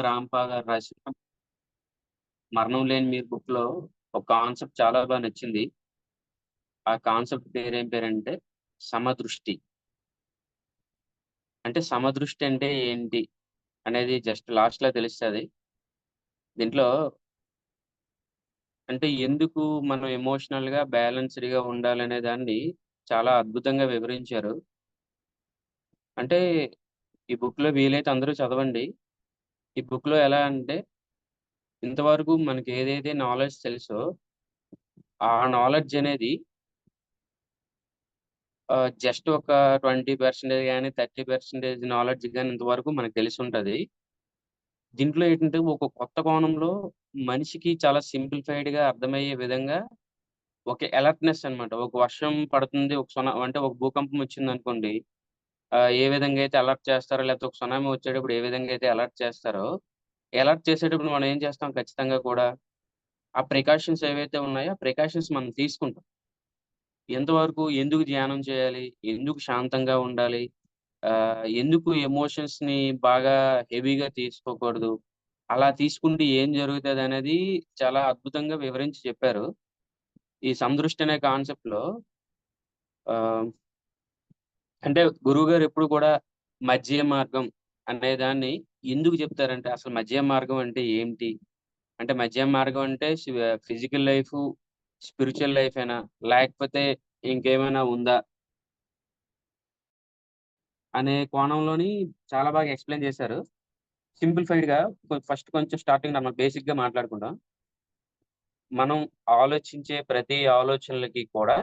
Rampa గారు రాసిన మరణం లేని మీరు బుక్ లో ఒక కాన్సెప్ట్ చాలా బాగా నచ్చింది. ఆ కాన్సెప్ట్ పేరేం పేరంటే సమదృష్టి. అంటే సమదృష్టి అంటే ఏంటి అనేది జస్ట్ లాస్ట్ లో తెలుస్తుంది. దీంట్లో అంటే ఎందుకు మనం ఎమోషనల్ గా బ్యాలెన్స్డ్ గా ఉండాలనే దాన్ని చాలా అద్భుతంగా వివరించారు. అంటే ఈ బుక్ లో వీలైతే అందరూ చదవండి. ఈ బుక్ లో ఎలా అంటే ఇంతవరకు మనకి ఏదైతే నాలెడ్జ్ తెలుసో ఆ నాలెడ్జ్ అనేది జస్ట్ ఒక 20% కానీ 30% నాలెడ్జ్ కానీ ఇంతవరకు మనకు తెలిసి ఉంటది. దీంట్లో ఏంటంటే ఒక కొత్త కోణంలో మనిషికి చాలా సింప్లిఫైడ్ గా అర్థమయ్యే విధంగా ఒక అలర్ట్‌నెస్ అన్నమాట. ఒక వర్షం పడుతుంది, ఒక అంటే ఒక భూకంపం వచ్చిందనుకోండి. ఏ విధంగా అయితే అలర్ట్ చేస్తారో, లేకపోతే ఒక సునామీ వచ్చేటప్పుడు ఏ విధంగా అయితే అలర్ట్ చేస్తారో, అలర్ట్ చేసేటప్పుడు మనం ఏం చేస్తాం ఖచ్చితంగా కూడా, ఆ ప్రికాషన్స్ ఏవైతే ఉన్నాయో, ఆ ప్రికాషన్స్ మనం తీసుకుంటాం. ఎంతవరకు ఎందుకు ధ్యానం చేయాలి? ఎందుకు శాంతంగా ఉండాలి? ఎందుకు ఎమోషన్స్‌ని బాగా హెవీగా తీసుకోకూడదు? అలా తీసుకుంటే ఏం జరుగుతదనేది చాలా అద్భుతంగా వివరించి చెప్పారు. ఈ సందృష్టి అనే కాన్సెప్ట్‌లో ఆహ్, అంటే గురువుగారు ఎప్పుడు కూడా మధ్య మార్గం అనే దాన్ని ఎందుకు చెప్తారంటే, అసలు మధ్య మార్గం అంటే ఏంటి? అంటే మధ్య మార్గం అంటే ఫిజికల్ లైఫు, స్పిరిచ్యువల్ లైఫేనా? లేకపోతే ఇంకేమైనా ఉందా? అనే కోణంలోని చాలా బాగా ఎక్స్‌ప్లెయిన్ చేశారు. సింప్లిఫైడ్‌గా ఫస్ట్ కొంచెం స్టార్టింగ్ మనం బేసిక్‌గా మాట్లాడుకుందాం. మనం ఆలోచించే ప్రతి ఆలోచనలకి కూడా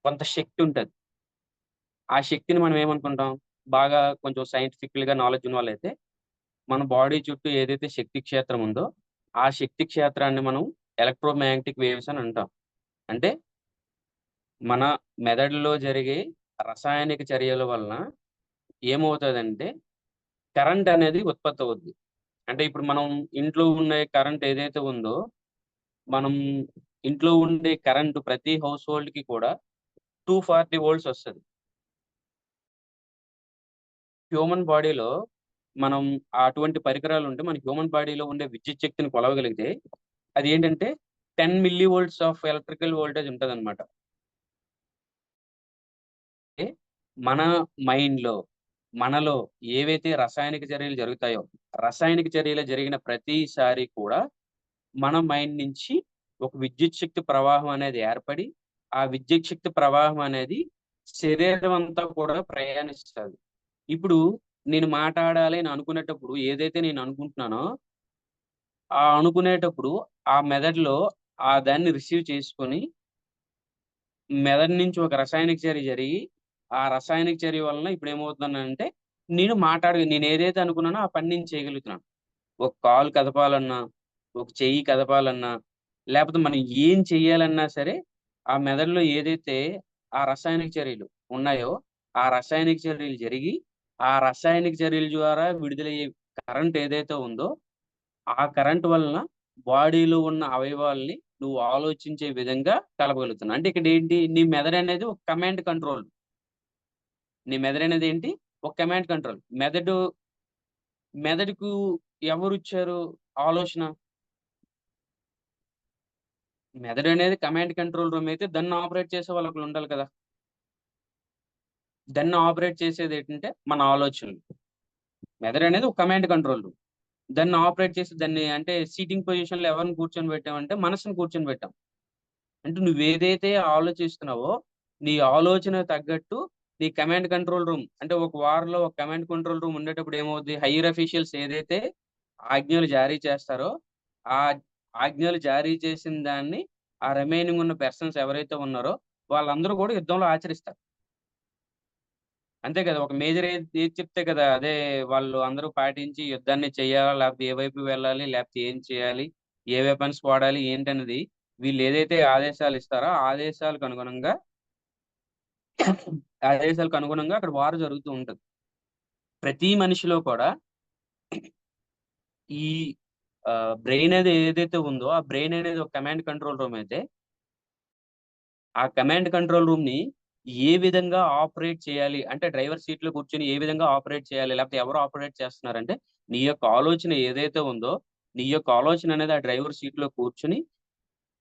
కొంత శక్తి ఉంటది. ఆ శక్తిని మనం ఏమనుకుంటాం, బాగా కొంచెం సైంటిఫికల్‌గా నాలెడ్జ్ ఉన్నవాళ్ళైతే, మన బాడీ చుట్టూ ఏదైతే శక్తి క్షేత్రం ఉందో, ఆ శక్తి క్షేత్రాన్ని మనం ఎలక్ట్రోమాగ్నెటిక్ వేవ్స్ అని అంటాం. అంటే మన మెదడులో జరిగే రసాయనిక చర్యల వలన ఏమవుతదంటే, కరెంట్ అనేది ఉత్పత్తి అవుద్ది. అంటే ఇప్పుడు మనం ఇంట్లో ఉండే కరెంట్ ఏదైతే ఉందో, మనం ఇంట్లో ఉండే కరెంట్ ప్రతి హౌస్ హోల్డ్‌కి కూడా 240 వోల్ట్స్ వస్తది. హ్యూమన్ బాడీలో మనం అటువంటి పరికరాలుంటే మన హ్యూమన్ బాడీలో ఉండే విద్యుత్ శక్తిని కొలవగలిగితే అది ఏంటంటే 10 milli volts of electrical voltage ఉంటదనమాట. అంటే మన మైండ్‌లో, మనలో ఏవైతే రసాయనిక చర్యలు జరుగుతాయో, రసాయనిక చర్యలు జరిగిన ప్రతిసారి కూడా మన మైండ్ నుంచి ఒక విద్యుత్ శక్తి ప్రవాహం అనేది ఏర్పడి, ఆ విద్యుత్ శక్తి ప్రవాహం అనేది శరీరం అంతా కూడా ప్రయాణిస్తది. ఇప్పుడు నేను మాట్లాడాలి అని అనుకునేటప్పుడు ఏదైతే నేను అనుకుంటున్నానో, ఆ అనుకునేటప్పుడు ఆ మెదడులో ఆ దాన్ని రిసీవ్ చేసుకొని, మెదడు నుంచి ఒక రసాయనిక చర్య జరిగి, ఆ రసాయనిక చర్య వలన ఇప్పుడేమవుతున్నానంటే, నేనేదైతే అనుకున్నానో ఆ పని నేను చేయగలుగుతున్నాను. ఒక కాలు కదపాలన్నా, ఒక చెయ్యి కదపాలన్నా, లేపోతే మనం ఏం చెయ్యాలన్నా సరే, ఆ మెదడులో ఏదైతే ఆ రసాయనిక చర్యలు ఉన్నాయో, ఆ రసాయనిక చర్యలు జరిగి, ఆ రసాయనిక చర్యల ద్వారా విడుదలయ్యే కరెంట్ ఏదైతే ఉందో, ఆ కరెంట్ వలన బాడీలో ఉన్న అవయవాల్ని నువ్వు ఆలోచించే విధంగా కలపగలుగుతున్నావు. అంటే ఇక్కడేంటి నీ మెదడనేది ఒక కమాండ్ కంట్రోల్. నీ మెదడనేదేంటి ఒక కమాండ్ కంట్రోల్. మెదడుకు ఎవరిచ్చారు ఆలోచన? మెదడనేది కమాండ్ కంట్రోల్ రూమ్ అయితే దాన్ని ఆపరేట్ చేసే వాళ్ళొకళ్ళుండాలి కదా! దాన్ని ఆపరేట్ చేసేదేంటంటే మన ఆలోచనలు. మెదడనేది ఒక కమాండ్ కంట్రోల్ రూమ్. దాన్ని ఆపరేట్ చేసి దాన్ని అంటే సీటింగ్ పొజిషన్‌లో ఎవరిని కూర్చొనిబెట్టామంటే మనసుని కూర్చొనిబెట్టాం. అంటే నువ్వేదైతే ఆలోచిస్తున్నావో, నీ ఆలోచనకు తగ్గట్టు నీ కమాండ్ కంట్రోల్ రూమ్ అంటే ఒక వార్‌లో ఒక కమాండ్ కంట్రోల్ రూమ్ ఉండేటప్పుడు ఏమవుద్ది? హైయర్ అఫీషియల్స్ ఏదైతే ఆజ్ఞలు జారీ చేస్తారో, ఆ ఆజ్ఞలు జారీ చేసిన దాన్ని ఆ రిమైనింగ్ ఉన్న పర్సన్స్ ఎవరైతే ఉన్నారో వాళ్ళందరూ కూడా యుద్ధంలో ఆచరిస్తారు. అంతే కదా! ఒక మేజర్ ఏది చెప్తే కదా! అదే వాళ్ళు అందరూ పాటించి యుద్ధాన్ని చేయాలా? లేకపోతే ఏ వైపు వెళ్ళాలి? లేకపోతే ఏం చేయాలి? ఏ వెపన్స్ వాడాలి? ఏంటన్నది వీళ్ళేదైతే ఆదేశాలిస్తారో, ఆ ఆదేశాలకు అనుగుణంగా అక్కడ వార్ జరుగుతూ ఉంటది. ప్రతి మనిషిలో కూడా ఈ బ్రెయిన్ అది ఏదైతే ఉందో, ఆ బ్రెయిన్ అనేది ఒక కమాండ్ కంట్రోల్ రూమ్ అయితే, ఆ కమాండ్ కంట్రోల్ రూమ్‌ని ఏ విధంగా ఆపరేట్ చేయాలి అంటే డ్రైవర్ సీట్‌లో కూర్చొని ఏ విధంగా ఆపరేట్ చేయాలి? లేకపోతే ఎవరు ఆపరేట్ చేస్తున్నారంటే, నీ యొక్క ఆలోచన ఏదైతే ఉందో, నీ యొక్క ఆలోచన అనేది ఆ డ్రైవర్ సీట్‌లో కూర్చొని,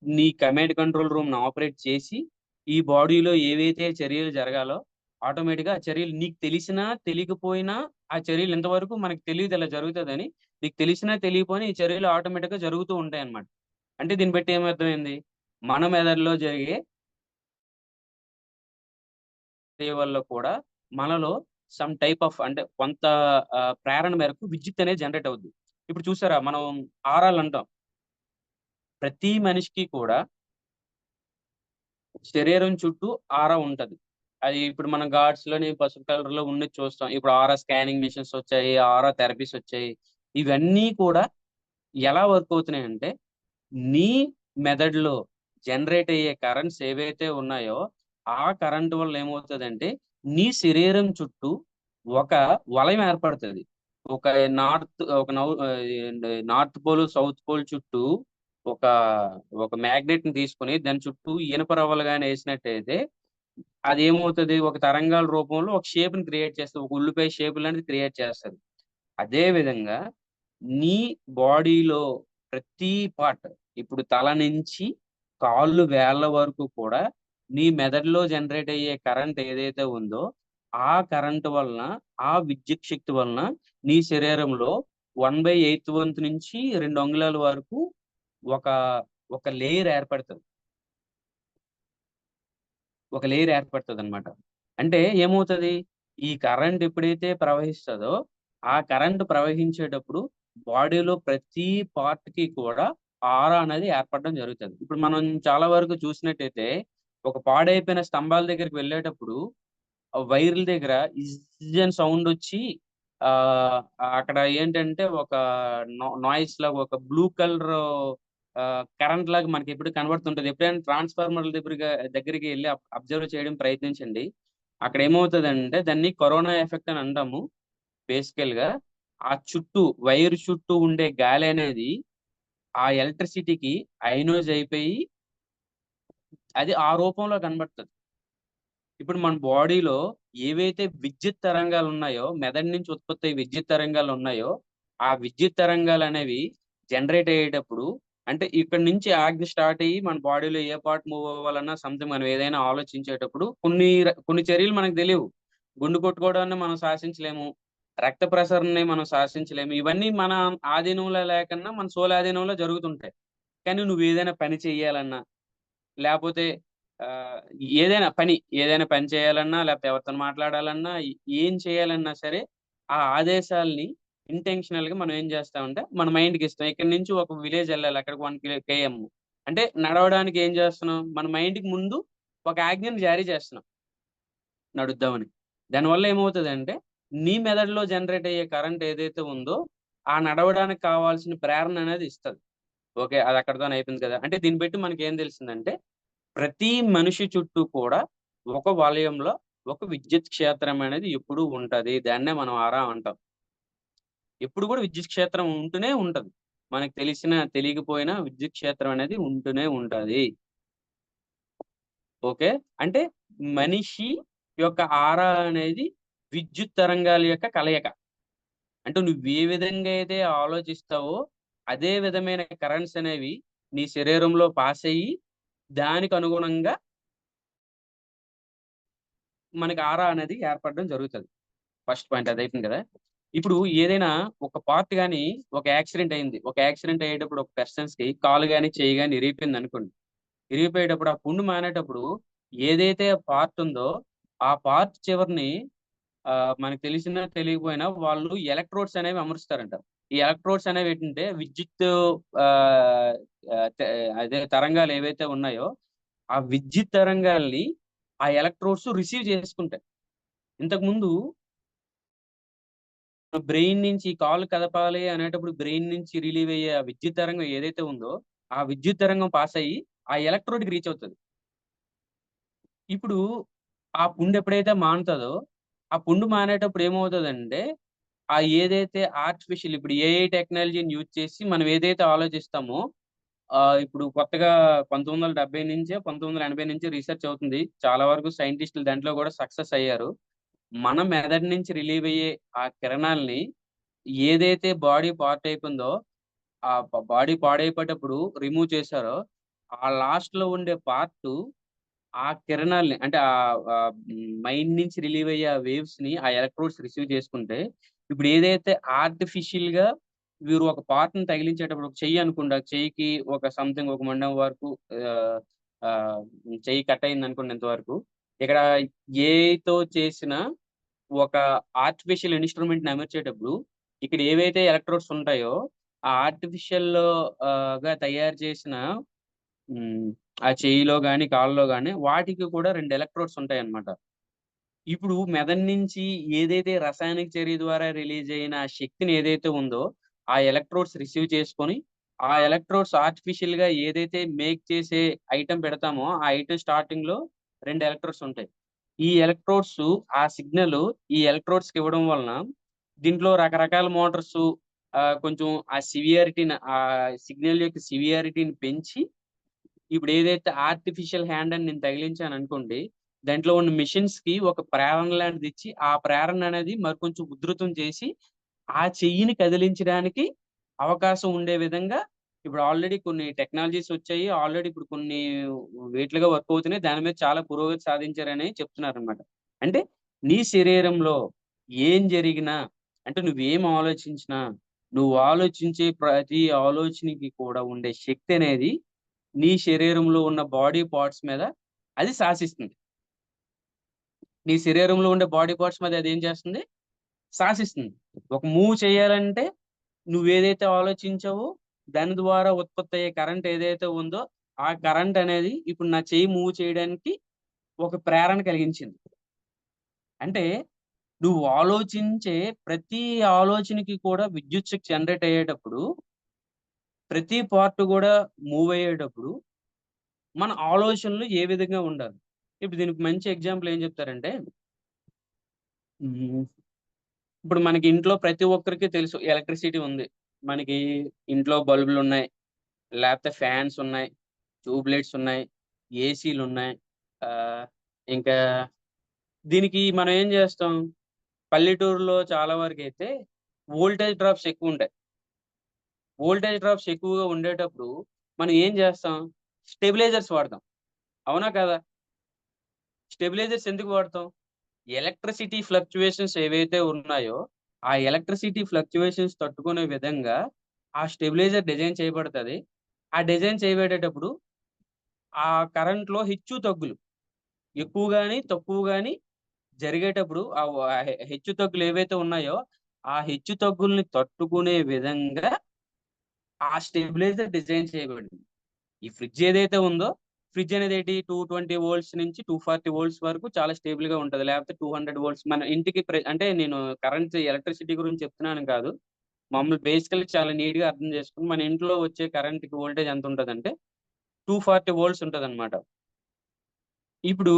నీ కమాండ్ కంట్రోల్ రూమ్‌ని ఆపరేట్ చేసి, ఈ బాడీలో ఏవైతే చర్యలు జరగాలో ఆటోమేటిక్‌గా ఆ చర్యలు నీకు తెలిసినా, తెలియకపోయినా ఆ చర్యలు ఇంతవరకు మనకు తెలీదు ఇలా జరుగుతదని. నీకు తెలిసినా, తెలియకపోయినా ఈ చర్యలు ఆటోమేటిక్‌గా జరుగుతూ ఉంటాయన్నమాట. అంటే దీన్ని బట్టి ఏమర్థమైంది? మన మెదడులో జరిగే క్రియ వల్ల కూడా మనలో సమ్ టైప్ ఆఫ్ అంటే కొంత ప్రేరణ మేరకు విద్యుత్ అనేది జనరేట్ అవుద్ది. ఇప్పుడు చూసారా మనం ఆరాలంటాం. ప్రతి మనిషికి కూడా శరీరం చుట్టూ ఆరా ఉంటది. అది ఇప్పుడు మనం గార్డ్స్‌లోని పసుపు కలర్‌లో ఉన్నది చూస్తాం. ఇప్పుడు ఆరా స్కానింగ్ మెషిన్స్ వచ్చాయి. ఆరా థెరపీస్ వచ్చాయి. ఇవన్నీ కూడా ఎలా వర్క్ అవుతున్నాయంటే, నీ మెదడులో జనరేట్ అయ్యే కరెంట్స్ ఏవైతే ఉన్నాయో, ఆ కరెంట్ వల్ల ఏమవుతదంటే, నీ శరీరం చుట్టూ ఒక వలయం ఏర్పడతది. ఒక ఏంటి నార్త్ పోల్, సౌత్ పోల్ చుట్టూ ఒక, ఒక మాగ్నెట్‌ని తీసుకొని దాని చుట్టూ ఇనప రవ్వలు గాని ఏసినట్టయితే, అదేమవుతది ఒక తరంగాల రూపంలో ఒక షేప్‌ని క్రియేట్ చేస్తది. ఒక ఉల్లిపాయ షేప్ లాంటిది క్రియేట్ చేస్తది. అదే విధంగా నీ బాడీలో ప్రతి పార్ట్ ఇప్పుడు తల నుంచి కాళ్ళు, వేళ్ళ వరకు కూడా నీ మెదడులో జనరేట్ అయ్యే కరెంట్ ఏదైతే ఉందో, ఆ కరెంట్ వలన, ఆ విద్యుత్ శక్తి వలన నీ శరీరంలో 1/8 వంతు నుంచి 2 అంగుళాల వరకు ఒక, ఒక లేయర్ ఏర్పడతది. ఒక లేయర్ ఏర్పడతదనమాట. అంటే ఏమవుతది? ఈ కరెంట్ ఎప్పుడైతే ప్రవహిస్తదో, ఆ కరెంట్ ప్రవహించేటప్పుడు బాడీలో ప్రతి పార్ట్‌కి కూడా ఆరా అనేది ఏర్పడడం జరుగుతది. ఇప్పుడు మనం చాలా వరకు చూసినట్టయితే, ఒక పాడైపోయిన స్తంభాల దగ్గరికి వెళ్ళేటప్పుడు, ఆ వైర్ల దగ్గర ఇజ్ అని సౌండొచ్చి అక్కడ ఏంటంటే ఒక నాయిస్ లాగా ఒక బ్లూ కలరు కరెంట్ లాగా మనకెప్పుడు కనబడుతుంటది. ఎప్పుడైనా ట్రాన్స్‌ఫార్మర్‌ల దగ్గరికి ఎళ్లి అబ్జర్వ్ చేయడం ప్రయత్నించండి. అక్కడ ఏమవుతదంటే దాన్ని కరోనా ఎఫెక్ట్ అని అంటాము బేసికల్‌గా. ఆ చుట్టూ వైర్ చుట్టూ ఉండే గాలనేది ఆ ఎలక్ట్రిసిటీకి అయనోజ్ అయిపోయి అది ఆ రూపంలో కనబడతది. ఇప్పుడు మన బాడీలో ఏవైతే విద్యుత్ తరంగాలున్నాయో, మెదడు నుంచి ఉత్పత్తయ్యే విద్యుత్ తరంగాలున్నాయో, ఆ విద్యుత్ తరంగాలనేవి జనరేట్ అయ్యేటప్పుడు అంటే ఇక్కడి నుంచి ఆజ్ఞ స్టార్ట్ అయ్యి మన బాడీలో ఏ పార్ట్ మూవ్ అవ్వాలన్నా సంథింగ్ మనం ఏదైనా ఆలోచించేటప్పుడు కొన్ని చర్యలు మనకు తెలీవు. గుండె కొట్టుకోవడాన్ని మనం శాసించలేము. రక్త ప్రసరణని మనం శాసించలేము. ఇవన్నీ మన ఆధీనంలో లేకన్నా మన సోలాధీనంలో జరుగుతుంటాయి. కానీ నువ్వేదైనా పని చెయ్యాలన్నా లేపోతే ఆహ్, ఏదైనా పని చేయాలన్నా, లేపోతే ఎవరితోని మాట్లాడాలన్నా, ఏం చేయాలన్నా సరే, ఆ ఆదేశాల్ని ఇంటెన్షనల్‌గా మనం ఏం చేస్తామంటే, మన మైండ్‌కిస్తాం. ఇక్కడి నుంచి ఒక విలేజ్ ఎళ్ళాలి. అక్కడికి 1 కేఎం. అంటే నడవడానికి ఏం చేస్తున్నాం? మన మైండ్‌కి ముందు ఒక ఆజ్ఞని జారీ చేస్తున్నాం నడుద్దామని. దానివల్ల ఏమవుతదంటే, నీ మెదడులో జనరేట్ అయ్యే కరెంట్ ఏదైతే ఉందో, ఆ నడవడానికి కావాల్సిన ప్రేరణ అనేది ఇస్తది. ఓకే. అది అక్కడితోని అయిపోయింది కదా! అంటే దీన్ని బట్టి మనకేం తెలిసిందంటే ప్రతి మనిషి చుట్టూ కూడా ఒక వలయంలో ఒక విద్యుత్ క్షేత్రం అనేది ఎప్పుడూ ఉంటది. దాన్నే మనం ఆరా అంటాం. ఎప్పుడు కూడా విద్యుత్ క్షేత్రం ఉంటూనే ఉంటది. మనకు తెలిసినా, తెలియకపోయినా విద్యుత్ క్షేత్రం అనేది ఉంటూనే ఉంటది. ఓకే. అంటే మనిషి యొక్క ఆరా అనేది విద్యుత్ తరంగాల యొక్క కలయిక. అంటే నువ్వు ఏ విధంగా అయితే ఆలోచిస్తావో, అదే విధమైన కరెంట్స్ అనేవి నీ శరీరంలో పాస్ అయ్యి, దానికి అనుగుణంగా మనకి ఆరా అనేది ఏర్పడడం జరుగుతది. ఫస్ట్ పాయింట్ అదయిపోయింది కదా! ఇప్పుడు ఏదైనా ఒక పార్ట్ గాని ఒక యాక్సిడెంట్ అయింది. ఒక యాక్సిడెంట్ అయ్యేటప్పుడు ఒక పర్సన్స్‌కి కాలు గాని, చెయ్యి గాని ఇరిగిపోయిందనుకోండి. ఇరిగిపోయేటప్పుడు ఆ పుండు మానేటప్పుడు ఏదైతే పార్ట్ ఉందో, ఆ పార్ట్ చివరని మనకు తెలిసినా తెలియకపోయినా వాళ్ళు ఎలక్ట్రోడ్స్ అనేవి అమరుస్తారంట. ఈ ఎలక్ట్రోడ్స్ అనేవేంటంటే విద్యుత్తు ఆహ్, ఆహ్, తే అదే తరంగాలు ఏవైతే ఉన్నాయో, ఆ విద్యుత్ తరంగాల్ని ఆ ఎలక్ట్రోడ్స్ రిసీవ్ చేసుకుంటాయి. ఇంతకుముందు బ్రెయిన్ నుంచి కాళ్ళు కదపాలి అనేటప్పుడు బ్రెయిన్ నుంచి రిలీవ్ అయ్యే ఆ విద్యుత్ తరంగం ఏదైతే ఉందో, ఆ విద్యుత్ తరంగం పాస్ అయ్యి ఆ ఎలక్ట్రోడ్‌కి రీచ్ అవుతది. ఇప్పుడు ఆ పుండు ఎప్పుడైతే మానుతదో, ఆ పుండు మానేటప్పుడు ఏమవుతదంటే, ఏదైతే ఆర్టిఫిషియల్ ఇప్పుడు ఏఐ టెక్నాలజీని యూజ్ చేసి మనం ఏదైతే ఆలోచిస్తామో, ఇప్పుడు కొత్తగా 1970 నుంచే 1980 నుంచి రీసెర్చ్ అవుతుంది. చాలా వరకు సైంటిస్టులు దాంట్లో కూడా సక్సెస్ అయ్యారు. మన మెదడు నుంచి రిలీవ్ అయ్యే ఆ కిరణాల్ని ఏదైతే బాడీ పార్ట్ అయిపోయిందో, ఆ బాడీ పాడైపోయేటప్పుడు రిమూవ్ చేశారో, ఆ లాస్ట్‌లో ఉండే పార్టు ఆ కిరణాల్ని అంటే మైండ్ నుంచి రిలీవ్ అయ్యే ఆ వేవ్స్‌ని ఆ ఎలక్ట్రోడ్స్ రిసీవ్ చేసుకుంటే, ఇప్పుడు ఏదైతే ఆర్టిఫిషియల్‌గా వీరు ఒక పార్ట్‌ని తగిలించేటప్పుడు ఒక చెయ్యి అనుకోండి. ఆ చెయ్యికి ఒక సంథింగ్ ఒక మొండెం వరకు ఆహ్, ఆహ్, చెయ్యి కట్ అయిందనుకోండి ఇంతవరకు. ఇక్కడ ఏఐతో చేసిన ఒక ఆర్టిఫిషియల్ ఇన్‌స్ట్రుమెంట్‌ని అమర్చేటప్పుడు, ఇక్కడ ఏవైతే ఎలక్ట్రోడ్స్ ఉంటాయో, ఆ ఆర్టిఫిషియల్ గా తయారు చేసిన హ్మ్. ఆ చెయ్యిలో గాని, కాళ్ళలో గాని వాటికి కూడా 2 ఎలక్ట్రోడ్స్ ఉంటాయన్నమాట. ఇప్పుడు మెదడు నుంచి ఏదైతే రసాయనిక చర్య ద్వారా రిలీజ్ అయిన ఆ శక్తిని ఏదైతే ఉందో, ఆ ఎలక్ట్రోడ్స్ రిసీవ్ చేసుకొని, ఆ ఎలక్ట్రోడ్స్ ఆర్టిఫిషియల్‌గా ఏదైతే మేక్ చేసే ఐటెమ్ పెడతామో, ఆ ఐటెమ్ స్టార్టింగ్‌లో 2 ఎలక్ట్రోడ్స్ ఉంటాయి. ఈ ఎలక్ట్రోడ్స్ ఆ సిగ్నల్ ఈ ఎలక్ట్రోడ్స్‌కి ఇవ్వడం వలన దీంట్లో రకరకాల మోటార్సు కొంచెం ఆ సిగ్నల్ యొక్క సివియారిటీని పెంచి ఇప్పుడు ఏదైతే ఆర్టిఫిషియల్ హ్యాండ్ అని నేను తగిలించాననుకోండి, దాంట్లో ఉన్న మెషిన్స్‌కి ఒక ప్రేరణ లాంటిదిచ్చి, ఆ ప్రేరణ అనేది మరికొంచెం ఉధృతం చేసి, ఆ చెయ్యిని కదిలించడానికి అవకాశం ఉండే విధంగా ఇప్పుడు ఆల్రెడీ కొన్ని టెక్నాలజీస్ వచ్చాయి. ఆల్రెడీ ఇప్పుడు కొన్ని వేట్లుగా వర్క్ అవుతున్నాయి. దాని మీద చాలా పురోగతి సాధించారని చెప్తున్నారనమాట. అంటే నీ శరీరంలో ఏం జరిగినా, అంటే నువ్వేం ఆలోచించినా, నువ్వు ఆలోచించే ప్రతి ఆలోచనకి కూడా ఉండే శక్తి అనేది నీ శరీరంలో ఉన్న బాడీ పార్ట్స్ మీద అది శాసిస్తుంది. నీ శరీరంలో ఉండే బాడీ పార్ట్స్ మీద అదేం చేస్తుంది? శాసిస్తుంది. ఒక మూవ్ చేయాలంటే నువ్వేదైతే ఆలోచించావో దాని ద్వారా ఉత్పత్తయ్యే కరెంట్ ఏదైతే ఉందో, ఆ కరెంట్ అనేది ఇప్పుడు నా చెయ్యి మూవ్ చేయడానికి ఒక ప్రేరణ కలిగించింది. అంటే నువ్వు ఆలోచించే ప్రతి ఆలోచనకి కూడా విద్యుత్ శక్తి జనరేట్ అయ్యేటప్పుడు, ప్రతి పార్ట్ గూడా మూవ్ అయ్యేటప్పుడు మన ఆలోచనలు ఏ విధంగా ఉండాలి? ఇప్పుడు దీనికి మంచి ఎగ్జాంపుల్ ఏం చెప్తారంటే, హ్మ్. ఇప్పుడు మనకి ఇంట్లో ప్రతి ఒక్కరికి తెలుసు ఎలక్ట్రిసిటీ ఉంది. మనకి ఇంట్లో బల్బులున్నాయి, లేపోతే ఫ్యాన్స్ ఉన్నాయి, ట్యూబ్ లైట్స్ ఉన్నాయి, ఏసీలున్నాయి. ఆహ్, ఇంకా దీనికి మనం ఏం చేస్తాం? పల్లెటూరులో చాలా వరకైతే వోల్టేజ్ డ్రాప్స్ ఎక్కువుంటాయి. వోల్టేజ్ డ్రాప్స్ ఎక్కువగా ఉండేటప్పుడు మనం ఏం చేస్తాం? స్టెబిలైజర్స్ వాడతాం. అవునా? కాదా? స్టెబిలైజర్స్ ఎందుకు వాడతాం? ఎలక్ట్రిసిటీ ఫ్లక్చుయేషన్స్ ఏవైతే ఉన్నాయో, ఆ ఎలక్ట్రిసిటీ ఫ్లక్చుయేషన్స్ తట్టుకునే విధంగా ఆ స్టెబిలైజర్ డిజైన్ చేయబడతది. ఆ డిజైన్ చేయబడేటప్పుడు ఆ కరెంట్‌లో హెచ్చు తగ్గులు ఎక్కువ గాని, తక్కువ గాని జరిగేటప్పుడు హెచ్చు తగ్గులు ఏవైతే ఉన్నాయో, ఆ హెచ్చు తగ్గుల్ని తట్టుకునే విధంగా ఆ స్టెబిలైజర్ డిజైన్ చేయబడింది. ఈ ఫ్రిడ్జ్ ఏదైతే ఉందో, ఫ్రిడ్జ్ అనేదేంటి 220 వోల్ట్స్ నుంచి 240 వోల్ట్స్ వరకు చాలా స్టేబుల్‌గా ఉంటది. లేకపోతే 200 వోల్ట్స్ మన ఇంటికి అంటే నేను కరెంట్ ఎలక్ట్రిసిటీ గురించి చెప్తున్నాను కాదు. మామూలు బేసికల్లీ చాలా నీట్‌గా అర్థం చేసుకొని మన ఇంట్లో వచ్చే కరెంట్‌కి వోల్టేజ్ ఎంతుంటదంటే 240 వోల్ట్స్ ఉంటదనమాట. ఇప్పుడు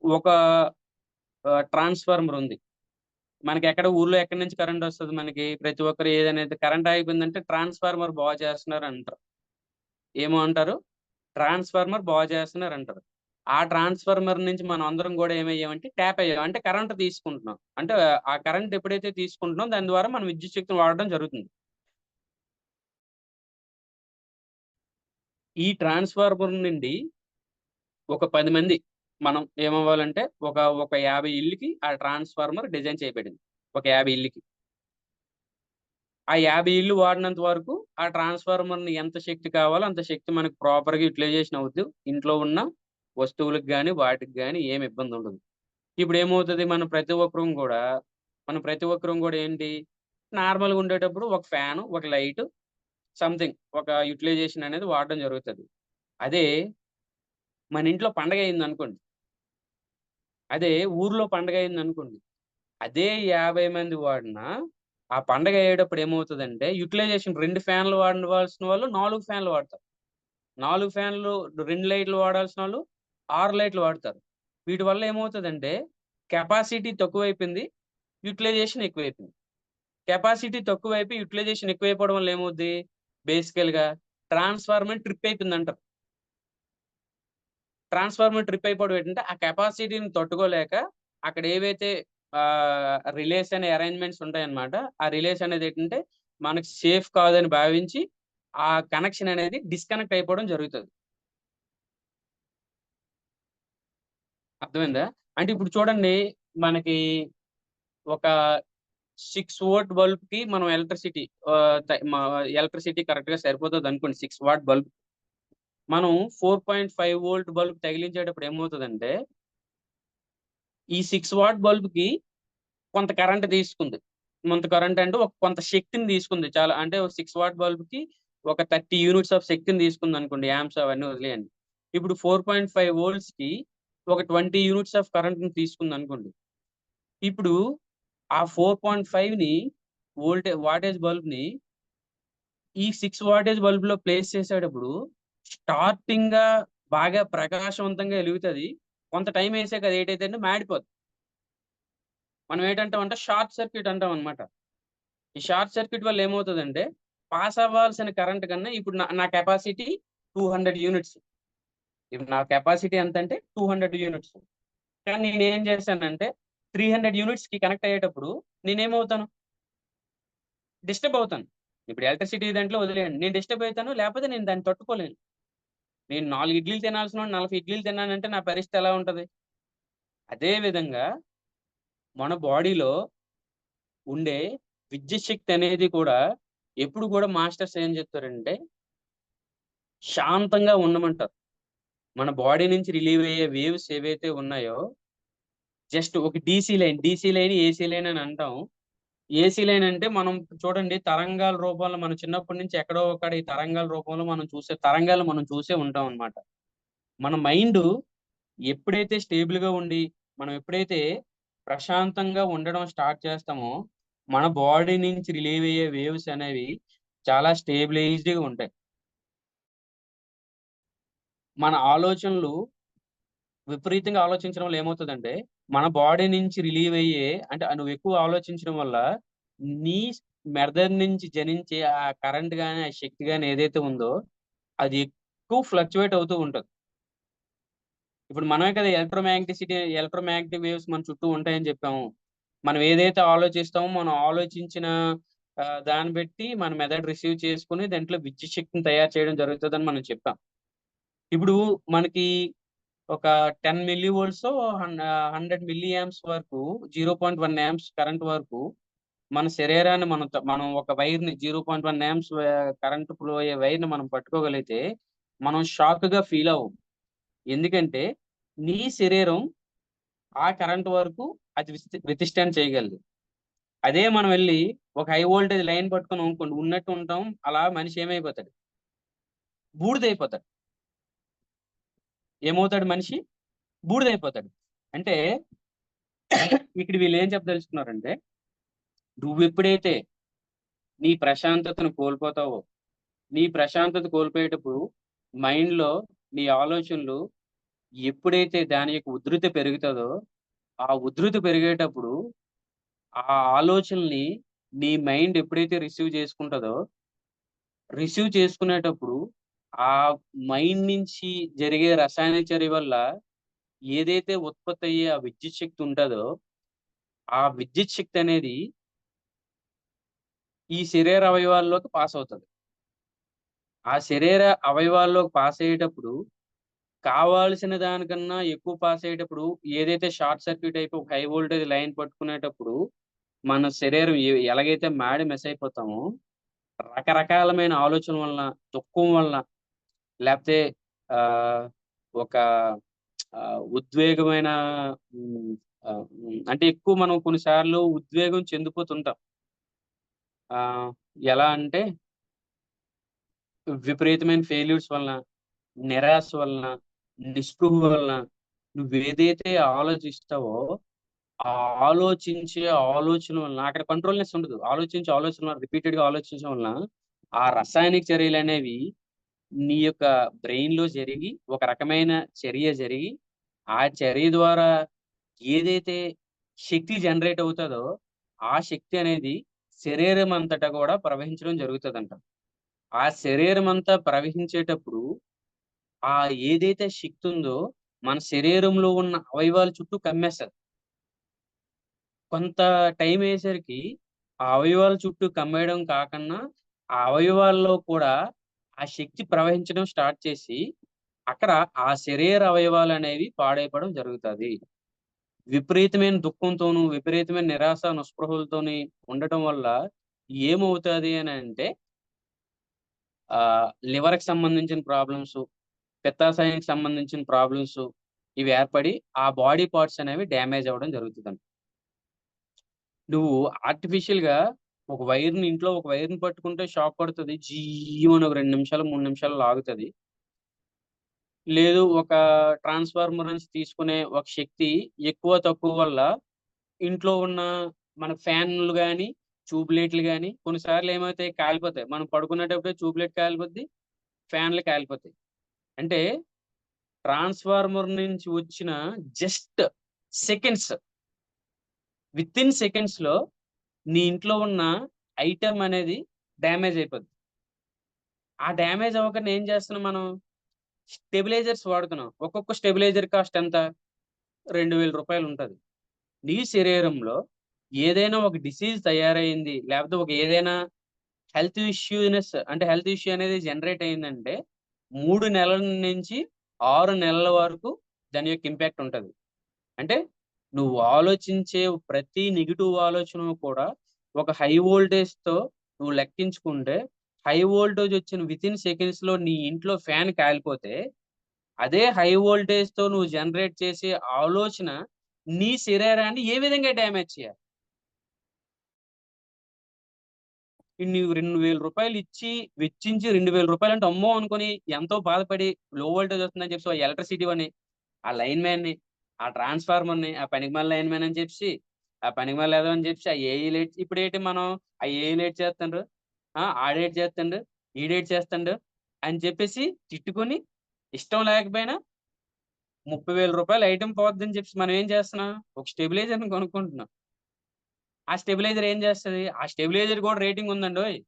ఒక ట్రాన్స్‌ఫార్మర్ ఉంది. మనకెక్కడ ఊర్లో ఎక్కడి నుంచి కరెంట్ వస్తది మనకి? ప్రతి ఒక్కరు ఏదైనా కరెంట్ ఆగిపోయిందంటే ట్రాన్స్‌ఫార్మర్ బాగు చేస్తున్నారంటారు. ఏమో అంటారు? ట్రాన్స్‌ఫార్మర్ బాగు చేస్తున్నారంటారు. ఆ ట్రాన్స్‌ఫార్మర్ నుంచి మనం అందరం గూడా ఏమయ్యామంటే ట్యాప్ అయ్యాం. అంటే కరెంట్ తీసుకుంటున్నాం. అంటే ఆ కరెంట్ ఎప్పుడైతే తీసుకుంటున్నామో దాని ద్వారా మనం విద్యుత్ శక్తిని వాడడం జరుగుతుంది. ఈ ట్రాన్స్‌ఫార్మర్ నుండి ఒక 10 మంది మనం ఏమవ్వాలంటే ఒక 50 ఇళ్ళకి ఆ ట్రాన్స్‌ఫార్మర్ డిజైన్ చేయబడింది. ఒక 50 ఇళ్ళకి. ఆ 50 ఇళ్ళు వాడినంత వరకు ఆ ట్రాన్స్‌ఫార్మర్‌ని ఎంత శక్తి కావాలో అంత శక్తి మనకు ప్రాపర్‌గా యుటిలైజేషన్ అవుద్ది. ఇంట్లో ఉన్న వస్తువులకు గాని, వాటికి గాని ఏమి ఇబ్బందుండదు. ఇప్పుడేమవుతది మనం ప్రతి ఒక్కరం గూడా ఏంటి నార్మల్‌గా ఉండేటప్పుడు ఒక ఫ్యాను, ఒక లైటు సంథింగ్ ఒక యుటిలైజేషన్ అనేది వాడడం జరుగుతది. అదే మన ఇంట్లో పండగయిందనుకోండి. అదే ఊర్లో పండగయిందనుకోండి. అదే 50 మంది వాడినా ఆ పండగ అయ్యేటప్పుడు ఏమవుతదంటే యుటిలైజేషన్ 2 ఫ్యాన్‌లు వాడవలసిన వాళ్ళు 4 ఫ్యాన్‌లు వాడతారు. 4 ఫ్యాన్‌లు 2 లైట్‌లు వాడాల్సినోళ్ళు 6 లైట్‌లు వాడతారు. వీటి వల్ల ఏమవుతదంటే కెపాసిటీ తక్కువైపోయింది. యుటిలైజేషన్ ఎక్కువైపోయింది. కెపాసిటీ తక్కువైపోయి యుటిలైజేషన్ ఎక్కువైపోవడం వల్ల ఏమవుద్ది? బేసికల్‌గా ట్రాన్స్ఫార్మర్ ట్రిప్ అయిపోయిందంటారు. ట్రాన్స్ఫార్మర్ ట్రిప్ అయిపోవడం ఏంటంటే ఆ కెపాసిటీని తట్టుకోలేక అక్కడ ఏవైతే రిలేస్ అనే అరేంజ్మెంట్స్ ఉంటాయన్నమాట. ఆ రిలేస్ అనేది ఏంటంటే మనకి సేఫ్ కాదని భావించి ఆ కనెక్షన్ అనేది డిస్కనెక్ట్ అయిపోవడం జరుగుతది. అర్థమైందా? అంటే ఇప్పుడు చూడండి, మనకి ఒక 6 వోల్ట్ బల్బ్‌కి మనం ఎలక్ట్రిసిటీ ఆహ్, త మ ఎలక్ట్రిసిటీ కరెక్ట్‌గా సరిపోతదనుకోండి 6 వాట్ బల్బ్. మనం 4.5 వోల్ట్ బల్బ్ తగిలించేటప్పుడు ఏమవుతదంటే, ఈ 6 వాట్ బల్బ్‌కి కొంత కరెంట్ తీసుకుంది. కొంత కరెంట్ అంటే కొంత శక్తిని తీసుకుంది. చాలా అంటే 6 వాట్ బల్బ్‌కి ఒక 30 యూనిట్స్ ఆఫ్ శక్తిని తీసుకుందనుకోండి. యాంప్స్ అవన్నీ వదిలేయండి. ఇప్పుడు 4.5 వోల్ట్స్‌కి ఒక 20 యూనిట్స్ ఆఫ్ కరెంట్‌ని తీసుకుందనుకోండి. ఇప్పుడు ఆ 4.5ని వాటేజ్ బల్బ్‌ని ఈ 6 వాటేజ్ బల్బ్‌లో ప్లేస్ చేసేటప్పుడు స్టార్టింగ్‌గా బాగా ప్రకాశవంతంగా ఎలుగుతది. కొంత టైం ఏసాక అది ఏటైద్దంటే మాడిపోద్ది. మనం ఏటంటామంటే షార్ట్ సర్క్యూట్ అంటామనమాట. ఈ షార్ట్ సర్క్యూట్ వల్ల ఏమవుతదంటే, పాస్ అవ్వాల్సిన కరెంట్ కన్నా ఇప్పుడు నా నా కెపాసిటీ 200 యూనిట్స్. ఇప్పుడు నా కెపాసిటీ ఎంతంటే 200 యూనిట్స్. కానీ నేనేం చేశానంటే 300 యూనిట్స్‌కి కనెక్ట్ అయ్యేటప్పుడు నేనేమవుతాను? డిస్టర్బ్ అవుతాను. ఇప్పుడు ఎలక్ట్రిసిటీ దాంట్లో వదిలేయండి. నేను డిస్టర్బ్ అయితాను. లేపోతే నేను దాన్ని తట్టుకోలేను. నేను 4 ఇడ్లీలు తినాల్సినోడిని 40 ఇడ్లీలు తిన్నానంటే నా పరిస్థితి ఎలా ఉంటది? అదే విధంగా మన బాడీలో ఉండే విద్యుత్ శక్తి అనేది కూడా ఎప్పుడు కూడా మాస్టర్స్ ఏం చెప్తారంటే శాంతంగా ఉండమంటారు. మన బాడీ నుంచి రిలీవ్ అయ్యే వేవ్స్ ఏవైతే ఉన్నాయో, జస్ట్ ఒక డీసీ లైన్, ఏసీ లైన్ అని అంటాం. ఏసీ లైన్ అంటే మనం చూడండి, తరంగాల రూపంలో మనం చిన్నప్పటి నుంచి ఎక్కడో అక్కడ ఈ తరంగాల రూపంలో తరంగాలు మనం చూసే ఉంటాం అన్నమాట. మన మైండు ఎప్పుడైతే స్టేబుల్‌గా ఉండి, మనం ఎప్పుడైతే ప్రశాంతంగా ఉండడం స్టార్ట్ చేస్తామో, మన బాడీ నుంచి రిలీవ్ అయ్యే వేవ్స్ అనేవి చాలా స్టేబిలైజ్డ్‌గా ఉంటాయి. మన ఆలోచనలు విపరీతంగా ఆలోచించడం వల్ల ఏమవుతదంటే, మన బాడీ నుంచి రిలీవ్ అయ్యే అంటే నువ్వెక్కువ ఆలోచించడం వల్ల, నీ మెదడు నుంచి జనించే ఆ కరెంట్ గాని, ఆ శక్తి గాని ఏదైతే ఉందో, అది ఎక్కువ ఫ్లక్చుయేట్ అవుతూ ఉంటది. ఇప్పుడు మనమే కదా ఎలక్ట్రోమాగ్నెటిక్ వేవ్స్ మన చుట్టూ ఉంటాయని చెప్పాము. మనం ఏదైతే ఆలోచిస్తామో, మనం ఆలోచించిన దాన్ని బట్టి మన మెదడు రిసీవ్ చేసుకొని దాంట్లో విద్యుత్ శక్తిని తయారు చేయడం జరుగుతదని మనం చెప్పాం. ఇప్పుడు మనకి ఒక 10 మిల్లీ వోల్ట్సో 100 మిల్లీ యాంప్స్ వరకు 0.1 యాంప్స్ కరెంట్ వరకు మన శరీరాన్ని మనం ఒక వైర్‌ని 0.1 యాంప్స్ కరెంట్ ఫ్లో అయ్యే వైర్‌ని మనం పట్టుకోగలిగితే, మనం షాక్‌గా ఫీల్ అవ్వం. ఎందుకంటే, నీ శరీరం ఆ కరెంట్ వరకు అది విథిస్టాండ్ చేయగలదు. అదే మనం వెళ్లి ఒక హై వోల్టేజ్ లైన్ పట్టుకున్నామనుకోండి, ఉన్నట్టు ఉంటాం. అలా మనిషి ఏమైపోతాడు? బూడిదైపోతాడు. ఏమవుతాడు మనిషి? బూడిదైపోతాడు. అంటే ఇక్కడ వీళ్ళేం చెప్పదలుచుకున్నారంటే, నువ్వెప్పుడైతే నీ ప్రశాంతతను కోల్పోతావో, నీ ప్రశాంతత కోల్పోయేటప్పుడు మైండ్‌లో నీ ఆలోచనలు ఎప్పుడైతే దాని యొక్క ఉధృతి పెరుగుతదో, ఆ ఉధృతి పెరిగేటప్పుడు ఆ ఆలోచనల్ని నీ మైండ్ ఎప్పుడైతే రిసీవ్ చేసుకునేటప్పుడు ఆ మైండ్ నుంచి జరిగే రసాయన చర్య వల్ల ఏదైతే ఉత్పత్తయ్యే ఆ విద్యుత్ శక్తి ఉంటదో, ఆ విద్యుత్ శక్తి అనేది ఈ శరీర అవయవాల్లోకి పాస్ అవుతది. ఆ శరీర అవయవాల్లోకి పాస్ అయ్యేటప్పుడు కావాల్సిన దానికన్నా ఎక్కువ పాస్ అయ్యేటప్పుడు ఏదైతే షార్ట్ సర్క్యూట్ అయిపోయి ఒక హై వోల్టేజ్ లైన్ పట్టుకునేటప్పుడు మన శరీరం ఎలాగైతే మాడి మెస్ అయిపోతామో, రకరకాలమైన ఆలోచనల వలన, దుఃఖం వలన, లేపోతే ఆహ్, ఒక ఉద్వేగమైన అంటే ఎక్కువ మనం కొన్ని సార్లు ఉద్వేగం చెందిపోతుంటాం. ఆహ్, ఎలా అంటే విపరీతమైన ఫెయిల్యూర్స్ వలన, నిరాశ వలన, నిస్పృహ వలన నువ్వేదైతే ఆలోచిస్తావో, ఆ ఆలోచించే ఆలోచన వలన అక్కడ కంట్రోల్‌నెస్ ఉండదు. ఆలోచన వలన రిపీటెడ్‌గా ఆలోచించడం వలన, ఆ రసాయనిక చర్యలనేవి నీ యొక్క బ్రెయిన్‌లో జరిగి, ఒక రకమైన చర్య జరిగి, ఆ చర్య ద్వారా ఏదైతే శక్తి జనరేట్ అవుతదో, ఆ శక్తి అనేది శరీరం అంతటా గూడా ప్రవహించడం జరుగుతదంట. ఆ శరీరం అంతా ప్రవహించేటప్పుడు ఆ ఏదైతే శక్తి ఉందో మన శరీరంలో ఉన్న అవయవాల చుట్టూ కమ్మేస్తది. కొంత టైం అయ్యేసరికి ఆ అవయవాల చుట్టూ కమ్మేయడం కాకన్నా, ఆ అవయవాల్లో కూడా ఆ శక్తి ప్రవహించడం స్టార్ట్ చేసి, అక్కడ ఆ శరీర అవయవాలనేవి పాడైపోవడం జరుగుతది. విపరీతమైన దుఃఖంతోను, విపరీతమైన నిరాశ, నిస్పృహలతోని ఉండటం వల్ల ఏమవుతది అనంటే లివర్‌కి సంబంధించిన ప్రాబ్లమ్సు, పిత్తాశయానికి సంబంధించిన ప్రాబ్లమ్సు ఇవి ఏర్పడి ఆ బాడీ పార్ట్స్ అనేవి డ్యామేజ్ అవ్వడం జరుగుతదండి. నువ్వు ఆర్టిఫిషియల్‌గా ఒక వైర్‌ని పట్టుకుంటే షాక్ కొడతది. జీయ్యమని ఒక 2 నిమిషాలు, 3 నిమిషాలు లాగుతది. లేదు ఒక ట్రాన్స్‌ఫార్మర్ నుంచి తీసుకునే ఒక శక్తి ఎక్కువ, తక్కువ వల్ల ఇంట్లో ఉన్న మన ఫ్యాన్‌లు గాని, ట్యూబ్ లైట్లు గాని కొన్నిసార్లు ఏమవుతాయి కాలిపోతాయి. మనం పడుకునేటప్పుడే ట్యూబ్ లైట్ కాలిపోద్ది, ఫ్యాన్‌లు కాలిపోతాయి. అంటే ట్రాన్స్‌ఫార్మర్ నుంచి వచ్చిన జస్ట్ సెకండ్స్, వితిన్ సెకండ్స్‌లో నీ ఇంట్లో ఉన్న ఐటెమ్ అనేది డ్యామేజ్ అయిపోద్ది. ఆ డ్యామేజ్ అవ్వకుండా ఏం చేస్తున్నాం మనం? స్టెబిలైజర్స్ వాడుతున్నాం. ఒక్కొక్క స్టెబిలైజర్ కాస్ట్ ఎంత? రూ. 2000 ఉంటది. నీ శరీరంలో ఏదైనా ఒక డిసీజ్ తయారయింది, లేకపోతే ఏదైనా హెల్త్ ఇష్యూ అనేది జనరేట్ అయిందంటే 3 నెలల నుంచి 6 నెలల వరకు దాని యొక్క ఇంపాక్ట్ ఉంటది. అంటే నువ్వు ఆలోచించే ప్రతి నెగెటివ్ ఆలోచన కూడా ఒక హై వోల్టేజ్‌తో నువ్వు లెక్కించుకుంటే, హై వోల్టేజ్ వచ్చిన వితిన్ సెకండ్స్‌లో నీ ఇంట్లో ఫ్యాన్ కాలిపోతే, అదే హై వోల్టేజ్‌తో నువ్వు జనరేట్ చేసే ఆలోచన నీ శరీరాన్ని ఏ విధంగా డ్యామేజ్ చేయాలి? నువ్వు రూ. 2000 ఇచ్చి వెచ్చించి రూ. 2000 అంటే అమ్మో! అనుకోని ఎంతో బాధపడి లో వోల్టేజ్ వస్తుందని చెప్పేసి ఆ ఎలక్ట్రిసిటీ వాడిని, ఆ లైన్‌మ్యాన్‌ని, ఆ ట్రాన్స్‌ఫార్మర్‌ని, ఆ పనికిమాలిన లైన్‌మ్యాన్ అని చెప్పేసి, ఆ పనికిమాలిన ఎదవ అని చెప్పేసి ఆ ఏఈలైట్ ఇప్పుడేటి మనం ఆ ఏఈలైట్ చేత్తండ్రు. ఆడేటి చేత్తండు, ఈడేటి చేస్తండు అని చెప్పేసి తిట్టుకొని, ఇష్టం లేకపోయినా రూ. 30,000 ఐటెమ్ పోద్దని చెప్పేసి మనం ఏం చేస్తున్నాం? ఒక స్టెబిలైజర్‌ని కొనుక్కుంటున్నాం. ఆ స్టెబిలైజర్ ఏం చేస్తది? ఆ స్టెబిలైజర్ కూడా రేటింగ్ ఉందండోయ్!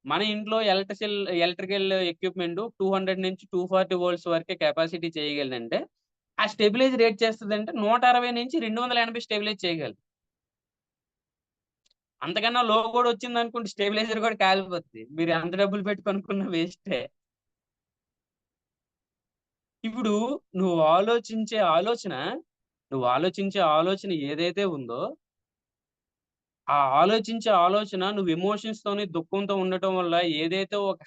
మన ఇంట్లో ఎలక్ట్రికల్ ఎక్విప్‌మెంట్ 200-240 వోల్ట్స్ వరకే కెపాసిటీ చేయగలదంటే, ఆ స్టెబిలైజర్ ఏటి చేస్తదంటే 160-280 స్టెబిలైజ్ చేయగలదు. అంతకన్నా లో కూడా వచ్చిందనుకోండి స్టెబిలైజర్ కూడా కాలిపోద్ది. మీరు ఎంత డబ్బులు పెట్టి కొనుక్కున్నా వేస్టే. ఇప్పుడు నువ్వు ఆలోచించే ఆలోచన, నువ్వు ఆలోచించే ఆలోచన ఏదైతే ఉందో, ఆ ఆలోచించే ఆలోచన నువ్వు ఎమోషన్స్‌తోని, దుఃఖంతో ఉండటం వల్ల ఏదైతే ఒక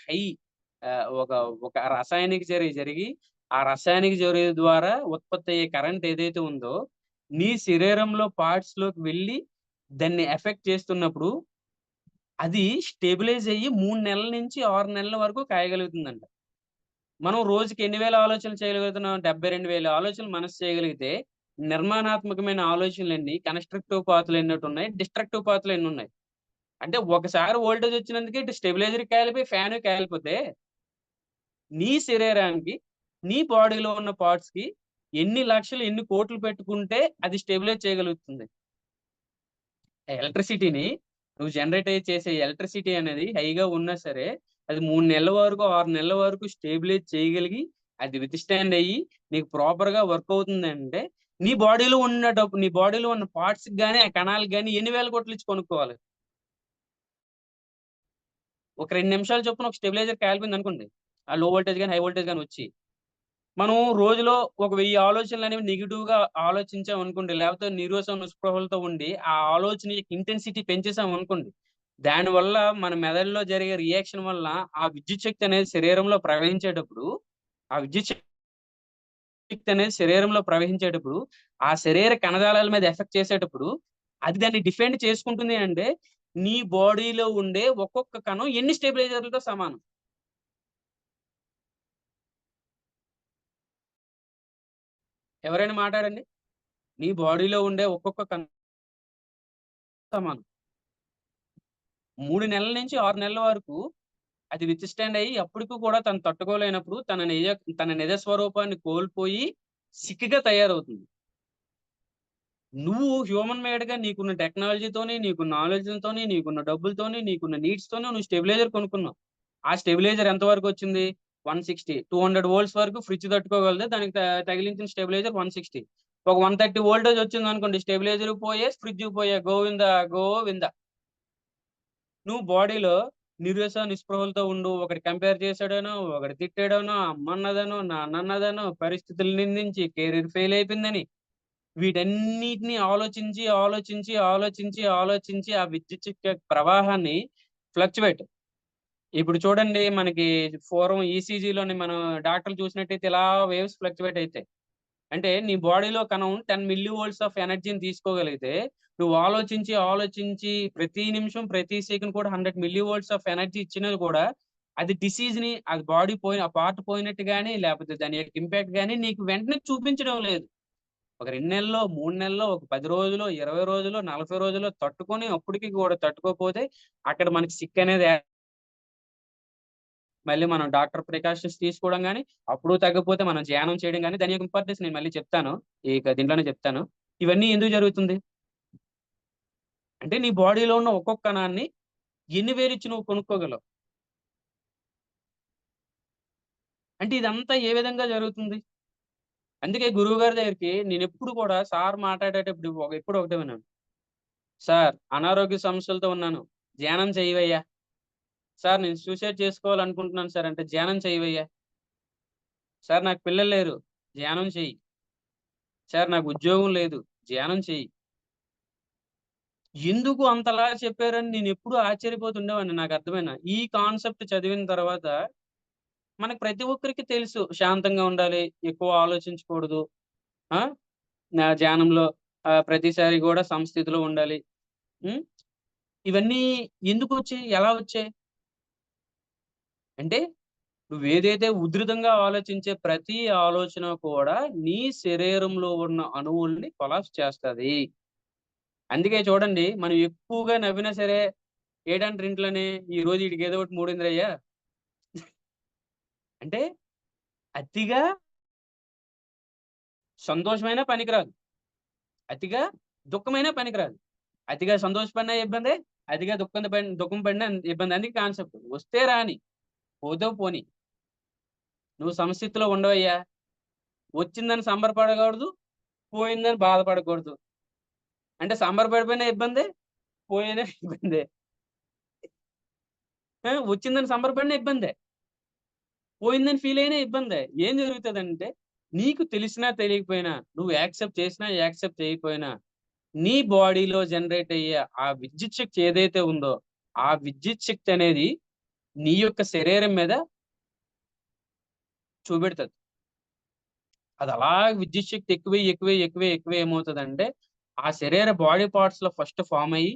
ఒక ఒక రసాయనిక చర్య జరిగి, ఆ రసాయనిక చర్య ద్వారా ఉత్పత్తయ్యే కరెంట్ ఏదైతే ఉందో, నీ శరీరంలో పార్ట్స్‌లోకి వెళ్లి దాన్ని ఎఫెక్ట్ చేస్తున్నప్పుడు, అది స్టెబిలైజ్ అయ్యి 3 నెలల నుంచి 6 నెలల వరకు కాయగలుగుతుందంట. మనం రోజుకి ఎన్ని వేల ఆలోచనలు చేయగలుగుతున్నాం? 72,000 ఆలోచనలు మనసు చేయగలిగితే, నిర్మాణాత్మకమైన ఆలోచనలెన్ని, కన్‌స్ట్రక్టివ్ పాత్‌లు ఎన్నోటున్నాయి, డిస్ట్రక్టివ్ పాత్‌లు ఎన్నున్నాయి. అంటే ఒకసారి వోల్టేజ్ వచ్చినందుకే ఇటు స్టెబిలైజర్ కాలిపోయి, ఫ్యాను కాలిపోతే, నీ శరీరానికి, నీ బాడీలో ఉన్న పార్ట్స్‌కి ఎన్ని లక్షలు, ఎన్ని కోట్లు పెట్టుకుంటే అది స్టెబిలైజ్ చేయగలుగుతుంది. ఎలక్ట్రిసిటీని నువ్వు చేసే ఎలక్ట్రిసిటీ అనేది హైగా ఉన్నా సరే, అది 3 నెలల వరకు, 6 నెలల వరకు స్టేబిలైజ్ చేయగలిగి, అది విత్‌స్టాండ్ అయ్యి, నీకు ప్రాపర్‌గా వర్క్ అవుతుందంటే, నీ బాడీలో ఉన్న పార్ట్స్‌కి గాని, ఆ కణాలకు గాని ఎన్ని వేల కోట్లు ఇచ్చి కొనుక్కోవాలి. ఒక 2 నిమిషాల చొప్పున ఒక స్టెబిలైజర్ కాలిపోయిందనుకోండి. ఆ లో వోల్టేజ్ గాని, హై వోల్టేజ్ గాని వచ్చి. మనం రోజులో ఒక 1000 ఆలోచనలనేవి నెగెటివ్‌గా ఆలోచించామనుకోండి, లేకపోతే నిరోషం, నిస్పృహలతో ఉండి, ఆ ఆలోచన యొక్క ఇంటెన్సిటీ పెంచేసామనుకోండి, దానివల్ల మన మెదడులో జరిగే రియాక్షన్ వల్ల ఆ విద్యుత్ శక్తి అనేది శరీరంలో ప్రవహించేటప్పుడు, ఆ విద్యుత్ శక్తి అనేది శరీరంలో ప్రవహించేటప్పుడు, ఆ శరీర కణజాలాల మీద ఎఫెక్ట్ చేసేటప్పుడు, అది దాన్ని డిఫెండ్ చేసుకుంటుంది అంటే, నీ బాడీలో ఉండే ఒక్కొక్క కణం ఎన్ని స్టెబిలైజర్‌లతో సమానం. ఎవరైనా మాటాడండి? నీ బాడీలో ఉండే ఒక్కొక్క కణం సమానం. 3 నెలల నుంచి 6 నెలల వరకు అది విత్‌స్టాండ్ అయ్యి అప్పటికి కూడా తను తట్టుకోలేనప్పుడు తన నిజ స్వరూపాన్ని కోల్పోయి సిక్‌గా తయారవుతుంది. నువ్వు హ్యూమన్ మేడ్‌గా నీకున్న టెక్నాలజీతోని, నీకున్న నాలెడ్జ్‌తోని, నీకున్న డబ్బులతోని, నీకున్న నీడ్స్‌తోని నువ్వు స్టెబిలైజర్ కొనుక్కున్నావు. ఆ స్టెబిలైజర్ ఎంత వరకు వచ్చింది? 160, 200 వోల్ట్స్ వరకు ఫ్రిడ్జ్ తట్టుకోగలదు. దానికి తగిలించిన స్టెబిలైజర్ 160. ఒక 130 వోల్టేజ్ వచ్చిందనుకోండి, స్టెబిలైజర్ పోయే, ఫ్రిడ్జ్ పోయే, గోవింద గోవింద. నువ్వు బాడీలో నిస్పృహలతో ఉండు. ఒకటి కంపేర్ చేసాడనో, ఒకటి తిట్టాడనో, అమ్మన్నదనో, నాన్నన్నదనో, పరిస్థితులు నిందించి కెరీర్ ఫెయిల్ అయిపోయిందని, వీటన్నిటిని ఆలోచించి, ఆలోచించి, ఆలోచించి, ఆలోచించి ఆ విద్యుత్ శక్తి ప్రవాహాన్ని ఫ్లక్చువేట్. ఇప్పుడు చూడండి, మనకి పూర్వం ఈసీజీలోని మనం డాక్టర్లు చూసినట్టయితే ఇలా వేవ్స్ ఫ్లక్చువేట్ అయితాయి. అంటే నీ బాడీలో కణం 10 మిల్లీ వోల్ట్స్ ఆఫ్ ఎనర్జీని తీసుకోగలిగితే, నువ్వు ఆలోచించి, ఆలోచించి ప్రతి నిమిషం, ప్రతి సెకండ్ కూడా 100 మిల్లీ వోల్ట్స్ ఆఫ్ ఎనర్జీ ఇచ్చినది కూడా, అది డిసీజ్‌ని, అది బాడీ పోయిన ఆ పార్ట్ పోయినట్టు గాని, లేపోతే దాని యొక్క ఇంపాక్ట్ గాని నీకు వెంటనే చూపించడం లేదు. ఒక 2 నెలల్లో, 3 నెలల్లో, ఒక 10 రోజులో, 20 రోజులో, 40 రోజుల్లో తట్టుకొని అప్పటికి కూడా తట్టుకోకపోతే అక్కడ మనకి సిక్ అనేది మళ్ళీ మనం డాక్టర్ ప్రికాషన్స్ తీసుకోవడం గాని, అప్పుడు తగ్గకపోతే మనం ధ్యానం చేయడం గాని, దాని యొక్క ఇంపార్టెన్స్ నేను మళ్ళీ చెప్తాను. దీంట్లోనే చెప్తాను. ఇవన్నీ ఎందుకు జరుగుతుంది? అంటే నీ బాడీలో ఉన్న ఒక్కొక్క కణాన్ని ఎన్ని వేలిచ్చి నువ్వు కొనుక్కోగలవు? అంటే ఇదంతా ఏ విధంగా జరుగుతుంది? అందుకే గురువుగారి దగ్గరికి నేనెప్పుడు కూడా సార్ మాట్లాడేటప్పుడు ఎప్పుడు ఒకటే విన్నాను. "సార్, అనారోగ్య సమస్యలతో ఉన్నాను. ధ్యానం చెయ్యవయ్యా." "సార్, నేను సూసైడ్ చేసుకోవాలనుకుంటున్నాను సార్" అంటే, "ధ్యానం చెయ్యవయ్యా." "సార్, నాకు పిల్లలు లేరు." "ధ్యానం చెయ్యి." "సార్, నాకు ఉద్యోగం లేదు." "ధ్యానం చెయ్యి." ఎందుకు అంతలా చెప్పారని నేనెప్పుడు ఆశ్చర్యపోతుండేవాడిని నాకర్థమైనా. ఈ కాన్సెప్ట్ చదివిన తర్వాత మనకు ప్రతి ఒక్కరికి తెలుసు శాంతంగా ఉండాలి, ఎక్కువ ఆలోచించకూడదు. ఆ! నా ధ్యానంలో ప్రతిసారి గూడా సంస్థితిలో ఉండాలి. హ్మ్. ఇవన్నీ ఎందుకొచ్చాయి? ఎలా వచ్చాయి? అంటే నువ్వేదైతే ఉధృతంగా ఆలోచించే ప్రతి ఆలోచన కూడా నీ శరీరంలో ఉన్న అణువుల్ని కొలాప్స్ చేస్తది. అందుకే చూడండి, మనం ఎక్కువగా నవ్వినా సరే ఏటంటారు ఇంట్లోని, "ఈరోజు ఈడికి ఏదో ఒకటి మూడిందిరయ్యా." అంటే అతిగా సంతోషమైనా పనికిరాదు. అతిగా దుఃఖమైనా పనికిరాదు. అతిగా సంతోషపడినా ఇబ్బందే. అతిగా దుఃఖం పడినా ఇబ్బంది. అందుకే కాన్సెప్ట్. వస్తే రాని, పోతే పోని. నువ్వు సమస్థితిలో ఉండవయ్యా. వచ్చిందని సంబరపడకూడదు. పోయిందని బాధపడకూడదు. అంటే సంబరపడిపోయినా ఇబ్బందే. పోయినా ఇబ్బందే. వచ్చిందని సంబరపడినా ఇబ్బందే. పోయిందని ఫీల్ అయినా ఇబ్బందే. ఏం జరుగుతదంటే, నీకు తెలిసినా తెలియకపోయినా, నువ్వు యాక్సెప్ట్ చేసినా, యాక్సెప్ట్ చేయకపోయినా, నీ బాడీలో జనరేట్ అయ్యే ఆ విద్యుత్ శక్తి ఏదైతే ఉందో, ఆ విద్యుత్ శక్తి అనేది నీ యొక్క శరీరం మీద చూపెడతది. అది అలాగ విద్యుత్ శక్తి ఎక్కువై, ఎక్కువై, ఎక్కువై, ఎక్కువై ఏమవుతదంటే, ఆ శరీర బాడీ పార్ట్స్‌లో ఫస్ట్ ఫార్మ్ అయ్యి,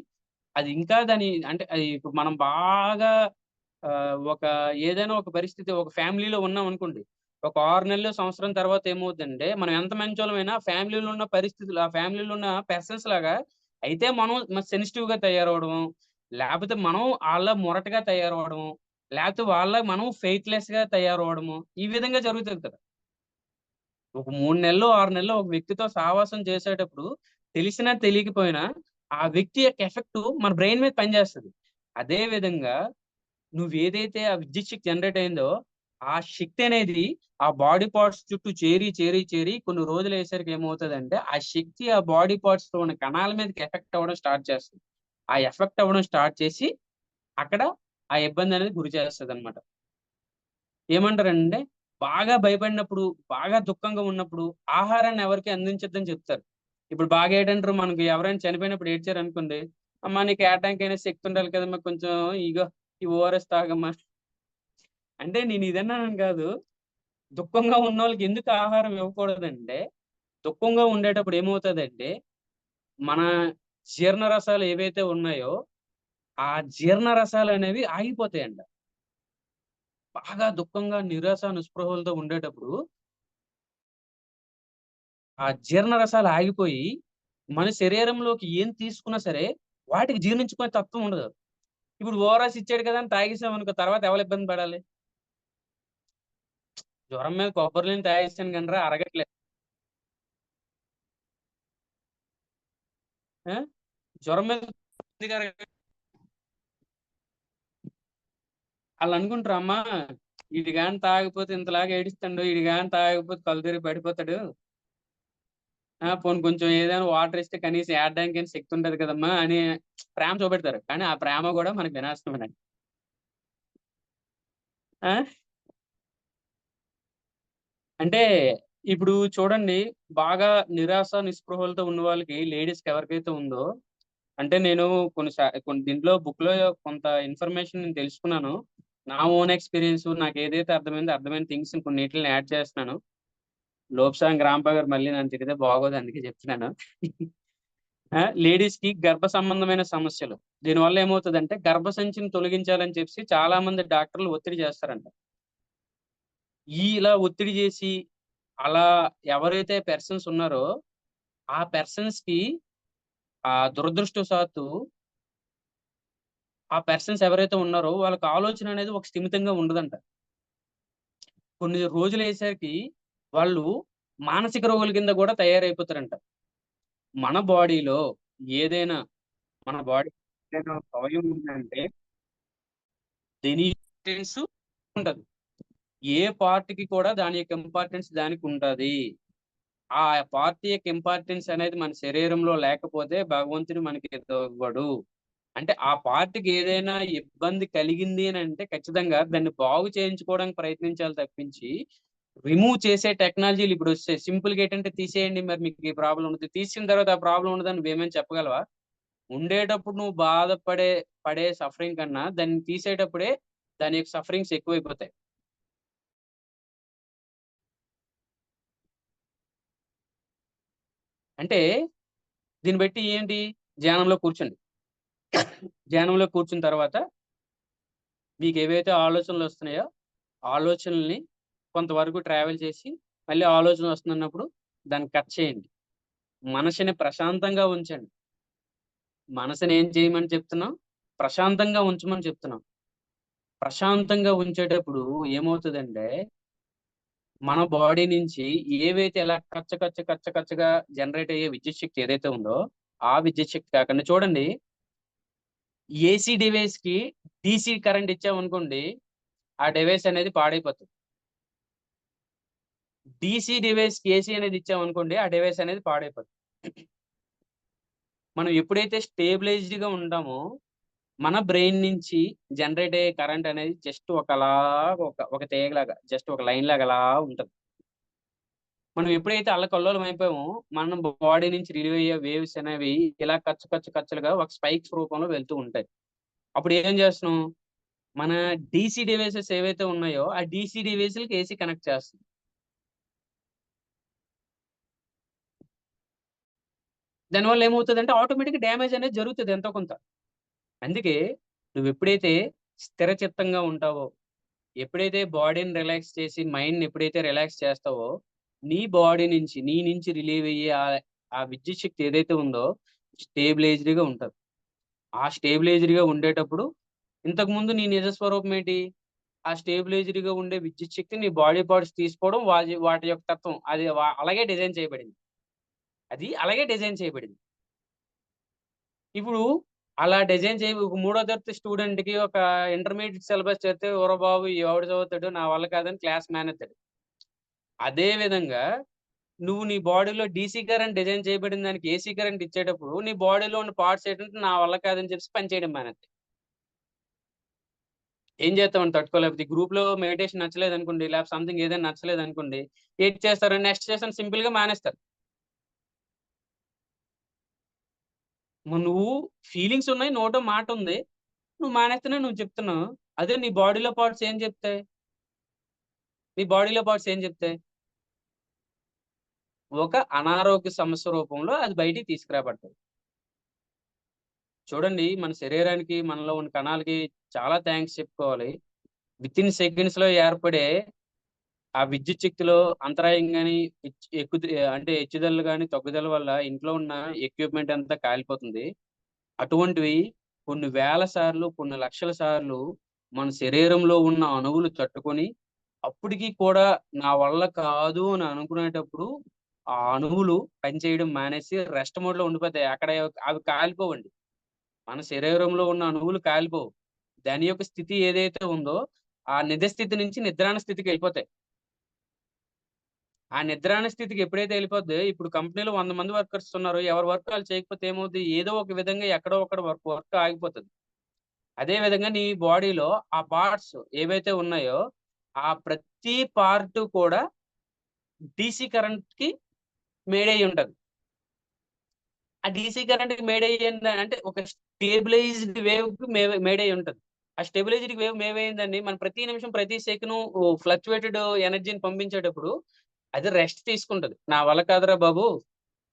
అది ఇంకా దాని అంటే అది ఇప్పుడు మనం బాగా ఒక ఏదైనా ఒక పరిస్థితి ఒక ఫ్యామిలీలో ఉన్నామనుకోండి. ఒక 6 నెలలు, సంవత్సరం తర్వాత ఏమవుద్దంటే, మనం ఎంత మంచోళ్ళమైనా ఫ్యామిలీలో ఉన్న పరిస్థితులు, ఆ ఫ్యామిలీలో ఉన్న పర్సన్స్ లాగా అయితే మనం సెన్సిటివ్‌గా తయారవ్వడము, లేపోతే మనం ఆళ్ళ మొరటుగా తయారవ్వడము, లేపోతే వాళ్ళ మనం ఫెయిత్‌లెస్‌గా తయారవ్వడము, ఈ విధంగా జరుగుతది కదా! ఒక 3 నెల్లో, 6 నెల్లో ఒక వ్యక్తితో సహవాసం చేసేటప్పుడు తెలిసినా, తెలియకపోయినా ఆ వ్యక్తి యొక్క ఎఫెక్టు మన బ్రెయిన్ మీద పనిచేస్తది. అదే విధంగా నువ్వేదైతే ఆ విద్యుత్ శక్తి జనరేట్ అయిందో, ఆ శక్తి అనేది ఆ బాడీ పార్ట్స్ చుట్టూ చేరి, చేరి, చేరి కొన్ని రోజులయ్యేసరికి ఏమవుతదంటే, ఆ శక్తి ఆ బాడీ పార్ట్స్‌లో ఉన్న కణాల మీదకి ఎఫెక్ట్ అవ్వడం స్టార్ట్ చేస్తది. ఆ ఎఫెక్ట్ అవ్వడం స్టార్ట్ చేసి, అక్కడ ఆ ఇబ్బందనేది గురి చేస్తదనమాట. ఏమంటారంటే, బాగా భయపడినప్పుడు, బాగా దుఃఖంగా ఉన్నప్పుడు ఆహారాన్ని ఎవరికీ అందించొద్దని చెప్తారు. ఇప్పుడు బాగా ఏటంటారు, మనకి ఎవరైనా చనిపోయినప్పుడు ఏడ్చారనుకోండి, "అమ్మా! నీకు ఏడడానికైనా శక్తి ఉండాలి కదమ్మా! కొంచెం ఇగో ఈ ఓఆర్ఎస్ తాగమ్మా." అంటే నేను ఇదన్నానని కాదు. దుఃఖంగా ఉన్నోళ్ళకి ఎందుకు ఆహారం ఇవ్వకూడదంటే, దుఃఖంగా ఉండేటప్పుడు ఏమవుతదంటే, మన జీర్ణ రసాలు ఏవైతే ఉన్నాయో, ఆ జీర్ణ రసాలనేవి ఆగిపోతాయంట. బాగా దుఃఖంగా, నిరాశ, నిస్పృహలతో ఉండేటప్పుడు ఆ జీర్ణ రసాలు ఆగిపోయి, మన శరీరంలోకి ఏం తీసుకున్నా సరే, వాటికి జీర్ణించుకునే తత్వం ఉండదు. ఇప్పుడు ఓఆర్ఎస్ ఇచ్చాడు కదా అని తాగేసామనుకో తర్వాత ఎవరు ఇబ్బంది పడాలి? జ్వరం మీద కొబ్బరి నీళ్ళు తాగేసాను గానిరా అరగట్లేదు. ఆ! జ్వరం మీద ఎందుకు ఆళ్ళు అనుకుంటారు, అమ్మా ఈడు గాని తాగిపోతే ఇంతలాగా ఏడుస్తాడు. ఈడు గాని తాగకపోతే కళ్ళు తిరిగి పడిపోతాడు. పోనీ కొంచెం ఏదైనా వాటర్ ఇస్తే కనీసం ఏడడానికైనా శక్తి ఉంటది కదమ్మా అని ప్రేమ చూపెడతారు. కానీ ఆ ప్రేమ కూడా మనకు వినాశనమేనండి. ఆ! అంటే ఇప్పుడు చూడండి, బాగా నిరాశ, నిస్పృహలతో ఉన్న వాళ్ళకి, లేడీస్‌కి ఎవరికైతే ఉందో, అంటే నేను కొన్ని దీంట్లో బుక్‌లో కొంత ఇన్ఫర్మేషన్ నేను తెలుసుకున్నాను. నా ఓన్ ఎక్స్‌పీరియన్స్ నాకేదైతే అర్థమైందో, అర్థమైన థింగ్స్‌ని కొన్నిటిలిని యాడ్ చేస్తున్నాను. లోప్సాంగ్ రాంప గారు మళ్ళీ నన్ను తిడితే బాగోదు, అందుకే చెప్తున్నాను. లేడీస్‌కి గర్భ సంబంధమైన సమస్యలు. దీనివల్ల ఏమవుతదంటే, గర్భసంచిని తొలగించాలని చెప్పేసి చాలా మంది డాక్టర్‌లు ఒత్తిడి చేస్తారంట. ఇలా ఒత్తిడి చేసి, అలా ఎవరైతే పర్సన్స్ ఉన్నారో, ఆ పర్సన్స్‌కి దురదృష్టవశాత్తు ఆ పర్సన్స్ ఎవరైతే ఉన్నారో వాళ్ళకి ఆలోచన అనేది ఒక స్థిమితంగా ఉండదంట. కొన్ని రోజులయ్యేసరికి వాళ్ళు మానసిక రోగుల కింద గూడా తయారైపోతారంట. మన బాడీలో ఏదైనా మన బాడీ ఏదైనా ఒక అవయవం ఉందంటే దీని ఇంపార్టెన్స్ ఉంటది. ఏ పార్ట్‌కి కూడా దాని యొక్క ఇంపార్టెన్స్ దానికుంటది. ఆ పార్ట్ యొక్క ఇంపార్టెన్స్ అనేది మన శరీరంలో లేకపోతే భగవంతుడు మనకి ఇవ్వడు. అంటే ఆ పార్ట్‌కి ఏదైనా ఇబ్బంది కలిగింది అనంటే ఖచ్చితంగా దాన్ని బాగు చేయించుకోవడానికి ప్రయత్నించాలి తప్పించి, రిమూవ్ చేసే టెక్నాలజీలు ఇప్పుడొచ్చేసాయి. సింపుల్‌గా ఏంటంటే తీసేయండి, మరి మీకు ఈ ప్రాబ్లమ్ ఉండదు. తీసిన తర్వాత ఆ ప్రాబ్లమ్ ఉండదని నువ్వేమైనా చెప్పగలవా? ఉండేటప్పుడు నువ్వు పడే సఫరింగ్ కన్నా దాన్ని తీసేటప్పుడే దాని యొక్క సఫరింగ్స్ ఎక్కువైపోతాయి. అంటే దీన్ని బట్టి ఏంటి? ధ్యానంలో కూర్చోండి. ధ్యానంలో కూర్చున్న తర్వాత మీకేవైతే ఆలోచనలొస్తున్నాయో, ఆలోచనల్ని కొంతవరకు ట్రావెల్ చేసి, మళ్ళీ ఆలోచనొస్తుందన్నప్పుడు దాన్ని కట్ చేయండి. మనసుని ప్రశాంతంగా ఉంచండి. మనసుని ఏం చేయమని చెప్తున్నాం? ప్రశాంతంగా ఉంచమని చెప్తున్నాం. ప్రశాంతంగా ఉంచేటప్పుడు ఏమవుతదంటే, మన బాడీ నుంచి ఏవైతే ఇలా కచ్చగా జనరేట్ అయ్యే విద్యుత్ శక్తి ఏదైతే ఉందో, ఆ విద్యుత్ శక్తి కాకుండా చూడండి, ఏసీ డివైస్‌కి డీసీ కరెంట్ ఇచ్చామనుకోండి, ఆ డివైస్ అనేది పాడైపోతది. డీసీ డివైస్‌కి ఏసీ అనేది ఇచ్చామనుకోండి, ఆ డివైస్ అనేది పాడైపోద్ది. మనం ఎప్పుడైతే స్టేబిలైజ్డ్‌గా ఉంటామో, మన బ్రెయిన్ నుంచి జనరేట్ అయ్యే కరెంట్ అనేది జస్ట్ ఒక తీగలాగా, జస్ట్ ఒక లైన్‌లాగా అలా ఉంటది. మనం ఎప్పుడైతే అల్లకల్లోలం అయిపోయామో, మన బాడీ నుంచి రిలీవ్ అయ్యే వేవ్స్ అనేవి ఇలా కచ్చలుగా ఒక స్పైక్స్ రూపంలో వెళ్తూ ఉంటాయి. అప్పుడు ఏం చేస్తున్నాం, మన డీసీ డివైసెస్ ఏవైతే ఉన్నాయో, ఆ డీసీ డివైస్‌లకి ఏసీ కనెక్ట్ చేస్తాం. దానివల్ల ఏమవుతదంటే ఆటోమేటిక్‌గా డ్యామేజ్ అనేది జరుగుతది ఎంతో కొంత. అందుకే నువ్వెప్పుడైతే స్థిర చిత్తంగా ఉంటావో, ఎప్పుడైతే బాడీని రిలాక్స్ చేసి మైండ్‌ని ఎప్పుడైతే రిలాక్స్ చేస్తావో, నీ నుంచి రిలీవ్ అయ్యే ఆ విద్యుత్ శక్తి ఏదైతే ఉందో స్టేబిలైజ్డ్‌గా ఉంటది. ఆ స్టేబిలైజ్డ్‌గా ఉండేటప్పుడు ఇంతకుముందు నీ నిజ స్వరూపం ఏంటి? ఆ స్టేబిలైజ్డ్‌గా ఉండే విద్యుత్ శక్తి నీ బాడీ పార్ట్స్ తీసుకోవడం, వాటి యొక్క తత్వం అది అలాగే డిజైన్ చేయబడింది. అది అలాగే డిజైన్ చేయబడింది. ఇప్పుడు అలా డిజైన్ చేయి ఒక మూడో తరగతి స్టూడెంట్‌కి ఒక ఇంటర్మీడియేట్ సిలబస్ చెప్తే, "ఒరేయ్ బాబు ఎవడు చదువుతాడు? నా వల్ల కాదని" క్లాస్ మానేత్తాడు. అదే విధంగా నువ్వు నీ బాడీలో డీసీ కరెంట్ డిజైన్ చేయబడిన దానికి ఏసీ కరెంట్ ఇచ్చేటప్పుడు, నీ బాడీలో ఉన్న పార్ట్స్ ఏంటంటే, నా వల్ల కాదని చెప్పేసి పని చేయడం మానేత్తాయి. ఏం చేస్తామండి తట్టుకోలేకపోతే? ఈ గ్రూప్‌లో మెడిటేషన్ నచ్చలేదనుకోండి, లేకపోతే సంథింగ్ ఏదైనా నచ్చలేదనుకోండి, ఏటి చేస్తారు? నెక్స్ట్ సెషన్ సింపుల్‌గా మానేస్తారు. నువ్వు ఫీలింగ్స్ ఉన్నాయి, నోటో మాటుంది. నువ్వు మానేత్తన్నావు, నువ్వు చెప్తున్నావు. అదే నీ బాడీలో పార్ట్స్ ఏం చెప్తాయి? నీ బాడీలో పార్ట్స్ ఏం చెప్తాయి? ఒక అనారోగ్య సమస్య రూపంలో అది బయటికి తీసుకురాబడతది. చూడండి, మన శరీరానికి, మనలో ఉన్న కణాలకి చాలా థాంక్స్ చెప్పుకోవాలి. వితిన్ సెకండ్స్‌లో ఏర్పడే ఆ విద్యుత్ శక్తిలో అంతరాయం గాని, అంటే హెచ్చుదలలు గాని, తగ్గుదల వల్ల ఇంట్లో ఉన్న ఎక్విప్‌మెంట్ అంతా కాలిపోతుంది. అటువంటివి కొన్ని వేల సార్లు, కొన్ని లక్షల సార్లు మన శరీరంలో ఉన్న అణువులు తట్టుకొని, అప్పటికి కూడా నా వల్ల కాదు అని అనుకునేటప్పుడు, ఆ అణువులు పనిచేయడం మానేసి రెస్ట్ మోడ్‌లో ఉండిపోతాయి. అవి కాలిపోవండి. మన శరీరంలో ఉన్న అణువులు కాలిపోవు. దాని యొక్క స్థితి ఏదైతే ఉందో ఆ నిజ స్థితి నుంచి నిద్రాణ స్థితికి వెళ్ళిపోతాయి. ఆ నిద్రాణ స్థితికి ఎప్పుడైతే వెళ్ళిపోద్దో, ఇప్పుడు కంపెనీలో 100 మంది వర్కర్స్ ఉన్నారు. ఎవరి వర్క్ వాళ్ళు చేయకపోతే ఏమవుద్ది? ఏదో ఒక విధంగా ఎక్కడో ఒకడ వర్క్ ఆగిపోతది. అదే విధంగా నీ బాడీలో ఆ పార్ట్స్ ఏవైతే ఉన్నాయో, ఆ ప్రతి పార్ట్ కూడా డీసీ కరెంట్‌కి మేడ్ అయ్యి ఉంటది. ఆ డీసీ కరెంట్‌కి మేడ్ అయ్యింది అంటే ఒక స్టేబిలైజ్డ్ వేవ్‌కి మేడ్ అయ్యి ఉంటది. ఆ స్టెబిలైజ్డ్ వేవ్ ఏమైందండి, మనం ప్రతి నిమిషం, ప్రతి సెకను ఫ్లక్చుయేటెడ్ ఎనర్జీని పంపించేటప్పుడు అది రెస్ట్ తీసుకుంటది. నా వల్ల కాదురా బాబు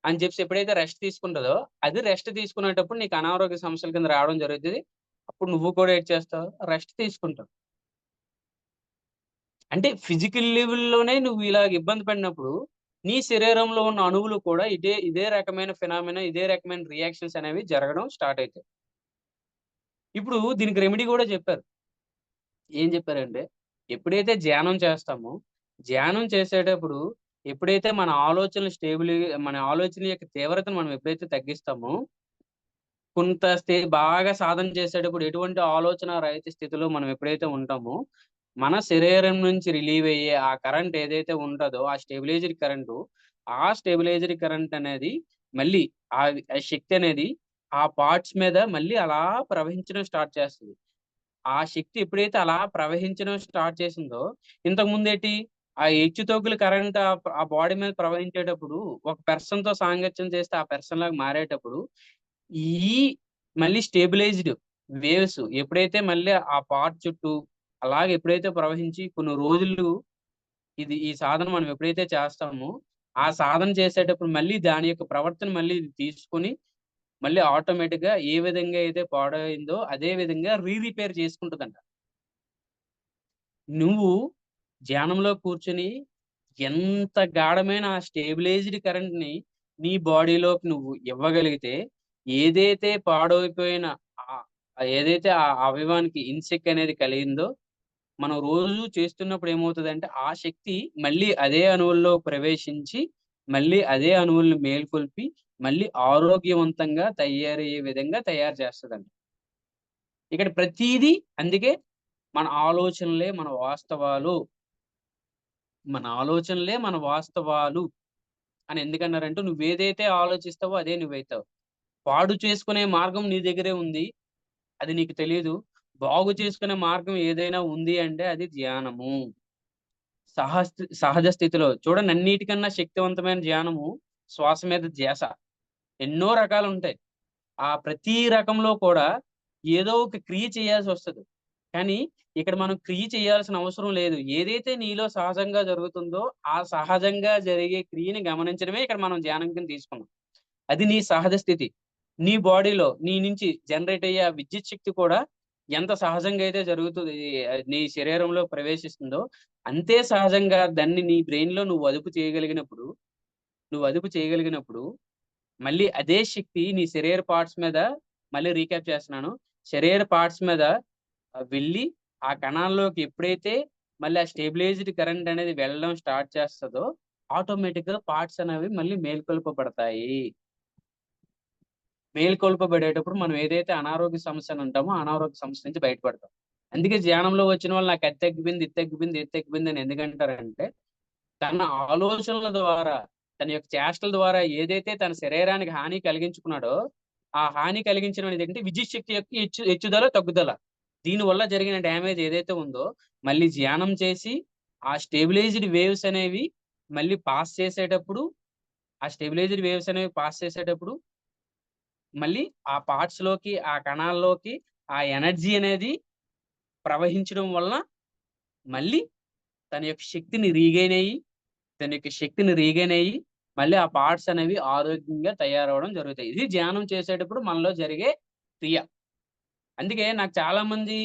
అని చెప్పేసి ఎప్పుడైతే రెస్ట్ తీసుకుంటదో, అది రెస్ట్ తీసుకునేటప్పుడు నీకు అనారోగ్య సమస్యల కింద రావడం జరుగుతది. అప్పుడు నువ్వు కూడా ఏటి చేస్తావు? రెస్ట్ తీసుకుంటావు. అంటే ఫిజికల్ లెవెల్‌లోనే నువ్వు ఇలాగ ఇబ్బంది పడినప్పుడు, నీ శరీరంలో ఉన్న అణువులు కూడా ఇదే రకమైన ఫినామినా, ఇదే రకమైన రియాక్షన్స్ అనేవి జరగడం స్టార్ట్ అయితాయి. ఇప్పుడు దీనికి రెమెడీ గూడా చెప్పారు. ఏం చెప్పారంటే, ఎప్పుడైతే ధ్యానం చేస్తామో, ధ్యానం చేసేటప్పుడు ఎప్పుడైతే మన ఆలోచన యొక్క తీవ్రతను మనం ఎప్పుడైతే తగ్గిస్తామో, కొంత బాగా సాధన చేసేటప్పుడు ఎటువంటి ఆలోచన రహిత స్థితిలో మనం ఎప్పుడైతే ఉంటామో, మన శరీరం నుంచి రిలీవ్ అయ్యే ఆ కరెంట్ ఏదైతే ఉంటదో, ఆ స్టెబిలైజ్డ్ కరెంటు, ఆ స్టెబిలైజ్డ్ కరెంట్ అనేది మళ్ళీ ఆ శక్తి అనేది ఆ పార్ట్స్ మీద మళ్ళీ అలా ప్రవహించడం స్టార్ట్ చేస్తది. ఆ శక్తి ఎప్పుడైతే అలా ప్రవహించడం స్టార్ట్ చేసిందో, ఇంతకుముందేటి ఆ హెచ్చుతగ్గుల కరెంట్ ఆ బాడీ మీద ప్రవహించేటప్పుడు, ఒక పర్సన్‌తో సాంగత్యం చేస్తే ఆ పర్సన్‌లాగా మారేటప్పుడు, ఈ మళ్ళీ స్టేబిలైజ్డ్ వేవ్స్ ఎప్పుడైతే మళ్ళీ ఆ పార్ట్ చుట్టూ అలాగే ఎప్పుడైతే ప్రవహించి కొన్ని రోజులు ఈ సాధన మనం ఎప్పుడైతే చేస్తామో, ఆ సాధన చేసేటప్పుడు మళ్ళీ దాని యొక్క ప్రవర్తన మళ్ళీ ఇది తీసుకొని, మళ్ళీ ఆటోమేటిక్‌గా ఏ విధంగా అయితే పాడైందో అదే విధంగా రిపేర్ చేసుకుంటదంట. నువ్వు ధ్యానంలో కూర్చొని ఎంత గాఢమైన ఆ స్టేబిలైజ్డ్ కరెంట్‌ని నీ బాడీలోకి నువ్వు ఇవ్వగలిగితే, ఏదైతే పాడైపోయిన ఆహ్, ఏదైతే ఆ అవయవానికి ఇన్సెక్ అనేది కలిగిందో, మనం రోజు చేస్తున్నప్పుడు ఏమవుతదంటే, ఆ శక్తి మళ్ళీ అదే అణువుల్లో ప్రవేశించి, మళ్ళీ అదే అణువుల్ని మేల్కొల్పి, మళ్ళీ ఆరోగ్యవంతంగా తయారయ్యే విధంగా తయారు చేస్తదంట. ఇక్కడ ప్రతీదీ అందుకే మన ఆలోచనలే మన వాస్తవాలు. మన ఆలోచనలే మన వాస్తవాలు అని ఎందుకన్నారంటే, నువ్వేదైతే ఆలోచిస్తావో అదే నువ్వైతావు. పాడు చేసుకునే మార్గం నీ దగ్గరే ఉంది. అది నీకు తెలీదు. బాగు చేసుకునే మార్గం ఏదైనా ఉంది అంటే అది ధ్యానము. సహజ స్థితిలో చూడండి, అన్నిటికన్నా శక్తివంతమైన ధ్యానము శ్వాస మీద ధ్యాస. ఎన్నో రకాలుంటాయి. ఆ ప్రతి రకంలో కూడా ఏదో ఒక క్రియ చేయాల్సొస్తది. కానీ ఇక్కడ మనం క్రియ చేయాల్సిన అవసరం లేదు. ఏదైతే నీలో సహజంగా జరుగుతుందో, ఆ సహజంగా జరిగే క్రియని గమనించడమే ఇక్కడ మనం ధ్యానం కింద తీసుకున్నాం. అది నీ సహజ స్థితి. నీ బాడీలో నీ నుంచి జనరేట్ అయ్యే ఆ విద్యుత్ శక్తి కూడా ఎంత సహజంగా అయితే జరుగుతది, నీ శరీరంలో ప్రవేశిస్తుందో, అంతే సహజంగా దాన్ని నీ బ్రెయిన్‌లో నువ్వు అదుపు చేయగలిగినప్పుడు, మళ్ళీ అదే శక్తి నీ శరీర పార్ట్స్ మీద మళ్ళీ రీక్యాప్ చేస్తున్నాను. శరీర పార్ట్స్ మీద వెళ్ళి ఆ కణాల్లోకి ఎప్పుడైతే మళ్ళీ ఆ స్టెబిలైజ్డ్ కరెంట్ అనేది వెళ్ళడం స్టార్ట్ చేస్తదో, ఆటోమేటిక్‌గా పార్ట్స్ అనేవి మళ్ళీ మేల్కొల్పబడతాయి. మేల్కొల్పబడేటప్పుడు మనం ఏదైతే అనారోగ్య సమస్యనంటామో, ఆ అనారోగ్య సమస్య నుంచి బయటపడతాం. అందుకే ధ్యానంలో వచ్చిన వాళ్ళు నాకు అది తగ్గిపోయింది, ఇది తగ్గిపోయింది, ఇది తగ్గిపోయింది అని ఎందుకంటారంటే, తన ఆలోచనల ద్వారా, తన యొక్క చేష్టల ద్వారా ఏదైతే తన శరీరానికి హాని కలిగించుకున్నాడో, ఆ హాని కలిగించడం అనేదేంటంటే విద్యుత్ శక్తి యొక్క హెచ్చుదల, తగ్గుదల. దీనివల్ల జరిగిన డ్యామేజ్ ఏదైతే ఉందో, మళ్ళీ ధ్యానం చేసి, ఆ స్టెబిలైజ్డ్ వేవ్స్ అనేవి మళ్ళీ పాస్ చేసేటప్పుడు, ఆ స్టెబిలైజ్డ్ వేవ్స్ అనేవి పాస్ చేసేటప్పుడు మళ్ళీ ఆ పార్ట్స్‌లోకి, ఆ కణాల్లోకి ఆ ఎనర్జీ అనేది ప్రవహించడం వలన మళ్ళీ తన యొక్క శక్తిని రీగెయిన్ అయ్యి, మళ్ళీ ఆ పార్ట్స్ అనేవి ఆరోగ్యంగా తయారవ్వడం జరుగుతాయి. ఇది ధ్యానం చేసేటప్పుడు మనలో జరిగే క్రియ. అందుకే నాకు చాలా మంది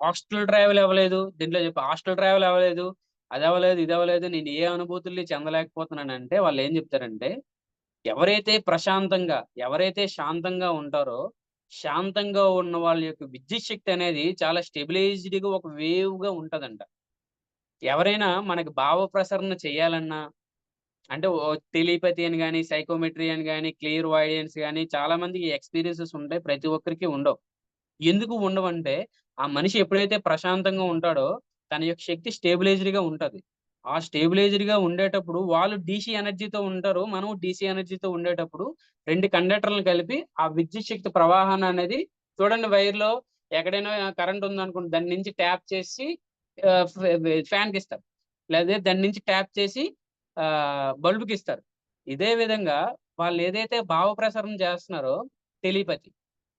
హాస్టల్ ట్రావెల్ అవ్వలేదు. దీంట్లో చెప్పి హాస్టల్ ట్రావెల్ అవ్వలేదు. అదవ్వలేదు, ఇదవ్వలేదు. నేను ఏ అనుభూతుల్ని చెందలేకపోతున్నానంటే వాళ్ళేం చెప్తారంటే, ఎవరైతే శాంతంగా ఉంటారో, శాంతంగా ఉన్న వాళ్ళ యొక్క విద్యుత్ శక్తి అనేది చాలా స్టెబిలైజ్డ్‌గా ఒక వేవ్‌గా ఉంటదంట. ఎవరైనా మనకి భావ ప్రసరణ చేయాలన్నా, అంటే టెలిపతి అని గాని, సైకోమెట్రీ అని గాని, క్లియర్ వాయిడియన్స్ గాని చాలా మందికి ఎక్స్‌పీరియన్సెస్ ఉంటాయి. ప్రతి ఒక్కరికి ఉండవు. ఎందుకు ఉండవంటే, ఆ మనిషి ఎప్పుడైతే ప్రశాంతంగా ఉంటాడో తన యొక్క శక్తి స్టేబిలైజ్డ్‌గా ఉంటది. ఆ స్టేబిలైజ్డ్‌గా ఉండేటప్పుడు వాళ్ళు డీసీ ఎనర్జీతో ఉంటారు. మనం డీసీ ఎనర్జీతో ఉండేటప్పుడు 2 కండక్టర్‌లను కలిపి ఆ విద్యుత్ శక్తి ప్రవాహాన్ననేది చూడండి వైర్‌లో ఎక్కడైనా కరెంట్ ఉందనుకోండి దాని నుంచి ట్యాప్ చేసి ఫ్యాన్‌కిస్తారు. లేదా దాని నుంచి ట్యాప్ చేసి బల్బుకిస్తారు. ఇదే విధంగా వాళ్ళేదైతే భావ ప్రసరణ చేస్తున్నారో టెలిపతి.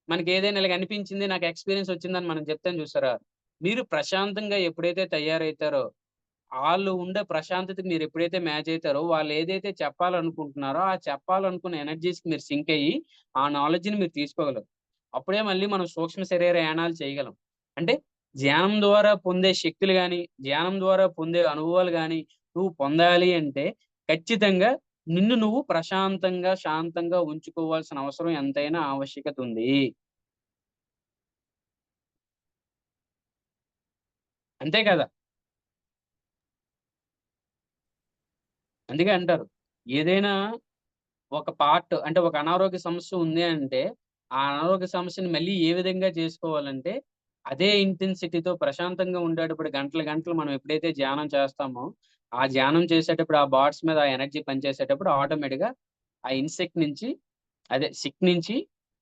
మనకేదైనా ఇలాగ అనిపించింది, నాకు ఎక్స్‌పీరియన్స్ వచ్చిందని మనం చెప్తాం చూసారా? మీరు ప్రశాంతంగా ఎప్పుడైతే తయారైతారో, ఆళ్ళు ఉండే ప్రశాంతతకి మీరెప్పుడైతే మ్యాచ్ అయితారో, వాళ్ళేదైతే చెప్పాలనుకుంటున్నారో, ఆ చెప్పాలనుకున్న ఎనర్జీస్‌కి మీరు సింక్ అయ్యి, ఆ నాలెడ్జ్‌ని మీరు తీసుకోగలరు. అప్పుడే మళ్ళీ మనం సూక్ష్మ శరీర యానాలు చేయగలం. అంటే ధ్యానం ద్వారా పొందే శక్తులు గాని, ధ్యానం ద్వారా పొందే అనుభవాలు గాని, నువ్వు పొందాలి అంటే ఖచ్చితంగా నిన్ను నువ్వు ప్రశాంతంగా, శాంతంగా ఉంచుకోవాల్సిన అవసరం ఎంతైనా ఆవశ్యకత ఉంది. అంతే కదా! అందుకే అంటారు. ఏదైనా ఒక పార్ట్ అంటే ఒక అనారోగ్య సమస్య ఉంది అంటే, ఆ అనారోగ్య సమస్యని మళ్ళీ ఏ విధంగా చేసుకోవాలంటే, అదే ఇంటెన్సిటీతో ప్రశాంతంగా ఉండేటప్పుడు గంటలు, గంటలు మనం ఎప్పుడైతే ధ్యానం చేస్తామో, ఆ ధ్యానం చేసేటప్పుడు ఆ బాడీస్ మీద ఆ ఎనర్జీ పనిచేసేటప్పుడు ఆటోమేటిక్‌గా ఆ ఇన్సెక్ట్ నుంచి అదే సిక్ నుంచి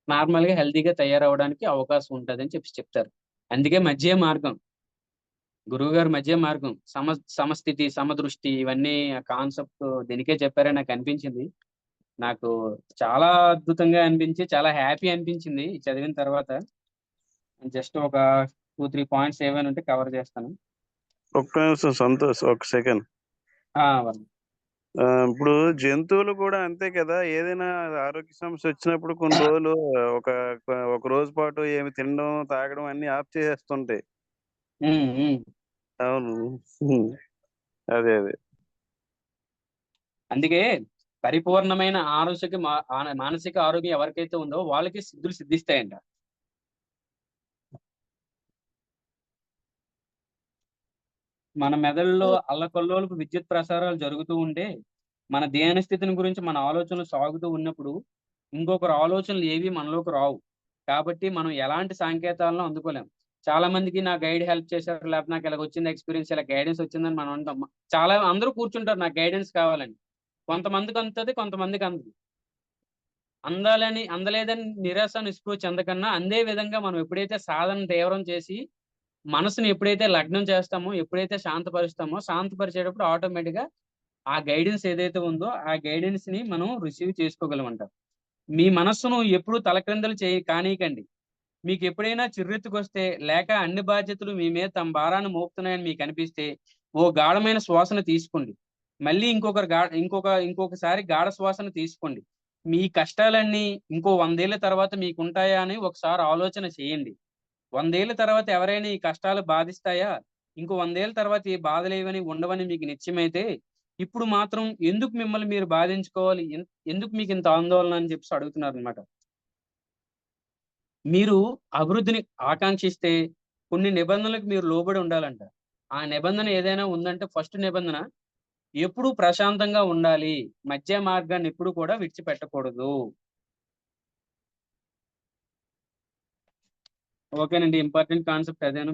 నార్మల్‌గా హెల్తీగా తయారవ్వడానికి అవకాశం ఉంటదని చెప్తారు. అందుకే మధ్య మార్గం. గురువుగారు మధ్య మార్గం. సమస్థితి, సమదృష్టి ఇవన్నీ ఆ కాన్సెప్ట్ దీనికే చెప్పారని నాకనిపించింది. నాకు చాలా అద్భుతంగా అనిపించి, చాలా హ్యాపీ అనిపించింది ఇది చదివిన తర్వాత. జస్ట్ ఒక 2, 3 పాయింట్స్ ఏవైనా ఉంటే కవర్ చేస్తాను. ఒక్క నిమిషం సంతోష్. ఒక సెకండ్. ఆ! వన్ ఇప్పుడు జంతువులు కూడా అంతే కదా! ఏదైనా ఆరోగ్య సమస్య వచ్చినప్పుడు కొన్ని రోజులు ఒక ఒక రోజు పాటు ఏమి తినడం, తాగడం అన్నీ ఆఫ్ చేసేస్తుంటాయి. హ్మ్. హ్మ్. అవును. హ్మ్. అదే. అందుకే పరిపూర్ణమైన ఆరోషక మా మానసిక ఆరోగ్యం ఎవరికైతే ఉందో వాళ్ళకి సిద్ధులు సిద్ధిస్తాయంట. మన మెదడులో అల్లకల్లోలపు విద్యుత్ ప్రసారాలు జరుగుతూ ఉంటే, మన ధ్యాన స్థితిని గురించి మన ఆలోచనలు సాగుతూ ఉన్నప్పుడు, ఇంకొకరి ఆలోచనలు ఏవి మనలోకి రావు. కాబట్టి మనం ఎలాంటి సంకేతాలను అందుకోలేం. చాలా మందికి నా గైడ్ హెల్ప్ చేశారు. లేకపోతే నాకు ఇలాగొచ్చింది ఎక్స్‌పీరియన్స్ ఇలా గైడెన్స్ వచ్చిందని మనం అంటాం. చాలా అందరూ కూర్చుంటారు నాకు గైడెన్స్ కావాలని. కొంతమందికి అందుతది, కొంతమందికి అందదు. అందలేదని నిరాశ, నిస్పృహ చెందకన్నా అందే విధంగా మనం ఎప్పుడైతే సాధన తీవ్రం చేసి మనసుని ఎప్పుడైతే లగ్నం చేస్తామో, ఎప్పుడైతే శాంతపరుస్తామో, శాంతపరిచేటప్పుడు ఆటోమేటిక్‌గా ఆ గైడెన్స్ ఏదైతే ఉందో, ఆ గైడెన్స్‌ని మనం రిసీవ్ చేసుకోగలమంట. మీ మనస్సును ఎప్పుడూ తలక్రిందులు కానీయకండి. మీకెప్పుడైనా చిర్రెత్తుకొస్తే, లేక అన్ని బాధ్యతలు మీ మీద తమ భారాన్ని మోపుతున్నాయని మీకనిపిస్తే, ఓ గాఢమైన శ్వాసను తీసుకోండి. మళ్ళీ ఇంకొకసారి గాఢ శ్వాసను తీసుకోండి. మీ కష్టాలన్నీ ఇంకో 100 ఏళ్ల తర్వాత మీకుంటాయా అని ఒకసారి ఆలోచన చేయండి. 100 ఏళ్ల తర్వాత ఎవరైనా ఈ కష్టాలు బాధిస్తాయా? ఇంకో 100 ఏళ్ల తర్వాత ఈ బాధలేవని ఉండవని మీకు నిశ్చయమైతే, ఇప్పుడు మాత్రం ఎందుకు మిమ్మల్ని మీరు బాధించుకోవాలి? ఎందుకు మీకింత ఆందోళన అని చెప్పేసి అడుగుతున్నారనమాట. మీరు అభివృద్ధిని ఆకాంక్షిస్తే కొన్ని నిబంధనలకు మీరు లోబడి ఉండాలంట. ఆ నిబంధన ఏదైనా ఉందంటే ఫస్ట్ నిబంధన ఎప్పుడూ ప్రశాంతంగా ఉండాలి. మధ్య మార్గాన్ని ఎప్పుడు కూడా విడిచిపెట్టకూడదు. ఓకేనండి. ఇంపార్టెంట్ కాన్సెప్ట్ అదేను.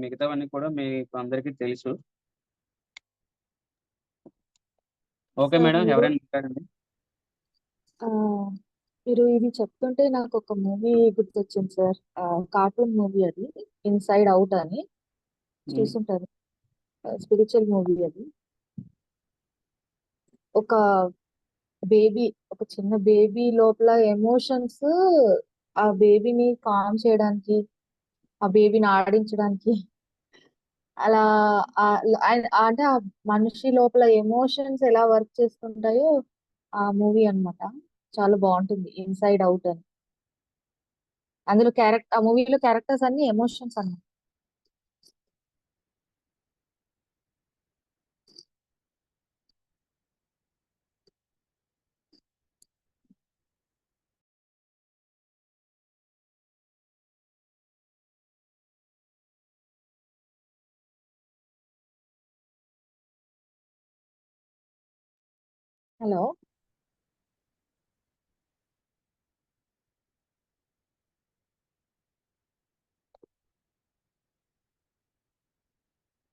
మిగతావన్నీ కూడా మీకు అందరికీ తెలుసు. Okay sir madam. ఎవరైనా మాట్లాడండి. ఆహ్, మీరు ఇది చెప్తుంటే నాకొక మూవీ గుర్తొచ్చింది సార్. కార్టూన్ మూవీ అది. 'ఇన్‌సైడ్ ఔట్' అని హ్మ్. చూసుంటారు. స్పిరిచ్యువల్ మూవీ అది. ఒక బేబీ ఒక చిన్న బేబీ లోపల ఎమోషన్స్ ఆ బేబీని కామ్ చేయడానికి, ఆ బేబీని ఆడించడానికి అలా అంటే ఆ మనిషి లోపల ఎమోషన్స్ ఎలా వర్క్ చేస్తుంటాయో ఆ మూవీ అన్నమాట. చాలా బావుంటుంది 'ఇన్‌సైడ్ ఔట్' అని. అందులో ఆ మూవీలో క్యారెక్టర్స్ అన్ని ఎమోషన్స్ అన్నమాట. హలో!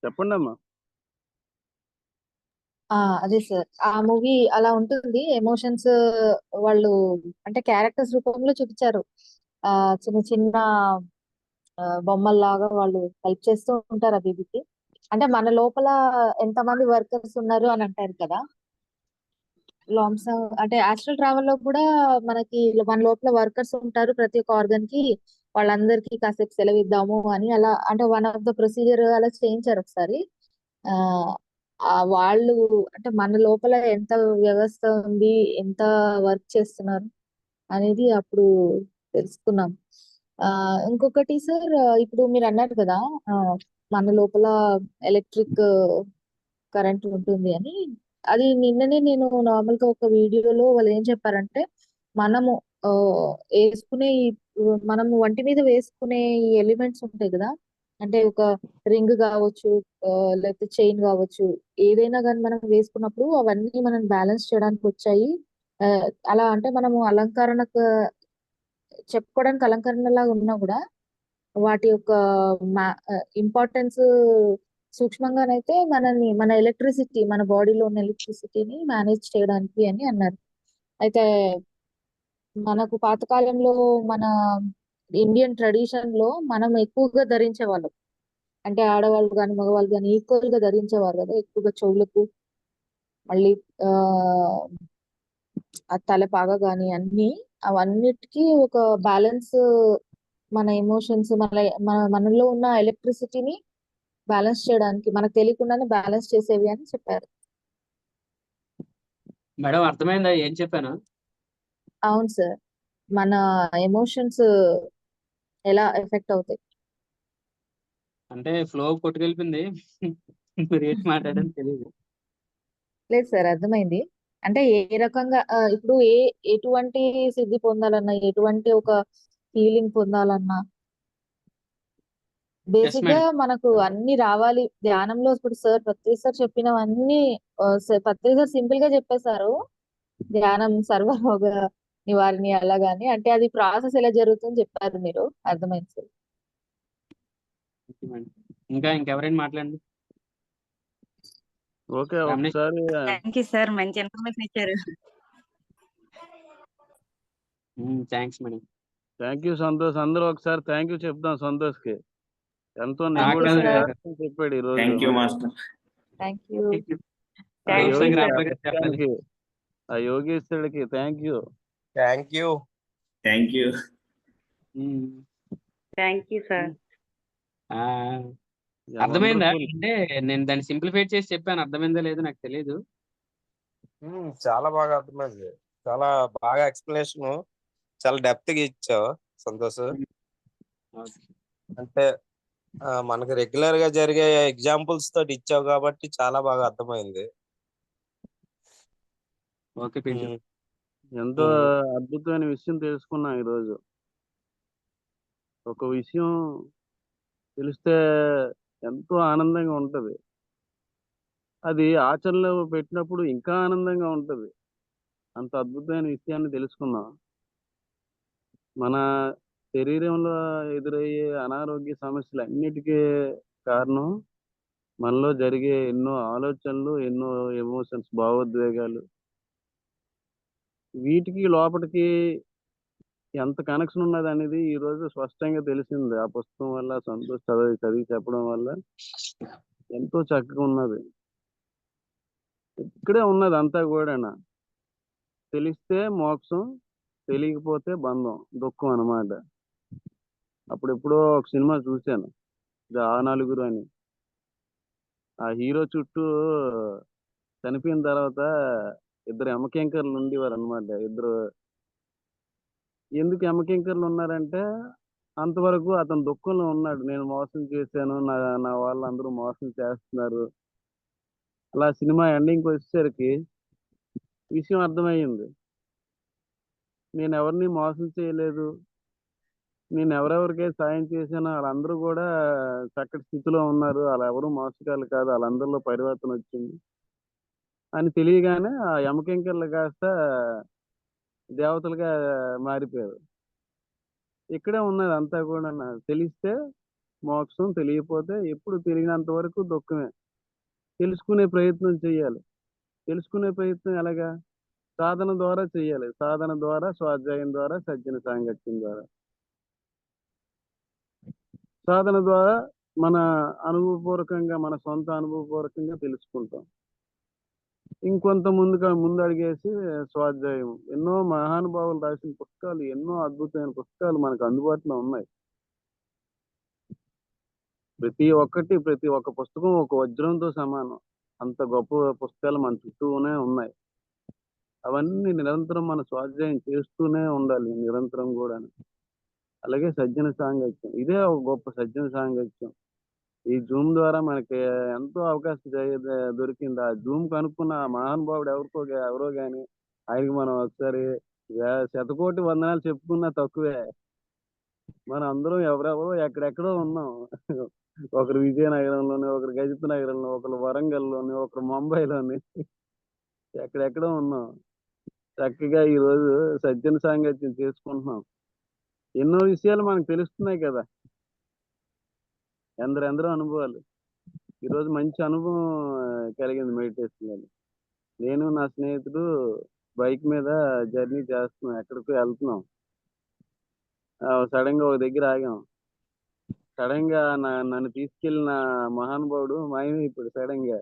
చెప్పండమ్మా. అదే సార్. ఆ మూవీ అలా ఉంటుంది. ఎమోషన్స్ వాళ్ళు అంటే క్యారెక్టర్స్ రూపంలో చూపించారు. చిన్న చిన్న బొమ్మల్లాగా వాళ్ళు హెల్ప్ చేస్తూ ఉంటారు ఆ బేబీకి. అంటే మన లోపల ఎంతమంది వర్కర్స్ ఉన్నారు అని అంటారు కదా. లాంగ్స్ అంటే ఆస్ట్రల్ ట్రావెల్ లో కూడా మనకి మన లోపల వర్కర్స్ ఉంటారు ప్రతి ఒక్క ఆర్గన్ కి. వాళ్ళందరికీ కాసేపు సెలవు ఇద్దాము అని అలా అంటే వన్ ఆఫ్ ద ప్రొసీజర్ అలా చేయించారు ఒకసారి. ఆ వాళ్ళు అంటే మన లోపల ఎంత వ్యవస్థ ఉంది, ఎంత వర్క్ చేస్తున్నారు అనేది అప్పుడు తెలుసుకున్నాం. ఆ ఇంకొకటి సార్, ఇప్పుడు మీరు అన్నారు కదా, ఆ, మన లోపల ఎలక్ట్రిక్ కరెంట్ ఉంటుంది అని. అది నిన్ననే నేను నార్మల్ గా ఒక వీడియోలో వాళ్ళు ఏం చెప్పారంటే, మనము ఆ, వేసుకునే మనము వంటి మీద వేసుకునే ఈ ఎలిమెంట్స్ ఉంటాయి కదా, అంటే ఒక రింగ్ కావచ్చు, ఆ, లేకపోతే చైన్ కావచ్చు, ఏదైనా కానీ మనం వేసుకున్నప్పుడు అవన్నీ మనం బ్యాలెన్స్ చేయడానికి వచ్చాయి. ఆ, అలా అంటే మనము అలంకరణకు చెప్పుకోవడానికి అలంకరణలాగా ఉన్నా కూడా వాటి యొక్క ఇంపార్టెన్స్ సూక్ష్మంగానైతే మన ఎలక్ట్రిసిటీ, మన బాడీలో ఉన్న ఎలక్ట్రిసిటీని మేనేజ్ చేయడానికి అని అన్నారు. అయితే మనకు పాతకాలంలో మన ఇండియన్ ట్రెడిషన్ లో మనం ఎక్కువగా ధరించేవాళ్ళం. అంటే ఆడవాళ్ళు కానీ మగవాళ్ళు కానీ ఈక్వల్ గా ధరించేవారు కదా, ఎక్కువగా చెవులకు, మళ్ళీ ఆ ఆ తలపాగా కానీ అన్ని, అవన్నిటికీ ఒక బ్యాలెన్స్, మన ఎమోషన్స్ మనలో ఉన్న ఎలక్ట్రిసిటీని బ్యాలెన్స్ చేయడానికి మనకు తెలియకుండానే బ్యాలెన్స్ చేసేవి అని చెప్పారు. మేడం అర్థమైందా ఏం చెప్పాను? అవును సార్. మన ఎమోషన్స్ ఎలా ఎఫెక్ట్ అవుతాయి. అంటే ఫ్లో కొట్టుకెళ్ళిపోయింది. మీరు ఏంటి మాట్లాడని తెలియదు. లేదు సార్, అర్థమైంది. అంటే ఏ రకంగా ఇప్పుడు ఎటువంటి సిద్ధి పొందాలన్నా, ఎటువంటి ఒక ఫీలింగ్ పొందాలన్నా ఎస్ బేసిక్ గా మేడం. మనకు అన్ని రావాలి ధ్యానంలో. ఇప్పుడు సార్ పత్రి సార్ చెప్పినవన్నీ పత్రి సార్ సింపుల్ గా చెప్పేశారు. ధ్యానం సర్వరోగ నివారణి అలాగాని, అంటే అది ప్రాసెస్ ఎలా జరుగుతుందని చెప్పారు మీరు. అర్థమైంది సార్. ఇంకా ఇంకెవరైనా మాట్లాడండి. ఓకే, రమణేష్. ఒకసారి థ్యాంక్ యూ సార్, మంచి ఇన్ఫర్మేషన్ ఇచ్చారు. Thanks madam. Thank you Santosh. అందరూ ఒకసారి థ్యాంక్ యూ చెప్దాం సంతోష్కి. ఎంతో థ్యాంక్ యూ నిగూఢమైన సార్. రహస్యం చెప్పాడు ఈ రోజు థ్యాంక్ యూ మనకి. మాస్టర్. Thank you. ఆ థ్యాంక్ యూ యోగి, అనవసరంగా సార్. ఆ రాంప్రకాష్ చెప్పాలి. పుస్తకానికి, ఆ యోగేశ్వరుడికి thank you. Thank you. Thank you. Thank you sir. అర్థమైందా? వండర్ఫుల్. అంటే నేను దాన్ని సింప్లిఫైడ్ చేసి చెప్పాను, అర్థమైందో లేదో నాకు తెలియదు. చాలా బాగా అర్థమైంది. చాలా బాగా ఎక్స్ప్లెనేషన్, చాలా డెప్త్ గా ఇచ్చావు సంతోష్. ఓకే. అంటే మనకి రెగ్యులర్ గా జరిగే ఎగ్జాంపుల్స్ తోటి ఇచ్చావు కాబట్టి చాలా బాగా అర్థమైంది. ఓకే పింటూ. ఉమ్, ఎంతో ఉమ్, అద్భుతమైన విషయం తెలుసుకున్నాం ఈరోజు. ఒక విషయం తెలిస్తే ఎంతో ఆనందంగా ఉంటది. అది ఆచరణలో పెట్టినప్పుడు ఇంకా ఆనందంగా ఉంటది. అంత అద్భుతమైన విషయాన్ని తెలుసుకున్నాం. మన శరీరంలో ఎదురయ్యే అనారోగ్య సమస్యలు అన్నిటికీ కారణం మనలో జరిగే ఎన్నో ఆలోచనలు, ఎన్నో ఎమోషన్స్, భావోద్వేగాలు. వీటికి లోపలికి ఎంత కనెక్షన్ ఉన్నది అనేది ఈ రోజు స్పష్టంగా తెలిసింది. ఆ పుస్తకం వల్ల, సంతోష్ చదివి చెప్పడం వల్ల ఎంతో చక్కగా ఉన్నది. ఇక్కడే ఉన్నది అంతా కూడా. తెలిస్తే మోక్షం, తెలియకపోతే బంధం, దుఃఖం అన్నమాట. అప్పుడెప్పుడో ఒక సినిమా చూశాను, ఆ నలుగురు అని. ఆ హీరో చుట్టూ చనిపోయిన తర్వాత ఇద్దరు ఎమకింకర్లు ఉండేవారు అనమాట. ఇద్దరు ఎందుకు ఎమకింకర్లు ఉన్నారంటే, అంతవరకు అతను దుఃఖంలో ఉన్నాడు. నేను మోసం చేశాను, నా వాళ్ళందరూ మోసం చేస్తున్నారు. అలా సినిమా ఎండింగ్కి వచ్చేసరికి విషయం అర్థమయ్యింది. నేను ఎవరిని మోసం చేయలేదు, నేను ఎవరెవరికైతే సాయం చేశానో వాళ్ళందరూ కూడా చక్కటి స్థితిలో ఉన్నారు, వాళ్ళు ఎవరు మోసగాళ్ళు కాదు, వాళ్ళందరిలో పరివర్తన వచ్చింది అని తెలియగానే ఆ యమకింకర్లు కాస్త దేవతలుగా మారిపోయారు. ఇక్కడే ఉన్నది అంతా కూడా. తెలిస్తే మోక్షం. తెలియకపోతే ఎప్పుడు తెలియనంత వరకు దుఃఖమే. తెలుసుకునే ప్రయత్నం చేయాలి. తెలుసుకునే ప్రయత్నం ఎలాగా? సాధన ద్వారా చేయాలి. సాధన ద్వారా, స్వాధ్యాయం ద్వారా, సజ్జన సాంగత్యం ద్వారా. సాధన ద్వారా మన అనుభవపూర్వకంగా, మన సొంత అనుభవపూర్వకంగా తెలుసుకుంటాం. ఇంకొంత ముందు అడిగేసి స్వాధ్యాయం. ఎన్నో మహానుభావులు రాసిన పుస్తకాలు, ఎన్నో అద్భుతమైన పుస్తకాలు మనకు అందుబాటులో ఉన్నాయి. ప్రతి ఒక్క పుస్తకం ఒక వజ్రంతో సమానం. అంత గొప్ప పుస్తకాలు మన చుట్టూనే ఉన్నాయి. అవన్నీ నిరంతరం మన స్వాధ్యాయం చేస్తూనే ఉండాలి, నిరంతరం కూడా. అలాగే సజ్జన సాంగత్యం, ఇదే ఒక గొప్ప సజ్జన సాంగత్యం. ఈ జూమ్ ద్వారా మనకి ఎంతో అవకాశం దొరికింది. ఆ జూమ్ కనుక్కున్న ఆ మహానుభావుడు ఎవరో గాని ఆయనకి మనం ఒకసారి శతకోటి వందనాలు చెప్పుకున్నా తక్కువే. మనం అందరం ఎవరెవరో ఎక్కడెక్కడో ఉన్నాం. ఒకరు విజయనగరంలోని, ఒకరు గజపతి నగరంలో, ఒకరు వరంగల్లోని, ఒకరు ముంబైలోని, ఎక్కడెక్కడో ఉన్నాం. చక్కగా ఈ రోజు సజ్జన సాంగత్యం చేసుకుంటున్నాం. ఎన్నో విషయాలు మనకు తెలుస్తున్నాయి కదా. ఎందరో అనుభవాలు. ఈరోజు మంచి అనుభవం కలిగింది మెడిటేషన్ వల్ల. నేను నా స్నేహితుడు బైక్ మీద జర్నీ చేస్తున్నాం, ఎక్కడికో వెళ్తున్నాం. సడన్ గా ఒక దగ్గర ఆగాం. సడన్ గా నన్ను తీసుకెళ్లిన మహానుభావుడు మాయమైపోయాడు. సడన్ గా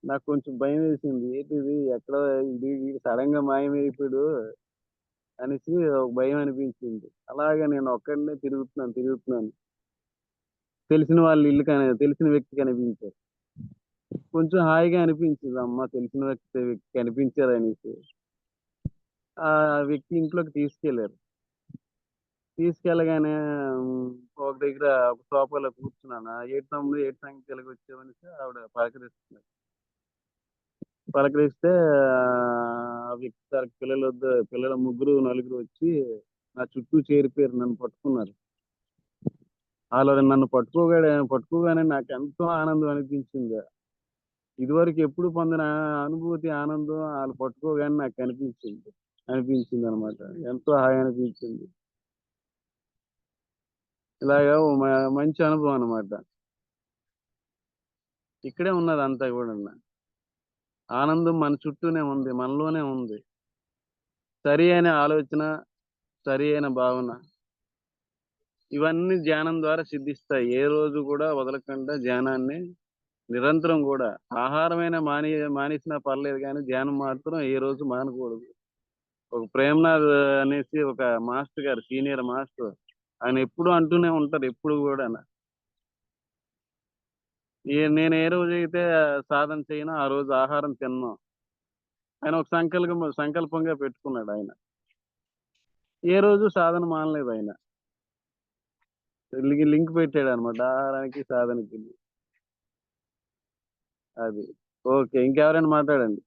నాకు కొంచెం భయం వేసింది. ఏంటిది, ఎక్కడ ఇది సడన్ గా మాయమైపోయాడు అనేసి ఒక భయం అనిపించింది. అలాగే నేను ఒక్కడినే తిరుగుతున్నాను. తెలిసిన వాళ్ళ ఇల్లు తెలిసిన వ్యక్తి కనిపించారు. కొంచెం హాయిగా అనిపించింది. అమ్మ, తెలిసిన వ్యక్తి కనిపించారు అనేసి. ఆ వ్యక్తి ఇంట్లోకి తీసుకెళ్లారు. తీసుకెళ్ళగానే ఒక దగ్గర ఒక సోఫాలో కూర్చున్నాను. ఏడు తమ్ముడు, ఏడు సంఖ్యలకు వచ్చామనేసి ఆవిడ పలకరిస్తే ఆ వ్యక్తి పిల్లల నలుగురు వచ్చి నా చుట్టూ చేరిపోయారు, నన్ను పట్టుకున్నారు. వాళ్ళు నన్ను పట్టుకోగానే నాకు ఎంతో ఆనందం అనిపించింది. ఇదివరకు ఎప్పుడు పొందిన అనుభూతి, ఆనందం వాళ్ళు పట్టుకోగానే నాకు అనిపించింది అనమాట. ఎంతో హాయి అనిపించింది. ఇలాగా మంచి అనుభవం అనమాట. ఇక్కడే ఉన్నది అంతా కూడా. ఆనందం మన చుట్టూనే ఉంది, మనలోనే ఉంది. సరి అయిన ఆలోచన, సరి అయిన భావన, ఇవన్నీ ధ్యానం ద్వారా సిద్ధిస్తాయి. ఏ రోజు కూడా వదలకుండా ధ్యానాన్ని నిరంతరం కూడా. ఆహారమైన మానేసినా పర్లేదు, కానీ ధ్యానం మాత్రం ఏ రోజు మానకూడదు. ఒక ప్రేమనాథ్ అనేసి ఒక మాస్టర్ గారు, సీనియర్ మాస్టర్, ఆయన ఎప్పుడు అంటూనే ఉంటారు, ఎప్పుడు కూడా. నేను ఏ రోజు అయితే సాధన చేయనో ఆ రోజు ఆహారం తిన్నాం. ఆయన ఒక సంకల్పంగా పెట్టుకున్నాడు. ఆయన ఏ రోజు సాధన మానలేదు. ఆయన లింక్ పెట్టాడు అనమాట, ఆహారానికి సాధనకి. అది ఓకే. ఇంకెవరైనా మాట్లాడండి.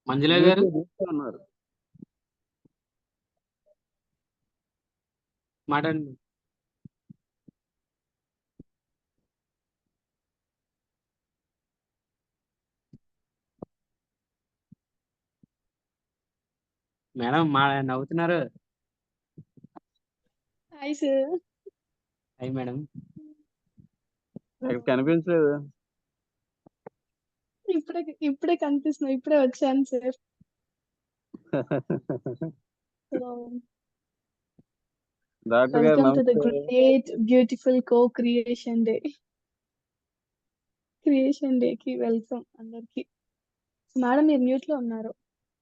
మంజుల గారు, ఉన్నారు. మాట్లాడండి. మేడం నవ్వుతున్నారు. Hi sir. అయ్యి మేడం, కనిపించలేదు. ఇప్పుడే కనిపిస్తున్నావు. ఇప్పుడే వచ్చాను సార్. డాక్టర్ గారు వెల్కమ్ టు ద నమస్తే. గ్రేట్ బ్యూటిఫుల్ క్రియేషన్ కి వెల్కమ్ అందరికి. మేడం, మీరు మ్యూట్ లో ఉన్నారు,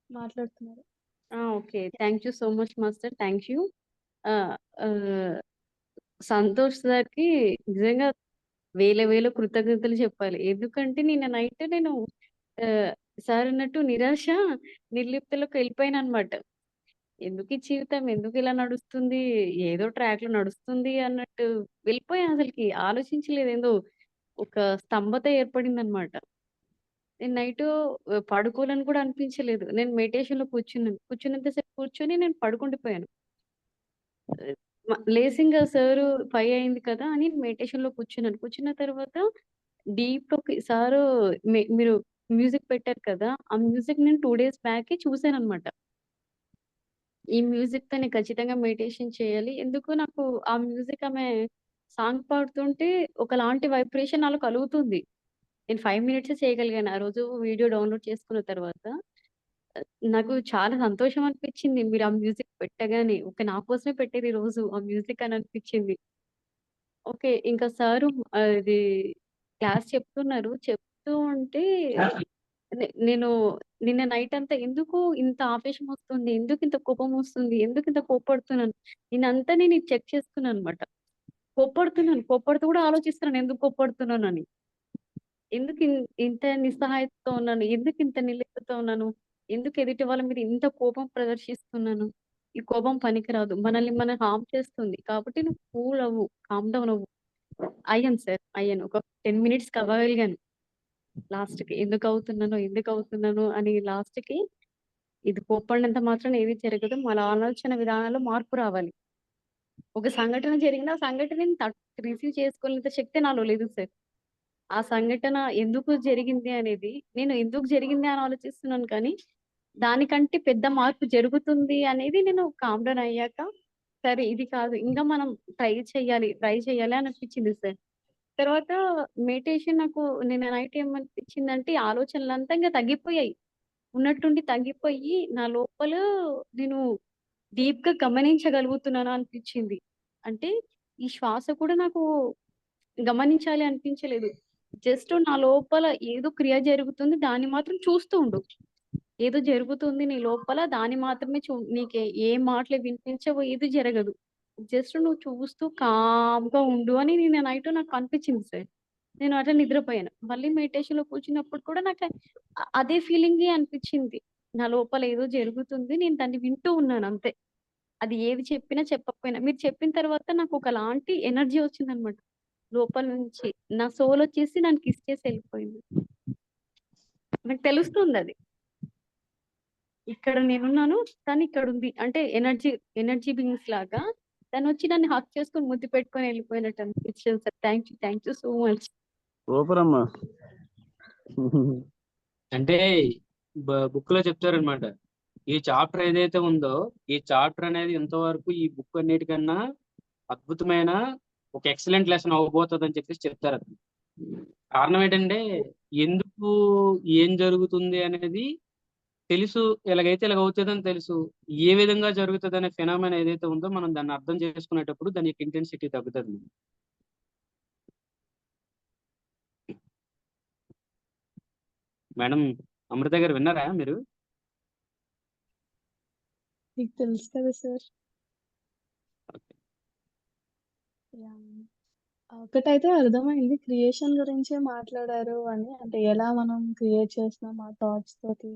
మాట్లాడుతున్నారు. Okay, thank you so much master. Thank you. Santosh సార్కి నిజంగా వేల కృతజ్ఞతలు చెప్పాలి. ఎందుకంటే నిన్న నైట్ నేను సార్ అన్నట్టు నిరాశ నిర్లిప్తలోకి వెళ్ళిపోయాను అనమాట. ఎందుకు ఈ జీవితం, ఎందుకు ఇలా నడుస్తుంది, ఏదో ట్రాక్ లో నడుస్తుంది అన్నట్టు వెళ్ళిపోయా. అసలుకి ఆలోచించలేదు. ఏందో ఒక స్తంభత ఏర్పడింది అనమాట. నేను నైట్ పడుకోవాలని కూడా అనిపించలేదు. నేను మెడిటేషన్ లో కూర్చున్నంతసేపు కూర్చొని నేను పడుకుండిపోయాను. లేసింగ్ సార్ 5 అయింది కదా అని మెడిటేషన్ లో కూర్చున్న తర్వాత డీప్ లోకి సారు మీరు మ్యూజిక్ పెట్టారు కదా, ఆ మ్యూజిక్ నేను 2 days బ్యాక్ చూసాను అనమాట. ఈ మ్యూజిక్ తో నేను ఖచ్చితంగా మెడిటేషన్ చేయాలి. ఎందుకు నాకు ఆ మ్యూజిక్ ఆమె సాంగ్ పాడుతుంటే ఒకలాంటి వైబ్రేషన్ నాలో కలుగుతుంది. నేను 5 మినిట్సే చేయగలిగాను ఆ రోజు వీడియో డౌన్‌లోడ్ చేసుకున్న తర్వాత. నాకు చాలా సంతోషం అనిపించింది. మీరు ఆ మ్యూజిక్ పెట్టగానే. ఓకే. నా కోసమే పెట్టారు ఈరోజు ఆ మ్యూజిక్ అని అనిపించింది. ఓకే. ఇంకా సారు ఇది క్లాస్ చెప్తున్నారు. చెప్తూ ఉంటే నేను నిన్న నైట్ అంతా ఎందుకు ఇంత ఆవేశం వస్తుంది? ఎందుకు ఇంత కోపం వస్తుంది? ఎందుకు ఇంత కోప్పడుతున్నాను? నేనంతా నేను ఇది చెక్ చేసుకున్నానన్నమాట. కోప్పడుతున్నాను. కోప్పడుతూ కూడా ఆలోచిస్తున్నాను ఎందుకు కోప్పడుతున్నానని. ఎందుకు ఇంత నిస్సహాయతతో ఉన్నాను? ఎందుకు ఇంత నిర్లిప్తతో ఉన్నాను? ఎందుకు ఎదుటి వాళ్ళ మీద ఇంత కోపం ప్రదర్శిస్తున్నాను? ఈ కోపం పనికిరాదు. మనల్ని మనం హార్మ్ చేస్తుంది. కాబట్టి నువ్వు కూల్ అవ్వు. కామ్ డౌన్ అవ్వు. అయ్యాను సార్. అయ్యాను. ఒక 10 మినిట్స్‌కి అవ్వగలిగాను. లాస్ట్‌కి ఎందుకు అవుతున్నానో అని లాస్ట్‌కి ఇది కోప్పడినంత మాత్రాన ఏది జరగదు. మన ఆలోచన విధానాల్లో మార్పు రావాలి. ఒక సంఘటన జరిగిన ఆ సంఘటనని రిసీవ్ చేసుకోలేనంత శక్తి నాలో లేదు సార్. ఆ సంఘటన ఎందుకు జరిగింది అనేది నేను ఎందుకు జరిగింది అని ఆలోచిస్తున్నాను కానీ, దానికంటే పెద్ద మార్పు జరుగుతుంది అనేది నేను కామ్ డౌన్ అయ్యాక, సరే ఇది కాదు ఇంకా మనం ట్రై చేయాలి అని అనిపించింది సార్. తర్వాత మెడిటేషన్ నాకు నిన్న నైట్ ఏమనిపించిందంటే ఆలోచనలంతా ఇంక తగ్గిపోయాయి. ఉన్నట్టుండి తగ్గిపోయి నా లోపల నేను డీప్‌గా గమనించగలుగుతున్నాను అనిపించింది. అంటే ఈ శ్వాస కూడా నాకు గమనించాలి అనిపించలేదు. జస్ట్ నా లోపల ఏదో క్రియ జరుగుతుంది. దాన్ని మాత్రం చూస్తూ ఉండు. ఏదో జరుగుతుంది నీ లోపల దాన్ని మాత్రమే నీకే ఏ మాటలు వినిపించవు. ఏది జరగదు. జస్ట్ నువ్వు చూస్తూ కామ్‌గా ఉండు అని నిన్న నైట్ నాకు అనిపించింది సార్. నేను అట్లా నిద్రపోయాను. మళ్ళీ మెడిటేషన్‌లో కూర్చున్నప్పుడు కూడా నాకు అదే ఫీలింగే అనిపించింది. నా లోపల ఏదో జరుగుతుంది. నేను దాన్ని వింటూ ఉన్నాను అంతే. అది ఏది చెప్పినా చెప్పకపోయినా. మీరు చెప్పిన తర్వాత నాకు ఒకలాంటి ఎనర్జీ వచ్చిందనమాట. లోపల నుంచి. నా సోల్ వచ్చేసి నన్ను కిస్ చేసి వెళ్ళిపోయింది. నాకు తెలుస్తుందది. ఇక్కడ నేనున్నాను. తను ఇక్కడుంది. అంటే ఎనర్జీ బీయింగ్స్ లాగా తనొచ్చి నన్ను హగ్ చేసుకొని ముద్దు పెట్టుకొని వెళ్ళిపోయినట్టు అనిపించింది sir. Thank you so much. Super అమ్మా. అంటే బుక్‌లో చెప్తారనమాట. ఈ చాప్టర్ ఏదైతే ఉందో, ఈ చాప్టర్ అనేది ఇంతవరకు ఈ బుక్ అన్నిటికన్నా అద్భుతమైన ఒక ఎక్సలెంట్ లెసన్ అవ్వబోతదని చెప్పేసి చెప్తారక్కడ. కారణం ఏంటంటే, ఎందుకు ఏం జరుగుతుంది అనేది తెలుసు. ఇలాగైతే ఇలాగవుతదని తెలుసు. ఏ విధంగా జరుగుతదనే ఫినామినా ఏదైతే ఉందో మనం దాన్ని అర్థం చేసుకునేటప్పుడు దాని యొక్క ఇంటెన్సిటీ తగ్గుతది. మేడం అమృత గారు విన్నారా మీరు? మీకు తెలుసు కదా సార్. ఒకటైతే అర్థమైంది క్రియేషన్ గురించే మాట్లాడారు అని. అంటే ఎలా మనం క్రియేట్ చేస్తున్నాం ఆ థాట్స్ తోటి.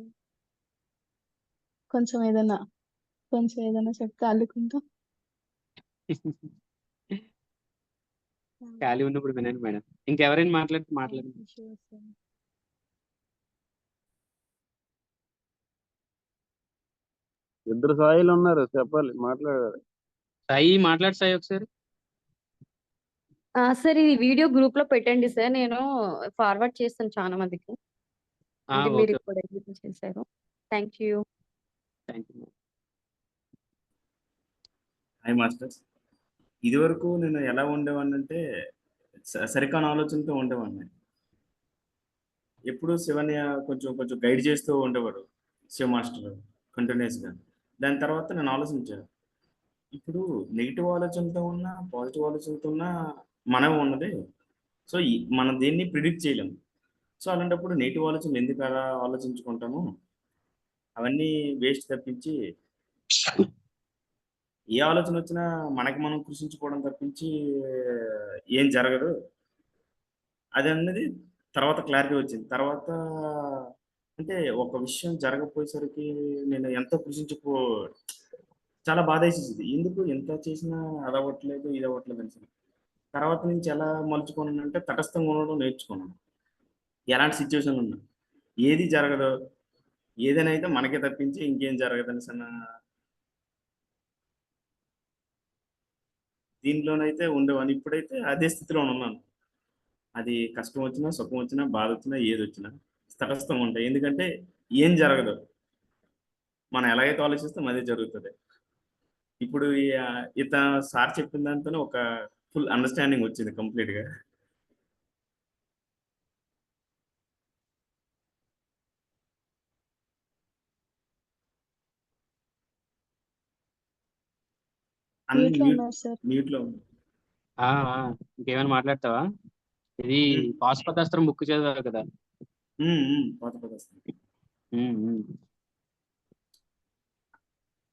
కొంచెం ఏదైనా చెప్తే అల్లుకుంటాం. ఖాళీ ఉన్నప్పుడు వినండి మేడం. ఇంకెవరైనా మాట్లాడండి. Sure sir. ఇద్దరు సాయిలు ఉన్నారు, చెప్పాలి, మాట్లాడాలి. సాయి మాట్లాడు సాయి ఒకసారి. సార్ ఈ వీడియో గ్రూప్‌లో పెట్టండి సార్. నేను ఫార్వర్డ్ చేస్తాను చాలా మందికి. అంటే మీరు ఓకే. ఇప్పుడు ఏదైతే చేశారో. Thank you. Thank you. Hi masters. ఇదివరకు నేను ఎలా ఉండేవాడినంటే సరికాని ఆలోచనతో ఉండేవాడిని. ఎప్పుడు శివని కొంచెం కొంచెం గైడ్ చేస్తూ ఉండేవాడు శివ మాస్టర్ కంటిన్యూస్‌గా. దాని తర్వాత నేను ఆలోచించాను. ఇప్పుడు నెగెటివ్ ఆలోచనతో ఉన్నా, పాజిటివ్ ఆలోచనతో ఉన్నా మనమే ఉన్నది. సో, మనం దేన్ని ప్రిడిక్ట్ చేయలేము. సో, అలాంటప్పుడు నెగెటివ్ ఆలోచనలు ఎందుకు అలా ఆలోచించుకుంటాము? అవన్నీ వేస్ట్ తప్పించి ఏ ఆలోచన వచ్చినా మనకి మనం కృషించుకోవడం తప్పించి ఏం జరగదు. అదన్నది తర్వాత క్లారిటీ వచ్చింది. తర్వాత అంటే ఒక విషయం జరగకపోయేసరికి నేను ఎంతో చాలా బాధేసేసింది. ఎందుకు ఎంత చేసినా అదవ్వట్లేదు, ఇదవ్వట్లేదు అనేసి. తర్వాత నుంచి ఎలా మలుచుకున్నానంటే తటస్థంగా ఉండడం నేర్చుకున్నాను. ఎలాంటి సిట్యుయేషన్‌లో ఉన్నా. ఏది జరగదు. ఏదైనా అయితే మనకే తప్పించి ఇంకేం జరగదనేసన్న దీనిలోనైతే ఉండేవాడిని. ఇప్పుడైతే అదే స్థితిలోనే ఉన్నాను. అది కష్టం వచ్చినా, సుఖం వచ్చినా, బాధొచ్చినా, ఏదొచ్చినా తటస్థంగా ఉంటాయి. ఎందుకంటే ఏం జరగదు. మనం ఎలాగైతే ఆలోచిస్తామో అదే జరుగుతది. ఇప్పుడు సార్ చెప్పిన దాంతోనే ఒక ఫుల్ అండర్స్టాండింగ్ వచ్చింది కంప్లీట్ గా. అన్ని మ్యూట్ లో మ్యూట్ ఉన్నారు సార్. మ్యూట్ లో ఉంది. ఇంకేమైనా మాట్లాడతావా? ఇది పాశుపతాస్త్రం బుక్ చదివావు కదా? పాత పదస్తం. ఉమ్, ఉమ్.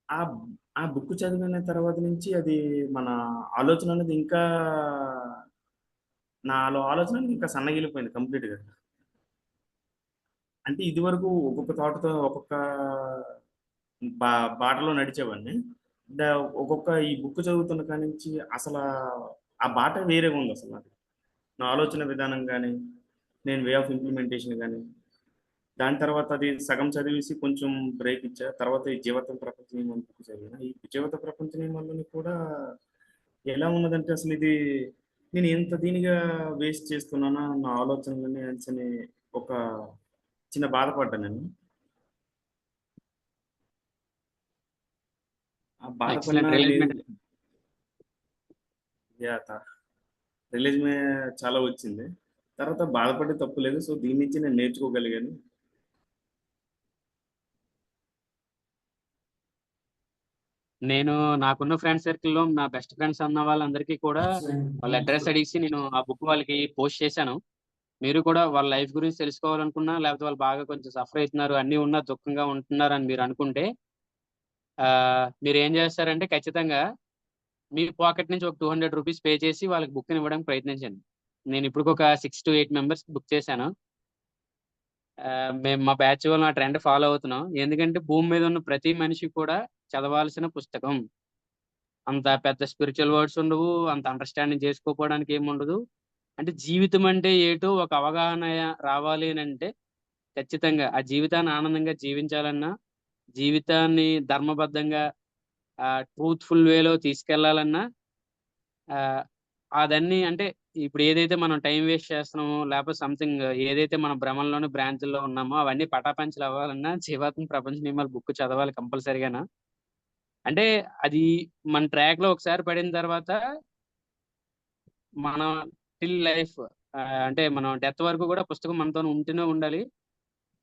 ఆ ఆ బుక్ చదివిన తర్వాత నుంచి అది మన ఆలోచన అనేది ఇంకా నాలో ఆలోచన అనేది ఇంకా సన్నగిలిపోయింది కంప్లీట్ గా. అంటే ఇది వరకు ఒక్కొక్క తోటతో ఒక్కొక్క బాటలో నడిచేవాడిని. ఒక్కొక్క ఈ బుక్ చదువుతున్న కాడి నుంచి అసలు ఆ బాట వేరేగా ఉంది అసలు నాకు. నా ఆలోచన విధానం కానీ, నేను వే ఆఫ్ ఇంప్లిమెంటేషన్ కానీ. దాని తర్వాత అది సగం చదివేసి కొంచెం బ్రేక్ ఇచ్చా. తర్వాత ఈ జీవిత ప్రపంచ నియమాలు బుక్ చదివిన. ఈ జీవిత ప్రపంచ నియమాలని కూడా ఎలా ఉన్నదంటే అసలు ఇది నేను ఎంత దీనిగా వేస్ట్ చేస్తున్నానా నా ఆలోచనలని అని ఒక చిన్న బాధపడ్డా నేను. ఆ బాధపడిన ఎక్సలెంట్ రియలైజ్మెంట్. రిలీజ్ చాలా వచ్చింది. తర్వాత బాధపడే తప్పు లేదు. సో దీని నుంచి నేను నేర్చుకోగలిగాను. నేను నాకున్న ఫ్రెండ్ సర్కిల్లో నా బెస్ట్ ఫ్రెండ్స్ అన్న వాళ్ళందరికీ కూడా వాళ్ళ అడ్రస్ అడిగి నేను ఆ బుక్ వాళ్ళకి పోస్ట్ చేశాను. మీరు కూడా వాళ్ళ లైఫ్ గురించి తెలుసుకోవాలనుకున్నా, లేకపోతే వాళ్ళు బాగా కొంచెం సఫర్ అవుతున్నారు, అన్నీ ఉన్నా దుఃఖంగా ఉంటున్నారు అని మీరు అనుకుంటే మీరు ఏం చేస్తారంటే ఖచ్చితంగా మీ పాకెట్ నుంచి ఒక 200 రూపీస్ పే చేసి వాళ్ళకి బుక్ ఇవ్వడానికి ప్రయత్నించండి. నేను ఇప్పుడు ఒక 6 to 8 మెంబర్స్ బుక్ చేశాను. మేము మా బ్యాచ్ వాళ్ళు ఆ ట్రెండ్ ఫాలో అవుతున్నాం. ఎందుకంటే భూమి మీద ఉన్న ప్రతి మనిషి కూడా చదవాల్సిన పుస్తకం. అంత పెద్ద స్పిరిచువల్ వర్డ్స్ ఉండవు, అంత అండర్స్టాండింగ్ చేసుకోకపోవడానికి ఏముండదు. అంటే జీవితం అంటే ఏటో ఒక అవగాహన రావాలి అని అంటే ఖచ్చితంగా ఆ జీవితాన్ని ఆనందంగా జీవించాలన్నా, జీవితాన్ని ధర్మబద్ధంగా ట్రూత్ఫుల్ వేలో తీసుకెళ్లాలన్నా అదన్నీ అంటే ఇప్పుడు ఏదైతే మనం టైం వేస్ట్ చేస్తున్నామో, లేకపోతే సంథింగ్ ఏదైతే మన భ్రమంలోని బ్రాంచ్‌లో ఉన్నామో అవన్నీ పటాపంచలు అవ్వాలన్నా జీవాత్మ ప్రపంచ నియమాలు బుక్ చదవాలి కంపల్సరీగాన. అంటే అది మన ట్రాక్‌లో ఒకసారి పడిన తర్వాత మన టిల్ లైఫ్ అంటే మనం డెత్ వరకు కూడా పుస్తకం మనతోనే ఉంటూనే ఉండాలి.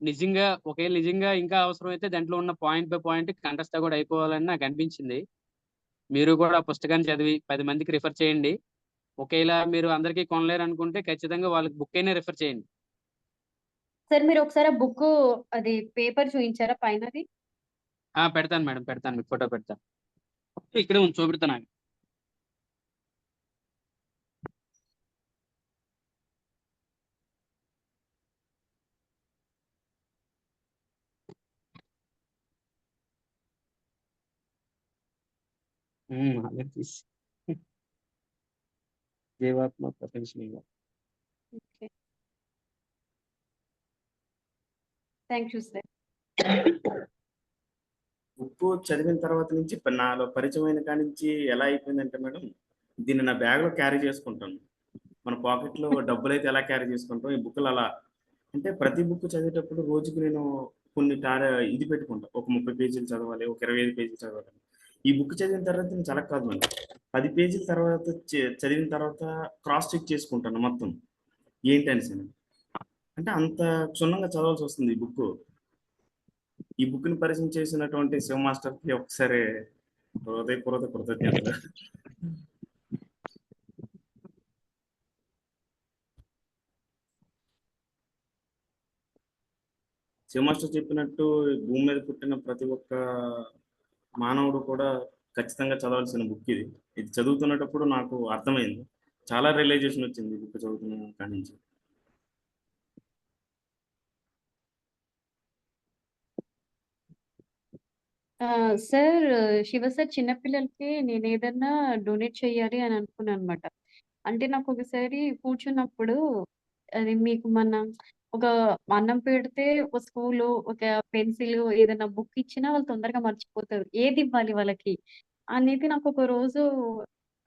నిజంగా ఇంకా అవసరమైతే దాంట్లో ఉన్న పాయింట్ బై పాయింట్ కంఠస్థ కూడా అయిపోవాలని నాకు అనిపించింది. మీరు కూడా ఆ పుస్తకాన్ని చదివి 10 మందికి రిఫర్ చేయండి. ఒకేలా మీరు అందరికీ కొనలేరనుకుంటే ఖచ్చితంగా వాళ్ళకి బుక్ అయినా రిఫర్ చేయండి. సార్ మీరు ఒకసారి ఆ బుక్ అది పేపర్ చూపించారా పైనది? పెడతాను మేడం, పెడతాను. మీకు ఫోటో పెడతాను. ఇక్కడే ఉంది, చూపెడతాను. అదే తీసి జీవాత్మ ప్రపంచ నియమాలు. Okay. Thank you sir. Book చదివిన తర్వాత నుంచి నాలో పరిచయమైన కాడి నుంచి ఎలా అయిపోయిందంటే మేడం, దీన్ని నా బ్యాగ్లో క్యారీ చేసుకుంటాను. మన పాకెట్లో డబ్బులైతే ఎలా క్యారీ చేసుకుంటాం, ఈ బుక్లు అలా. అంటే ప్రతి బుక్ చదివేటప్పుడు రోజుకి నేను కొన్ని ఇది పెట్టుకుంటా. ఒక 30 పేజీలు చదవాలి, ఒక 25 పేజీలు చదవాలి. ఈ బుక్ చదివిన తర్వాత నేను చాలా కాదు మేడం, 10 పేజీల తర్వాత చదివిన తర్వాత క్రాస్ చెక్ చేసుకుంటాను మొత్తం ఏంటి అనేసి. అంటే అంత క్షుణ్ణంగా చదవాల్సి వస్తుంది ఈ బుక్. ఈ బుక్ ని పరిచయం చేసినటువంటి శివ మాస్టర్ కి ఒకసారి హృదయపూర్వక కృతజ్ఞతలు. శివ మాస్టర్ చెప్పినట్టు భూమి మీద పుట్టిన ప్రతి ఒక్క మానవుడు కూడా ఖచ్చితంగా చదవాల్సిన బుక్ ఇది. ఇది చదువుతున్నప్పుడు నాకు అర్థమైంది, చాలా రియలైజేషన్ వచ్చింది బుక్ చదువుతున్న కాడి నుంచి. సార్ శివ సార్ చిన్నపిల్లలకి నేను ఏదన్నా డొనేట్ చేయాలి అని అనుకున్నాను అనమాట. అంటే నాకు ఒకసారి కూర్చున్నప్పుడు అది మీకు మన ఒక అన్నం పెడితే ఒక స్కూలు, ఒక పెన్సిల్, ఏదైనా బుక్ ఇచ్చినా వాళ్ళు తొందరగా మర్చిపోతారు. ఏది ఇవ్వాలి వాళ్ళకి అనేది నాకు ఒక రోజు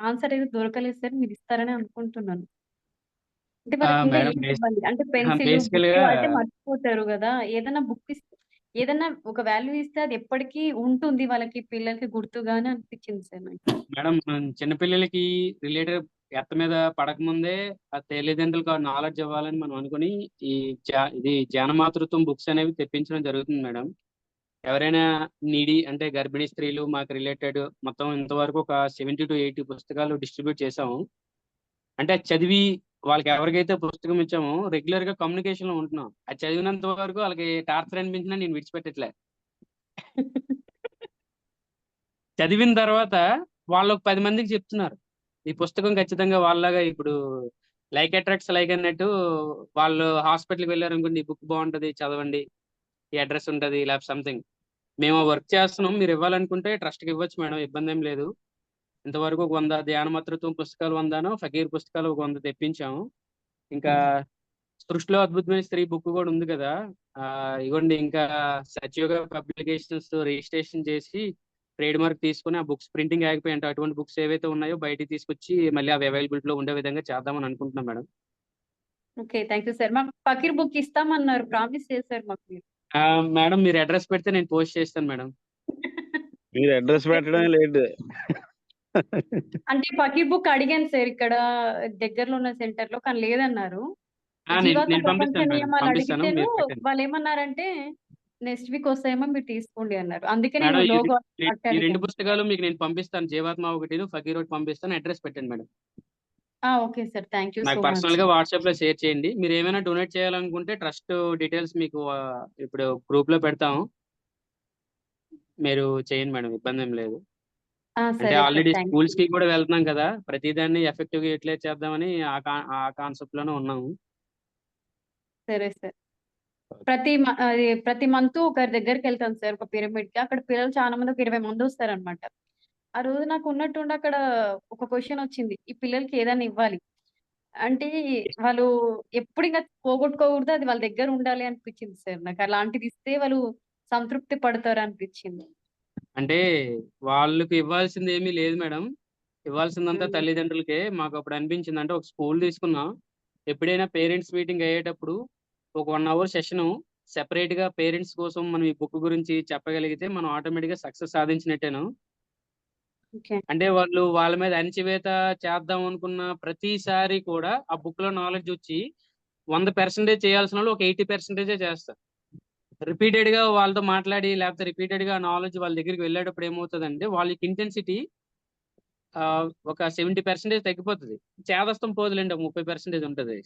ఆన్సర్ అయితే దొరకలేదు సార్. మీరు ఇస్తారని అనుకుంటున్నాను. అంటే వాళ్ళకి ఇంకా మేడం ఏది ఇవ్వాలి? అంటే పెన్సిల్, బేసికల్ బుక్ గా అయితే మర్చిపోతారు కదా! ఏదైనా బుక్ ఏదన్నా ఒక వాల్యూ ఇస్తే అది ఎప్పటికీ ఉంటుంది వాళ్ళకి పిల్లలకి గుర్తుగా అని అనిపించింది సార్ నాకు. మేడం చిన్నపిల్లలకి రిలేటెడ్ ఎత్త మీద పడకముందే ఆ తల్లిదండ్రులకు నాలెడ్జ్ ఇవ్వాలని మనం అనుకుని ఈ ఇది జ్ఞానమాతృత్వం బుక్స్ అనేవి తెప్పించడం జరుగుతుంది మేడం. ఎవరైనా నీడి అంటే గర్భిణీ స్త్రీలు మాకు రిలేటెడ్ మొత్తం ఇంతవరకు ఒక 70 to 80 పుస్తకాలు డిస్ట్రిబ్యూట్ చేసాము. అంటే చదివి వాళ్ళకి ఎవరికైతే పుస్తకం ఇచ్చామో రెగ్యులర్ గా కమ్యూనికేషన్ లో ఉంటున్నాం. అది చదివినంత వరకు వాళ్ళకి టార్చర్ అనిపించినా నేను విడిచిపెట్టట్లే. చదివిన తర్వాత వాళ్ళు ఒక 10 మందికి చెప్తున్నారు ఈ పుస్తకం ఖచ్చితంగా వాళ్ళలాగా ఇప్పుడు లైక్ అట్రాక్ట్స్ లైక్ అన్నట్టు వాళ్ళు హాస్పిటల్కి వెళ్ళారు అనుకోండి, ఈ బుక్ బాగుంటది చదవండి, ఈ అడ్రస్ ఉంటది లేకపోతే సంథింగ్. మేము వర్క్ చేస్తున్నాం, మీరు ఇవ్వాలనుకుంటే ట్రస్ట్కి ఇవ్వచ్చు మేడం, ఇబ్బంది ఏం లేదు. ఇంతవరకు ఒక 100 ధ్యానమాతృత్వం పుస్తకాలు 100 ఫకీర్ పుస్తకాలు ఒక 100 తెప్పించాము. ఇంకా సృష్టిలో అద్భుతమైన స్త్రీ బుక్ కూడా ఉంది కదా, ఇవ్వండి. ఇంకా సత్యోగ పబ్లికేషన్స్ రిజిస్ట్రేషన్ చేసి ట్రేడ్ మార్క్ తీసుకుని ఆ బుక్స్ ప్రింటింగ్ ఆగిపోయి అంటే అటువంటి బుక్స్ ఏవైతే ఉన్నాయో బయటికి తీసుకొచ్చి మళ్ళీ అవి అవైలబిలిటీలో ఉండే విధంగా చేద్దామని అనుకుంటున్నాం madam. Okay, thank you sir. మాకు ఫకీర్ బుక్ ఇస్తామన్నారు, ప్రామిస్ చేశారు మాకు మీరు. మేడం మీరు అడ్రస్ పెడితే నేను పోస్ట్ చేస్తాను మేడం. మీరు అడ్రస్ పెట్టడమే లేట్. అంటే ఫకీర్ బుక్ అడిగాను సార్ ఇక్కడ దగ్గరలో ఉన్న సెంటర్ లో, కానీ లేదన్నారు. జీవాత్మ నేను ప్రపంచ పంపిస్తాను మేడం, నియమాలు పంపిస్తాను, అడిగితేను మీరు పెట్టండి. వాళ్ళు ఏమన్నారంటే నెక్స్ట్ వీక్ వస్తాయేమో మీరు తీసుకోండి అన్నారు. అందుకే మేడం నేను లోగో ఈ 2 అడిగాను. పుస్తకాలు మీకు నేను పంపిస్తాను, జీవాత్మ ఒకటి ఫకీర్ ఒకటి పంపిస్తాను. అడ్రస్ పెట్టండి madam. Okay sir, thank you నాకు సో మచ్. పర్సనల్ గా వాట్సాప్ లో షేర్ చేయండి. మీరు ఏమైనా డొనేట్ చేయాలనుకుంటే ట్రస్ట్ డీటెయిల్స్ మీకు ఇప్పుడు గ్రూప్ లో పెడతాము, మీరు చేయండి మేడం, ఇబ్బంది ఏం లేదు. అంటే సరే sir, already thank you. Schools కి కూడా వెళ్తున్నాం కదా, ప్రతిదాన్ని ఎఫెక్టివ్ గా యూటిలైజ్ చేద్దామని ఆ కాన్సెప్ట్ లోనే ఉన్నాము. సరే సార్. ప్రతి మంత్ ఒకరి దగ్గరికి వెళ్తాను సార్, ఒక పిరమిడ్ కి. అక్కడ పిల్లలు చాలా మంది, ఒక 20 మంది వస్తారనమాట. ఆ రోజు నాకు ఉన్నట్టుండి అక్కడ ఒక క్వశ్చన్ వచ్చింది, ఈ పిల్లలకి ఏదైనా ఇవ్వాలి అంటే వాళ్ళు ఎప్పుడు ఇంకా పోగొట్టుకోకూడదు, అది వాళ్ళ దగ్గర ఉండాలి అనిపించింది సార్ నాకు. అలాంటిది ఇస్తే వాళ్ళు సంతృప్తి పడతారు అనిపించింది. అంటే వాళ్ళకి ఇవ్వాల్సింది ఏమీ లేదు మేడం, ఇవ్వాల్సిందంతా ఉమ్. తల్లిదండ్రులకే. మాకు అప్పుడు అనిపించింది, అంటే ఒక స్కూల్ తీసుకున్నాం, ఎప్పుడైనా పేరెంట్స్ మీటింగ్ అయ్యేటప్పుడు ఒక 1 hour సెషన్ సెపరేట్ గా పేరెంట్స్ కోసం మనం ఈ బుక్ గురించి చెప్పగలిగితే మనం ఆటోమేటిక్ గా సక్సెస్ సాధించినట్టేను. ఓకే. అంటే వాళ్ళు వాళ్ళ మీద అణచివేత చేద్దాం అనుకున్న ప్రతిసారి కూడా ఆ బుక్ లో నాలెడ్జ్ వచ్చి 100% చేయాల్సిన వాళ్ళు ఒక 80% చేస్తారు. రిపీటెడ్ గా వాళ్ళతో మాట్లాడి లేకపోతే రిపీటెడ్ గా నాలెడ్జ్ వాళ్ళ దగ్గరికి వెళ్ళేటప్పుడు ఏమవుతుందంటే వాళ్ళకి ఇంటెన్సిటీ ఒక 70% తగ్గిపోతుంది. చేదస్తం పోదులేండి, ఒక 30% ఉంటుంది.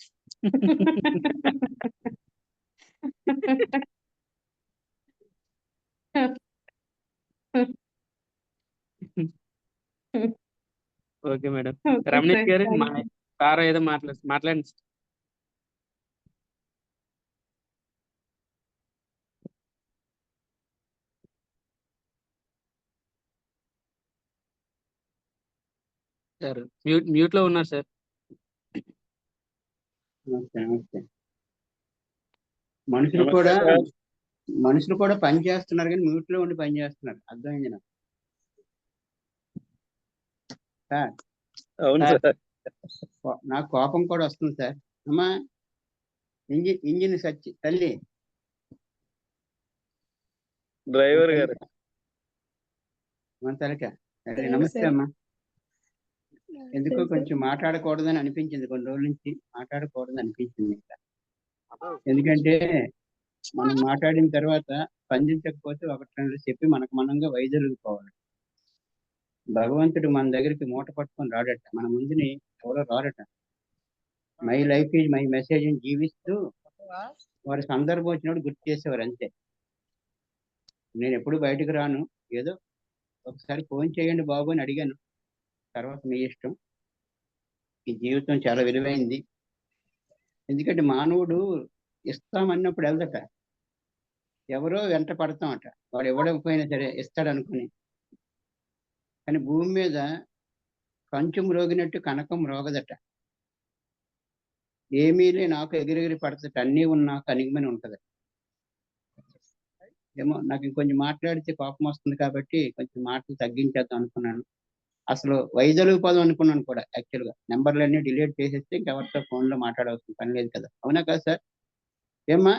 Okay madam. Okay Ramanesh sir, గారు థ్యాంక్ యూ. సార్ ఏదో మాట్లాడండి. సార్ మ్యూట్ లో ఉన్నారు సార్. మనుషులు కూడా పని చేస్తున్నారు, కానీ మ్యూట్ లో ఉండి పని చేస్తున్నారు. అర్థమైంది నాకు సార్. అవును సార్. నాకు కోపం కూడా వస్తుంది సార్. అమ్మా ఇంజిన్ సచ్చి తల్లి డ్రైవర్ గారు. తలక నమస్తే అమ్మా. ఎందుకో కొంచెం మాట్లాడకూడదని అనిపించింది, కొన్ని రోజుల నుంచి మాట్లాడకూడదని అనిపించింది. ఎందుకంటే మనం మాట్లాడిన తర్వాత స్పందించకపోతే ఒకటి రెండు చెప్పి మనకు మనంగా వైదొలిగిపోవాలి. భగవంతుడు మన దగ్గరికి మూట పట్టుకొని రాడట, మన ముందుని ఎవరో రాడట. My life is my message అని జీవిస్తూ వారి సందర్భం వచ్చినప్పుడు గుర్తు చేసేవారు, అంతే. నేను ఎప్పుడు బయటకు రాను, ఏదో ఒకసారి ఫోన్ చేయండి బాబు అని అడిగాను, తర్వాత మీ ఇష్టం. ఈ జీవితం చాలా విలువైంది. ఎందుకంటే మానవుడు ఇస్తామన్నప్పుడు వెళ్దట, ఎవరో వెంట పడతామట, వాడు ఇవ్వకపోయినా సరే ఇస్తాడు అనుకుని. కానీ భూమి మీద కంచు మ్రోగినట్టు కనకం రోగదట. ఏమీలే నాకు ఎగిరెగిరి పడతట, అన్నీ ఉన్నా కనిగమని ఉంటదట. ఏమో నాకు ఇంకొంచెం మాట్లాడితే కోపం వస్తుంది కాబట్టి కొంచెం మాటలు తగ్గించేద్దాం అనుకున్నాను. అసలు వైజలుగు పదం అనుకున్నాను కూడా. యాక్చువల్గా నెంబర్లన్నీ డిలీట్ చేసేస్తే ఇంకెవరితో ఫోన్లో మాట్లాడవలసిన పని లేదు కదా. అవునా కదా సార్? ఏమ్మా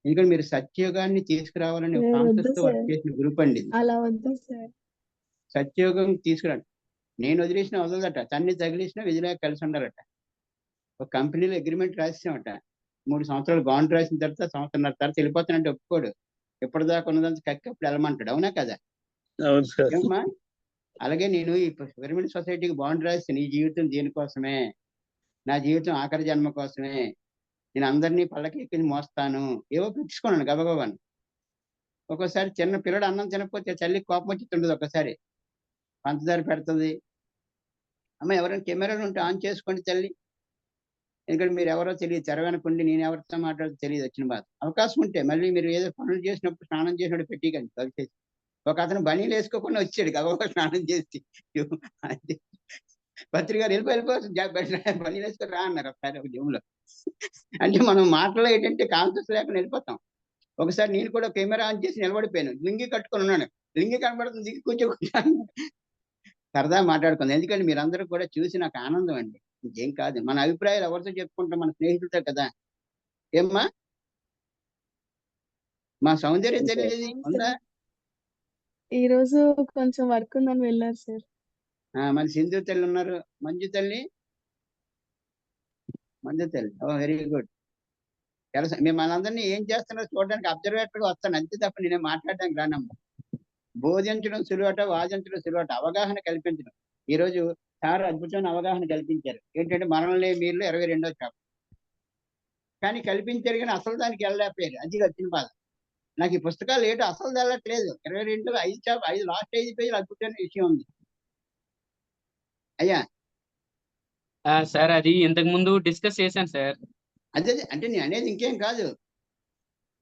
ఎందుకంటే మీరు సత్యయుగాన్ని తీసుకురావాలని ఒక వద్దు కాన్సెప్ట్ తో వర్క్ సార్, చేసిన గ్రూప్ అండి ఇది. అలా వద్దు సార్. సత్యయుగం తీసుకురండి. నేను వదిలేసిన వదలదట, తన్ని తగిలేసిన విధిలాగా కలిసి ఉండాలట. ఒక కంపెనీలో అగ్రిమెంట్ రాసామట, 3 సంవత్సరాలు బాండ్ రాసిన తర్వాత సంవత్సరంన్నర తర్వాత వెళ్ళిపోతానంటే ఒప్పుకోడు. ఎప్పటిదాకా ఉన్నదంతా కక్కి అప్పుడు వెళ్ళమంటాడు. అవునా కదా? అవును సార్. ఏమ్మా? అలాగే నేను ఈ పిరమిడ్ సొసైటీకి బాండ్ రాసి నీ జీవితం దీనికోసమే, నా జీవితం ఆఖరి జన్మ కోసమే, నేను అందరినీ పళ్ళకి ఎక్కి మోస్తాను, ఏవో పెట్టుకున్నాను గబగబాను. ఒక్కోసారి చిన్న పిల్లడు అన్నం తినకపోతే తల్లికి కోపం వచ్చి ఒకసారి పంచదార పెడుతుంది. అమ్మ ఎవరైనా కెమెరాలు ఉంటే ఆన్ చేసుకోండి తల్లి, ఎందుకంటే మీరు ఎవరో తెలియదు, తెర వెనకుండి నేను ఎవరితో మాట్లాడదో తెలియదు వచ్చిన బాధ. అవకాశం ఉంటే మళ్ళీ మీరు ఏదో పనులు చేసినప్పుడు స్నానం చేసినప్పుడు పెట్టికండి కలిసేసి. ఒక అతను బనీలు వేసుకోకుండా వచ్చాడు గబగబా స్నానం చేసి, అంటే పత్రిక గారు వెళ్ళిపోవచ్చు బనీలు వేసుకొని రా అన్నారు ఒకసారి ఒక జూమ్లో. అంటే మనం మాటలో ఏంటంటే కాన్సెప్ట్ లేకుండా వెళ్ళిపోతాం. ఒకసారి నేను కూడా కెమెరా ఆన్ చేసి నిలబడిపోయాను, లింగి కట్టుకొని ఉన్నాను, లింగి కనబడుతుంది, దిగి కూర్చోకుంటాను. సరదా మాట్లాడుకుంది. ఎందుకంటే మీరందరూ కూడా చూసి నాకు ఆనందం అండి, ఇంకేం కాదు. మన అభిప్రాయాలు ఎవరితో చెప్పుకుంటాం? మన స్నేహితులతో కదా. ఏమ్మా మా సౌందర్యం తెలియదు ఉందా? ఈ రోజు కొంచెం వర్క్ ఉందని వెళ్ళారు సార్. మన సింధు తల్లి ఉన్నారు, మంజు తల్లి, మంజు తల్లి. ఓ వెరీ గుడ్. మిమ్మల్ని అందరినీ ఏం చేస్తున్నారో చూడడానికి అబ్జర్వేటర్ గా వస్తాను, అంతే తప్ప నేనే మాట్లాడడానికి రానమ్మా. బోధించడం సులువట, వాదించడం సులువట, అవగాహన కల్పించడం. ఈ రోజు చాలా అద్భుతమైన అవగాహన కల్పించారు. ఏంటంటే మనల్ని మీరు 22వ చాప్టర్ కానీ కల్పించారు, కానీ అసలు దానికి వెళ్ళలేకపోయారు. అది వచ్చిన బాధ. నాకు ఈ పుస్తకాలు ఏంటో అసలు వెళ్ళట్లేదు. 22 5 లాస్ట్ 5 పేజీలు అద్భుతమైన విషయం ఉంది. అయ్యా సార్ అది ఇంతకు ముందు డిస్కస్ చేశాను సార్. అదే అంటే నేను అనేది ఇంకేం కాదు,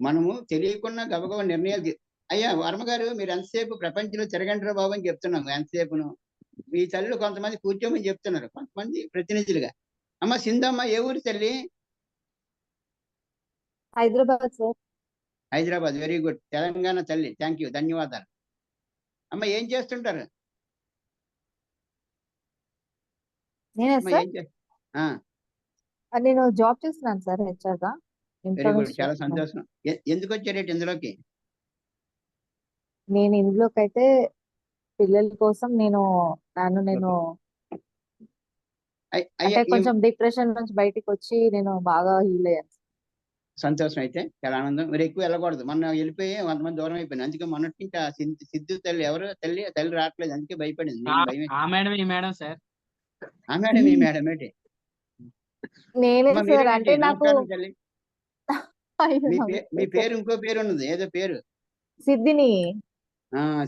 మనము తెలియకుండా గబగబా నిర్ణయాలు అయ్యా వర్మ గారు, మీరు ఎంతసేపు ప్రపంచంలో తిరగంటారో బాబు అని చెప్తున్నాము. ఎంతసేపును మీ తల్లిలో కొంతమంది కూర్చోమని చెప్తున్నారు, కొంతమంది ప్రతినిధులుగా. అమ్మ సింధమ్మ ఏ ఊరు తల్లి? Hyderabad sir. Hyderabad. Very good. Telangana తల్లి, థ్యాంక్ యూ, ధన్యవాదాలు. అమ్మ ఏం చేస్తుంటారు? నేనే అమ్మ సార్, ఏం చే నేను జాబ్ చేస్తున్నాను సార్ హెచ్ఆర్ గా. ఇంట్లో వెరీ గుడ్, నుంచి చాలా చేస్తున్నాను. సంతోషం. ఎందుకు వచ్చారేంటి ఇందులోకి? నేను ఇందులోకి అయితే పిల్లల కోసం నేను అయ్యా అంటే కొంచెం డిప్రెషన్ నుంచి బయటికి వచ్చి నేను బాగా హీల్ అయ్యాను. సంతోషం. అయితే చాలా ఆనందం. మీరు ఎక్కువ వెళ్ళకూడదు, మొన్న వెళ్ళిపోయి 100 మంది దూరం అయిపోయింది. అందుకే మొన్నటి నుంచి ఆ సిద్ధు తల్లి ఎవరు తల్లి రావట్లేదు, అందుకే భయపడింది. నేను భయం ఆ మేడం ఈ మేడం సార్. ఆ మేడం ఈ మేడం ఏంటి? నేనే అమ్మ సార్, మీరేంటి? అంటే నాకు నమస్కారం తల్లి. అయ్యో, మీ నమస్తే పేరు సార్. ఇంకో పేరు ఉన్నది, ఏదో పేరు. సిద్ధిని.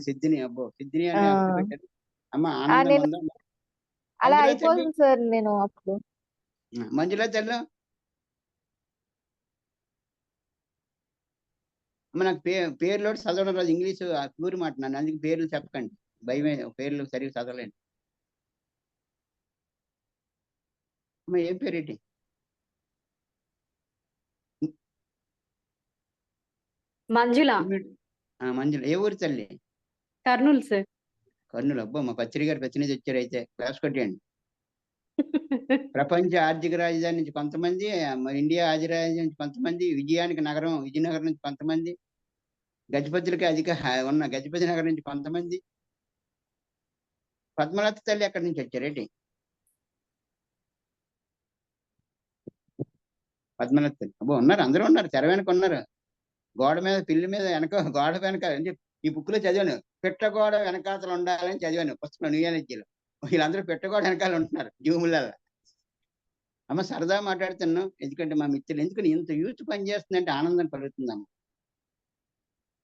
సిద్ధిని. అబ్బో, సిద్ధిని ఆ, అని ఎవరు పెట్టారు? అమ్మ ఆనందం నేను ఉందా? అలా మంజుల తల్లి, అయిపోతుంది సార్ నేను అప్పుడు. మంజుల తల్లి. అమ్మ నాకు పేర్లో చదవడం రాదు, ఇంగ్లీషు ప్యూర్ మాట, నన్ను అందుకే పేర్లు చెప్పకండి, భయమే, పేర్లు సరిగ్గా చదవలేండి. అమ్మ ఏం పేరేంటి? మంజుల. మంజుల. ఏ ఊరు తల్లి? కర్నూలు సార్. కర్నూలు. అబ్బో, మా పత్రిక గారు ప్రతినిధి వచ్చారు, అయితే క్లాస్ కొట్టేయండి. ప్రపంచ ఆర్థిక రాజధాని నుంచి కొంతమంది, ఇండియా ఆర్థిక రాజధాని నుంచి కొంతమంది, విజయనగరం నుంచి కొంతమంది, గజపతులకి ఉన్న గజపతి నగరం నుంచి కొంతమంది, పద్మలత తల్లి ఎక్కడి నుంచి వచ్చారేంటి? పద్మలత తల్లి. అబ్బో, ఉన్నారు, అందరూ ఉన్నారు, తెర వెనక ఉన్నారు. గోడ మీద, పిల్లి మీద, గోడ వెనక ఈ బుక్ లో చదివాను, పెట్టగోడ వెనకాతలు ఉండాలని చదివాను పుస్తకం, న్యూయాలజీలో. వీళ్ళందరూ పెట్టగోడ వెనకాల ఉంటున్నారు జూములలో. అమ్మ సరదా మాట్లాడుతున్నాం, ఎందుకంటే మా మిత్రులు, ఎందుకంటే ఇంత యూత్ పని చేస్తుందంటే ఆనందం కలుగుతుందమ్మ.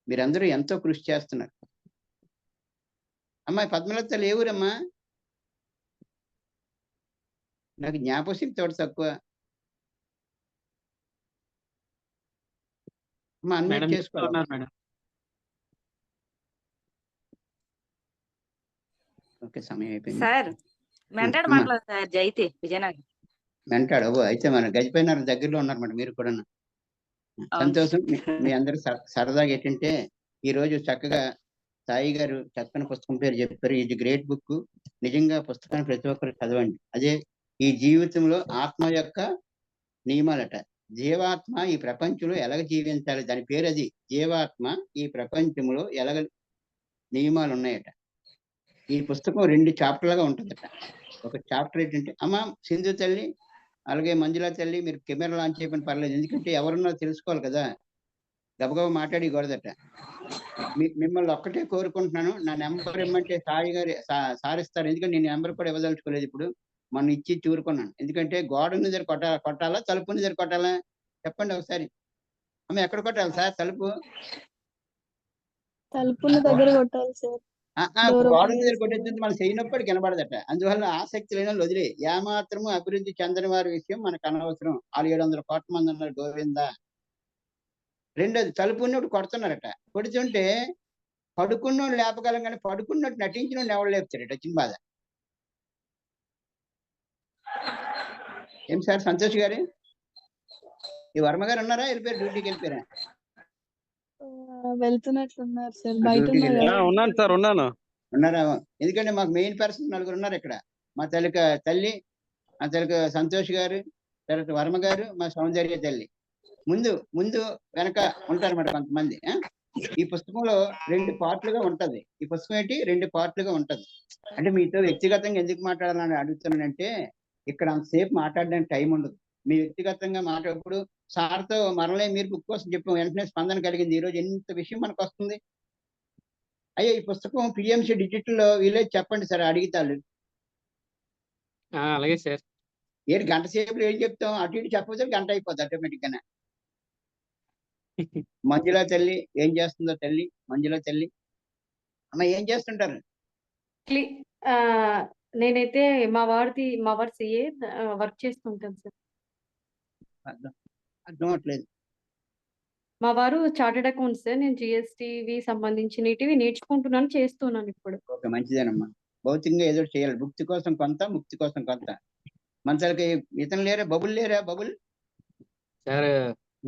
మీరందరూ ఎంతో కృషి చేస్తున్నారు. అమ్మ పద్మలతలు ఏ ఊరమ్మా? నాకు జ్ఞాపశక్తి తోట తక్కువ. అమ్మ అన్మ్యూట్ చేసుకోవాలి. మేడం ఓకే, సమయం అయిపోయింది సార్. మెంటాడు మాట్లాడు సార్, జైతి విజయనగరం. మెంటాడు. ఓ, అయితే మన గజపతినగరం దగ్గరలో ఉన్నారన్నమాట మీరు కూడా. సంతోషం. మీ అందరూ సరదాగా ఏంటంటే ఈ రోజు చక్కగా సాయి గారు చక్కని పుస్తకం పేరు చెప్పారు. ఇది గ్రేట్ బుక్. నిజంగా పుస్తకాన్ని ప్రతి ఒక్కరు చదవండి. అదే ఈ జీవితంలో ఆత్మ యొక్క నియమాలట. జీవాత్మ ఈ ప్రపంచంలో ఎలాగ జీవించాలి, దాని పేరు అది. జీవాత్మ ఈ ప్రపంచంలో ఎలాగ నియమాలు ఉన్నాయట. ఈ పుస్తకం 2 చాప్టర్లుగా ఉంటుందట. ఒక చాప్టర్ ఏంటంటే అమ్మ సింధు తల్లి, అలాగే మంజుల తల్లి, మీరు కెమెరా లాంచ్ చేయమని పర్లేదు, ఎందుకంటే ఎవరున్నా తెలుసుకోవాలి కదా, గబగబా మాట్లాడకూడదట. మిమ్మల్ని ఒక్కటే కోరుకుంటున్నాను, నా నెంబర్ ఇమ్మంటే సాయి గారు సారిస్తారు. ఎందుకంటే నేను నెంబర్ కూడా ఇవ్వదలుచుకోలేదు, ఇప్పుడు మొన్న ఇచ్చి చూరుకున్నాను. ఎందుకంటే గోడ దగ్గర కొట్టాలా తలుపు దగ్గర కొట్టాలా చెప్పండి ఒకసారి. అమ్మ ఎక్కడ కొట్టాలి సార్ తలుపు? తలుపుల దగ్గర కొట్టాలి సార్. డోర్ గోడ ఓపెన్ దగ్గర చేస్తే కొట్టేది మన చేయనప్పుడు కనబడదట. అందువల్ల ఆసక్తి లేని వాళ్ళు వదిలే. ఏమాత్రము అభివృద్ధి చెందని వారి విషయం మనకు అనవసరం. 700 కోట్ల మంది ఉన్నారు గోవిందా. రెండోది తలుపు ఉన్నప్పుడు కొడుతున్నారట. కొడుతుంటే పడుకున్నోడు లేపగలం, కానీ పడుకున్నట్టు నటించిన ఎవరు లేపుతారట. చిన్న బాధ. ఏం సార్ సంతోష్ గారు, ఈ వర్మ గారు ఉన్నారా? వెళ్ళిపోయారు, డ్యూటీకి వెళ్ళిపోయారా? వెళ్తున్నట్లున్నారు సార్. బయట డ్యూటీకి ఉన్నారు వెళ్ళారా? కదా. ఉన్నాను సార్, ఉన్నాను. ఉన్నారా? ఎందుకంటే మాకు మెయిన్ పర్సన్ 4 ఉన్నారు ఇక్కడ. మా తల్లి, మా సంతోష్ గారు, తర్వాత వర్మ గారు, మా సౌందర్య తల్లి. ముందు ముందు వెనక ఉంటారన్నమాట కొంతమంది. ఈ పుస్తకంలో 2 పార్ట్లుగా ఉంటది. ఈ పుస్తకం ఏంటి 2 పార్ట్లుగా ఉంటది. అంటే మీతో వ్యక్తిగతంగా ఎందుకు మాట్లాడాలని అడుగుతున్నానంటే, ఇక్కడ అంతసేపు మాట్లాడడానికి టైం ఉండదు. మీ వ్యక్తిగతంగా మాట్లాడప్పుడు సార్తో మరలే మీరు బుక్ కోసం చెప్పాం, వెంటనే స్పందన కలిగింది. ఈ రోజు ఎంత విషయం మనకు వస్తుంది. అయ్యా ఈ పుస్తకం పిఎంసి డిజిటల్ విలేజ్ చెప్పండి సార్ అడిగితాళ్ళు. అలాగే సార్. ఏంటి గంట సేపులో ఏం చెప్తాం, అటు ఇటు చెప్పకపోతే గంట అయిపోద్ది ఆటోమేటిక్ గానే. మంజుల తల్లి ఏం చేస్తుందో తల్లి, మంజుల తల్లి అమ్మ ఏం చేస్తుంటారు? నేనైతే మా వారి సిఏ వర్క్ చేస్తుంటాను సార్. అర్థం అవట్లేదు. మా వారు చార్టెడ్ అకౌంట్స్ సార్. నేను జిఎస్టివి సంబంధించినవి నేర్చుకుంటున్నాను, చేస్తున్నాను ఇప్పుడు. ఓకే, మంచిదేనమ్మా. భౌతికంగా ఏదో చేయాలి. భుక్తి కోసం కొంత, ముక్తి కోసం కొంత. మనకి ఇతను లేరా? బబుల్ లేరా? బబుల్ సార్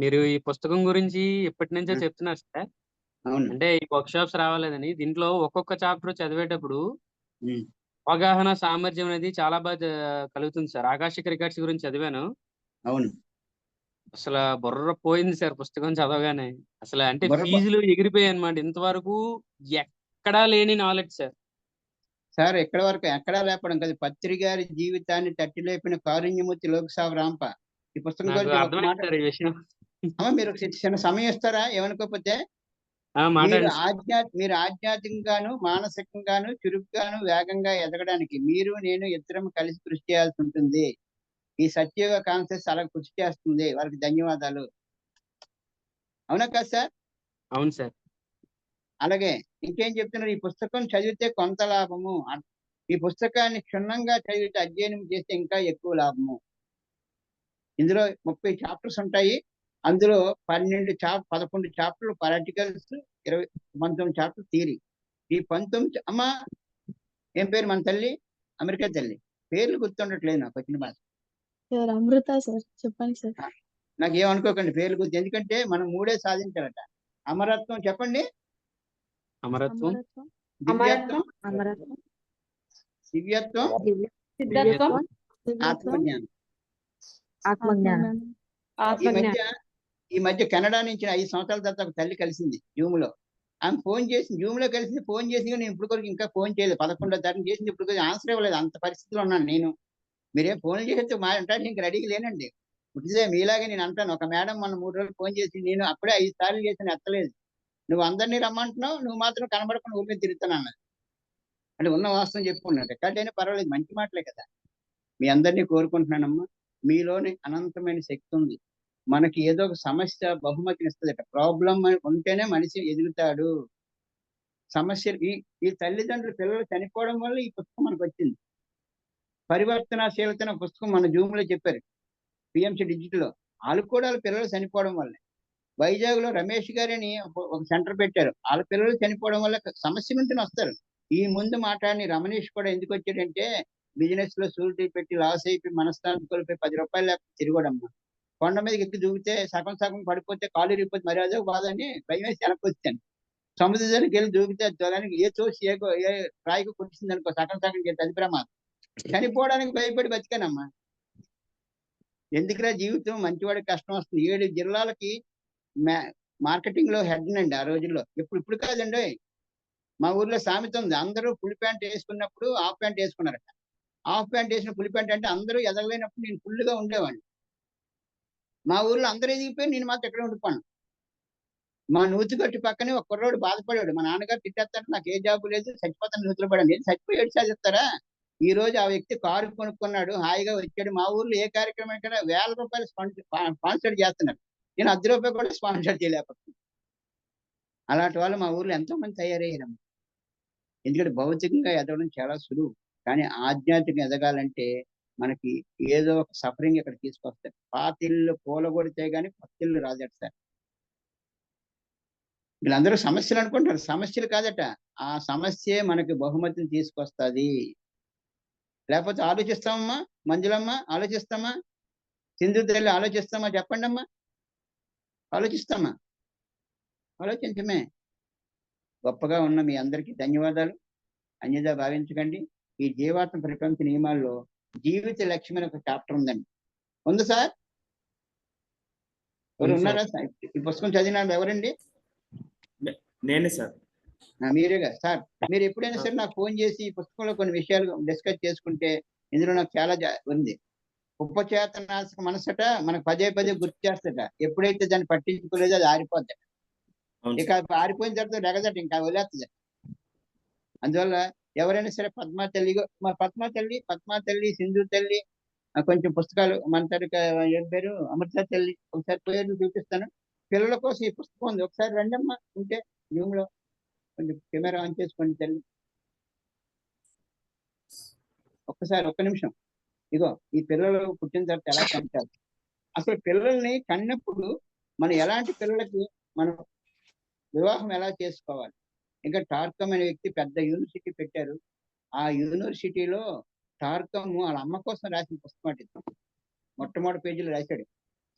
మీరు ఈ పుస్తకం గురించి ఎప్పటి నుంచో చెప్తున్నారు సార్. అవును. అంటే ఈ వర్క్ షాప్స్ రావాలేదని. దీంట్లో ఒక్కొక్క చాప్టర్ చదివేటప్పుడు ఉమ్. అవగాహన సామర్థ్యం అనేది చాలా బాగా కలుగుతుంది సార్. ఆకాశిక రికార్డ్స్ గురించి చదివాను. అవును. అసలు బుర్ర పోయింది సార్ పుస్తకం చదవగానే. అసలు అంటే బుర్ర పో- ఫీజులు ఎగిరిపోయాయి అనమాట. ఇంతవరకు ఎక్కడా లేని నాలెడ్జ్ సార్. సార్ ఎక్కడా లేపడం కదా, పత్రి గారి జీవితాన్ని తట్టి లేపిన కారుణ్యమూర్తి లోకసావ రాంప. ఈ పుస్తకం నాకు గురించి ఒక మాట అర్థమైంది సార్ ఈ విషయం. అమ్మ, మీరు ఒక చిన్న సమయం ఇస్తారా? ఏమనుకోకపోతే మీరు మాట్లాడండి సార్. మీరు ఆధ్యాత్మికంగాను మానసికంగాను చురుకుగాను వేగంగా ఎదగడానికి మీరు నేను ఇద్దరం కలిసి కృషి చేయాల్సి ఉంటుంది. ఈ సత్యయుగ కాన్సెప్ట్స్ అలా కృషి చేస్తుంది. వారికి ధన్యవాదాలు. అవునా కాదు సార్? అవును సార్. అలాగే ఇంకేం చెప్తున్నారు, ఈ పుస్తకం చదివితే కొంత లాభము, ఈ పుస్తకాన్ని క్షుణ్ణంగా చదివితే అధ్యయనం చేస్తే ఇంకా ఎక్కువ లాభము. ఇందులో 30 చాప్టర్స్ ఉంటాయి. అందులో 11 చాప్టర్లు ప్రాక్టికల్స్, 19 చాప్టర్ థియరీ. ఈ 19 అమ్మా ఏం పేరు మన తల్లి? అమెరికా తల్లి. పేర్లు గుర్తుండట్లేదు నాకు వచ్చిన బాధ. సార్ అమృత సార్, చెప్పండి సార్. నాకు ఏమనుకోకండి పేర్లు గుర్తు, ఎందుకంటే మనం 3 సాధించాలట. అమరత్వం చెప్పండి. అమరత్వం, అమరత్వం, దివ్యత్వం, అమరత్వం, దివ్యత్వం, సిద్ధార్థం, ఆత్మజ్ఞానం. ఆత్మజ్ఞానం. ఈ మధ్య కెనడా నుంచి 5 సంవత్సరాల తర్వాత ఒక తల్లి కలిసింది జూమ్ లో. ఆమె ఫోన్ లో కలిసింది. ఫోన్ చేసి నేను ఇప్పుడు కూడా ఇంకా ఫోన్ చేయలేదు. 11వ తారీఖు చేసింది, ఇప్పుడు ఆన్సర్ ఇవ్వలేదు. అంత పరిస్థితిలో ఉన్నాను నేను. మీరేం ఫోన్లు చేస్తే మా అంటే ఇంక రెడీగా లేనండి. పుట్టిదే మీలాగే నేను అంటాను. ఒక మేడం మొన్న 3 రోజులు ఫోన్ చేసి నేను అప్పుడే 5 సార్లు చేసి ఎత్తలేదు. నువ్వు అందరినీ రమ్మంటున్నావు, నువ్వు మాత్రం కనబడకుండా ఊపిరి తిరుగుతాను అన్నది. అంటే ఉన్న వాస్తవం చెప్పుకున్నాడు. రికార్డ్ అయినా పర్వాలేదు, మంచి మాటలే కదా. మీ అందరినీ కోరుకుంటున్నానమ్మా, మీలోని అనంతమైన శక్తి ఉంది. మనకి ఏదో ఒక సమస్య బహుమతిని ఇస్తుందట. ప్రాబ్లం ఉంటేనే మనిషి ఎదుగుతాడు. సమస్యలు ఈ తల్లిదండ్రులు పిల్లలు చనిపోవడం వల్ల ఈ పుస్తకం మనకు వచ్చింది. పరివర్తనశీలత పుస్తకం మన జూమ్ లో చెప్పారు, పిఎంసి డిజిటల్ లో. వాళ్ళు కూడా వాళ్ళ పిల్లలు చనిపోవడం వల్ల. వైజాగ్ లో రమేష్ గారిని ఒక సెంటర్ పెట్టారు. వాళ్ళ పిల్లలు చనిపోవడం వల్ల సమస్య నుండి వస్తారు. ఈ ముందు మాట్లాడిన రమణేష్ కూడా ఎందుకు వచ్చాడంటే, బిజినెస్ లో సూరిటీ పెట్టి లాస్ అయిపోయి మనస్థానం కోల్పోయి 10 రూపాయలు లేకపోతే తిరగడమ్మా. కొండ మీదకి ఎక్కి దూకితే సగం పడిపోతే కాలు ఇరిగిపోతే మరి అదే బాధ అని భయం వేసి వెనక్కి వచ్చాను. సముద్రానికి వెళ్ళి దూకితే జ్వరానికి ఏ తోసి ఏ రాయికి కుట్టింది అనుకో, సగం చేస్తే అది ప్రమాదం. చనిపోవడానికి భయపడి బతికానమ్మా. ఎందుకురా జీవితం, మంచివాడికి కష్టం వస్తుంది. 7 జిల్లాలకి మార్కెటింగ్ లో హెడ్ నండి ఆ రోజుల్లో. ఇప్పుడు కాదండి. మా ఊర్లో సామెత ఉంది, అందరూ ఫుల్ ప్యాంట్ వేసుకున్నప్పుడు హాఫ్ ప్యాంట్ వేసుకున్నారట. హాఫ్ ప్యాంట్ వేసిన ఫుల్ ప్యాంట్ అంటే అందరూ ఎదగలేనప్పుడు నేను ఫుల్గా ఉండేవాడిని. మా ఊర్లో అందరూ ఎదిగిపోయి నేను మాత్రం ఎక్కడ ఉండిపోయాను. మా నూతిగట్టు పక్కనే ఒక కుర్రోడు బాధపడాడు, మా నాన్నగారు తిట్టేస్తారు, నాకు ఏ జాబు లేదు, చచ్చిపోతాను నూతిలో పడాను. ఏది చచ్చిపోయాడు సాధిస్తారా? ఈ రోజు ఆ వ్యక్తి కారు కొనుక్కున్నాడు, హాయిగా వచ్చాడు. మా ఊర్లో ఏ కార్యక్రమానికైనా ₹1000 స్పాన్సర్ చేస్తున్నారు. నేను ₹10 కూడా స్పాన్సర్ చేయలేకపోతున్నాను. అలాంటి వాళ్ళు మా ఊర్లో ఎంతో మంది తయారయ్యారు. ఎందుకంటే భౌతికంగా ఎదగడం చాలా సులువు, కానీ ఆధ్యాత్మికంగా ఎదగాలంటే మనకి ఏదో ఒక సఫరింగ్ ఇక్కడ తీసుకొస్తారు. పాతిళ్ళు కూలగొడితే గానీ కొత్తిళ్ళు రాదట సార్. వీళ్ళందరూ సమస్యలు అనుకుంటారు, సమస్యలు కాదట. ఆ సమస్యే మనకి బహుమతిని తీసుకొస్తుంది. లేకపోతే ఆలోచిస్తామమ్మా, మంజులమ్మ ఆలోచిస్తామా, సింధు తల్లి ఆలోచిస్తామా? చెప్పండి అమ్మా, ఆలోచిస్తామా? ఆలోచించమే. గొప్పగా ఉన్న మీ అందరికీ ధన్యవాదాలు. అన్యదా భావించకండి. ఈ జీవాత్మ ప్రపంచ నియమాల్లో జీవిత లక్ష్యం అనే ఒక చాప్టర్ ఉందండి. ఉంది సార్? ఎవరు ఉన్నారా సార్? ఈ పుస్తకం చదివిన ఎవరండి? నేనే సార్. మీరేగా సార్. మీరు ఎప్పుడైనా సరే నాకు ఫోన్ చేసి ఈ పుస్తకంలో కొన్ని విషయాలు డిస్కస్ చేసుకుంటే ఇందులో నాకు చాలా ఉంది. ఉపచేతనాశక మనసట మనకు పదే పదే గుర్తు చేస్తట. ఎప్పుడైతే దాన్ని పట్టించుకోలేదో అది ఆరిపోద్దట. ఇక ఆరిపోయిన తర్వాత రెగదట, ఇంకా వదిలేస్తుందట. అందువల్ల ఎవరైనా సరే పద్మా తల్లి, సింధు తల్లి కొంచెం పుస్తకాలు, మన తరగ ఏం పేరు, అమృత తల్లి, ఒకసారి పేర్లు చూపిస్తాను. పిల్లల కోసం ఈ పుస్తకం ఉంది, ఒకసారి రండమ్మా. ఉంటే జూమ్ లో కొంచెం కెమెరా ఆన్ చేసుకోండి తల్లి. ఒక్కసారి ఒక్క నిమిషం. ఇగో ఈ పిల్లలు పుట్టిన తర్వాత ఎలా పెంచాలి, అసలు పిల్లల్ని కన్నప్పుడు మనం ఎలాంటి పిల్లలకి మనం వివాహం ఎలా చేసుకోవాలి. ఇంకా టార్కమ్ అనే వ్యక్తి పెద్ద యూనివర్సిటీ పెట్టారు. ఆ యూనివర్సిటీలో టార్కమ్ వాళ్ళ అమ్మ కోసం రాసిన పుస్తకం. మొట్టమొదటి పేజీలో రాశాడు,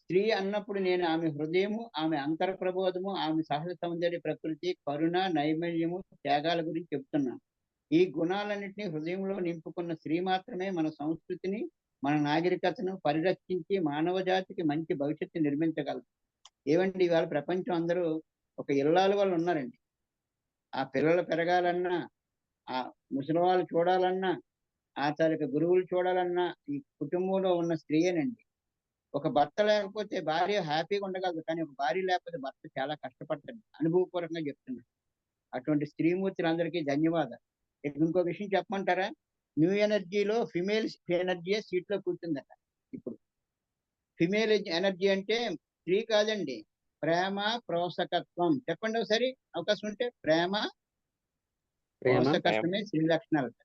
స్త్రీ అన్నప్పుడు నేను ఆమె హృదయము, ఆమె అంతర ప్రబోధము, ఆమె సహజ సౌందర్య ప్రకృతి, కరుణ, నైర్మల్యము, త్యాగాల గురించి చెప్తున్నాను. ఈ గుణాలన్నింటినీ హృదయంలో నింపుకున్న స్త్రీ మాత్రమే మన సంస్కృతిని, మన నాగరికతను పరిరక్షించి మానవ జాతికి మంచి భవిష్యత్తు నిర్మించగలరు. ఏవండి, ఇవాళ ప్రపంచం అందరూ ఒక ఇల్లాల వాళ్ళు ఉన్నారండి. ఆ పిల్లలు పెరగాలన్నా, ఆ ముసలి వాళ్ళు చూడాలన్నా, ఆ తాలూకా గురువులు చూడాలన్నా ఈ కుటుంబంలో ఉన్న స్త్రీయేనండి. ఒక భర్త లేకపోతే భార్య హ్యాపీగా ఉండగలదు, కానీ ఒక భార్య లేకపోతే భర్త చాలా కష్టపడతాడు. అనుభవపూర్వకంగా చెప్తున్నాడు. అటువంటి స్త్రీమూర్తులందరికీ ధన్యవాదాలు. ఇంకో విషయం చెప్పమంటారా? న్యూ ఎనర్జీలో ఫిమేల్ ఎనర్జీ సీట్ లో కూర్చుందట. ఇప్పుడు ఫిమేల్ ఎనర్జీ అంటే స్త్రీ కాదండి, ప్రేమ, ప్రోసకత్వం. చెప్పండి ఒకసారి అవకాశం ఉంటే. ప్రేమ, ప్రోసకత్వమే స్త్రీ లక్షణాలట.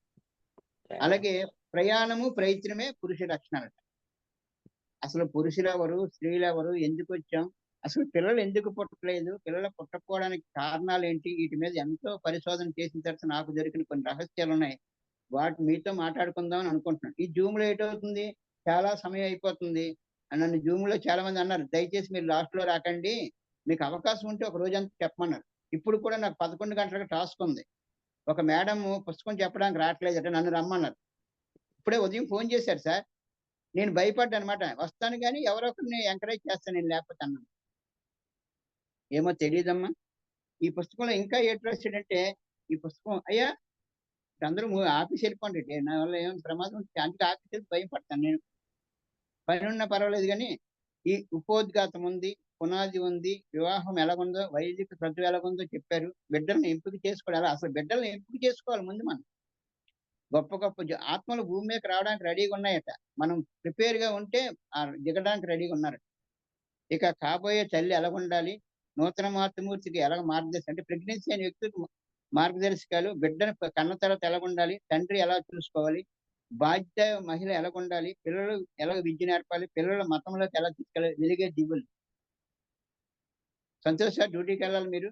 అలాగే ప్రయాణము, ప్రయత్నమే పురుష లక్షణాలట. అసలు పురుషులెవరు, స్త్రీలెవరు, ఎందుకు వచ్చాం, అసలు పిల్లలు ఎందుకు పుట్టలేదు, పిల్లలు పుట్టకపోవడానికి కారణాలు ఏంటి, వీటి మీద ఎంతో పరిశోధన చేసిన తర్వాత నాకు దొరికిన కొన్ని రహస్యాలు ఉన్నాయి. వాటి మీతో మాట్లాడుకుందామని అనుకుంటున్నాను. ఈ జూమ్ లో ఏటవుతుంది, చాలా సమయం అయిపోతుంది. నన్ను జూమ్ లో చాలా మంది అన్నారు, దయచేసి మీరు లాస్ట్ లో రాకండి, మీకు అవకాశం ఉంటే ఒక రోజంతా చెప్పమన్నారు. ఇప్పుడు కూడా నాకు 11 గంటలకు టాస్క్ ఉంది. ఒక మేడం పుస్తకం చెప్పడానికి రావట్లేదట, నన్ను రమ్మన్నారు. ఇప్పుడే ఉదయం ఫోన్ చేశారు సార్. నేను భయపడ్డా అనమాట, వస్తాను కానీ ఎవరో ఒకరిని ఎంకరేజ్ చేస్తాను నేను లేకపోతే అన్నాను. ఏమో తెలియదమ్మా. ఈ పుస్తకంలో ఇంకా ఏం రాశాడంటే, ఈ పుస్తకం అయ్యా అందరూ ఆఫీస్ వెళ్ళిపోండి, నా వల్ల ఏమైనా ప్రమాదం ఉంటే అందుకే ఆఫీస్ వెళ్ళి భయపడతాను నేను. పని ఉన్నా పర్వాలేదు కానీ ఈ ఉపోద్ఘాతం ఉంది, పునాది ఉంది, వివాహం ఎలాగుందో, వైదిక చదువు ఎలాగుందో చెప్పారు. బిడ్డల్ని ఎంపిక చేసుకోవాలి. ఎలా అసలు బిడ్డల్ని ఎంపిక చేసుకోవాలి ముందు మనం. గొప్ప గొప్ప ఆత్మలు భూమి మీదకి రావడానికి రెడీగా ఉన్నాయట. మనం ప్రిపేర్ గా ఉంటే దిగడానికి రెడీగా ఉన్నారు. ఇక కాబోయే తల్లి ఎలాగుండాలి, నూతన మాతృమూర్తికి ఎలా మార్గదర్శి అంటే ప్రెగ్నెన్సీ అనే వ్యక్తికి మార్గదర్శకాలు, బిడ్డను కన్న తర్వాత ఎలాగుండాలి, తండ్రి ఎలా చూసుకోవాలి, బాధ్యత మహిళ ఎలాగుండాలి, పిల్లలు ఎలా విద్య నేర్పాలి, పిల్లల మతంలోకి ఎలా తీసుకెళ్ళాలి, వెలిగే దిగులు. సంతోష్ సార్ డ్యూటీకి వెళ్ళాలి మీరు.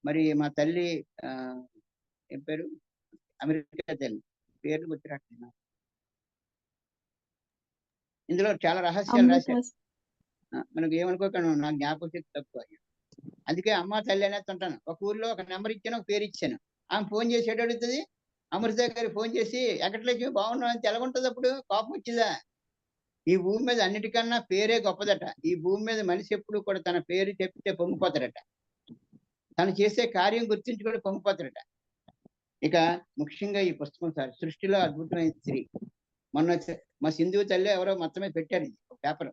మరి మా తల్లి ఏం పేరు, అమెరికా తల్లి, పేర్లు గుర్తురాట్లేదు. ఇందులో చాలా రహస్యాలు రాశారు. మనకు ఏమనుకోకుండా నా జ్ఞాపక శక్తి తక్కువ, అందుకే అమ్మ తల్లి అనేది అంటాను. ఒక ఊర్లో ఒక నెంబర్ ఇచ్చాను, ఒక పేరు ఇచ్చాను. ఆమె ఫోన్ చేసి అడుగుతుంది, అమృత గారు ఫోన్ చేసి వెంకటలక్ష్మి బాగున్నావు అని ఎలాగుంటుంది, అప్పుడు కోపం వచ్చిందా? ఈ భూమి మీద అన్నిటికన్నా పేరే గొప్పదట. ఈ భూమి మీద మనిషి ఎప్పుడు కూడా తన పేరు చెప్తే పొంగిపోతాడట. తను చేసే కార్యం గుర్తించి కూడా పొంగిపోతాడట. ఇక ముఖ్యంగా ఈ పుస్తకం సార్, సృష్టిలో అద్భుతమైన స్త్రీ. మొన్న మా సింధు తల్లి ఎవరో మొత్తమే పెట్టారు, ఒక పేపర్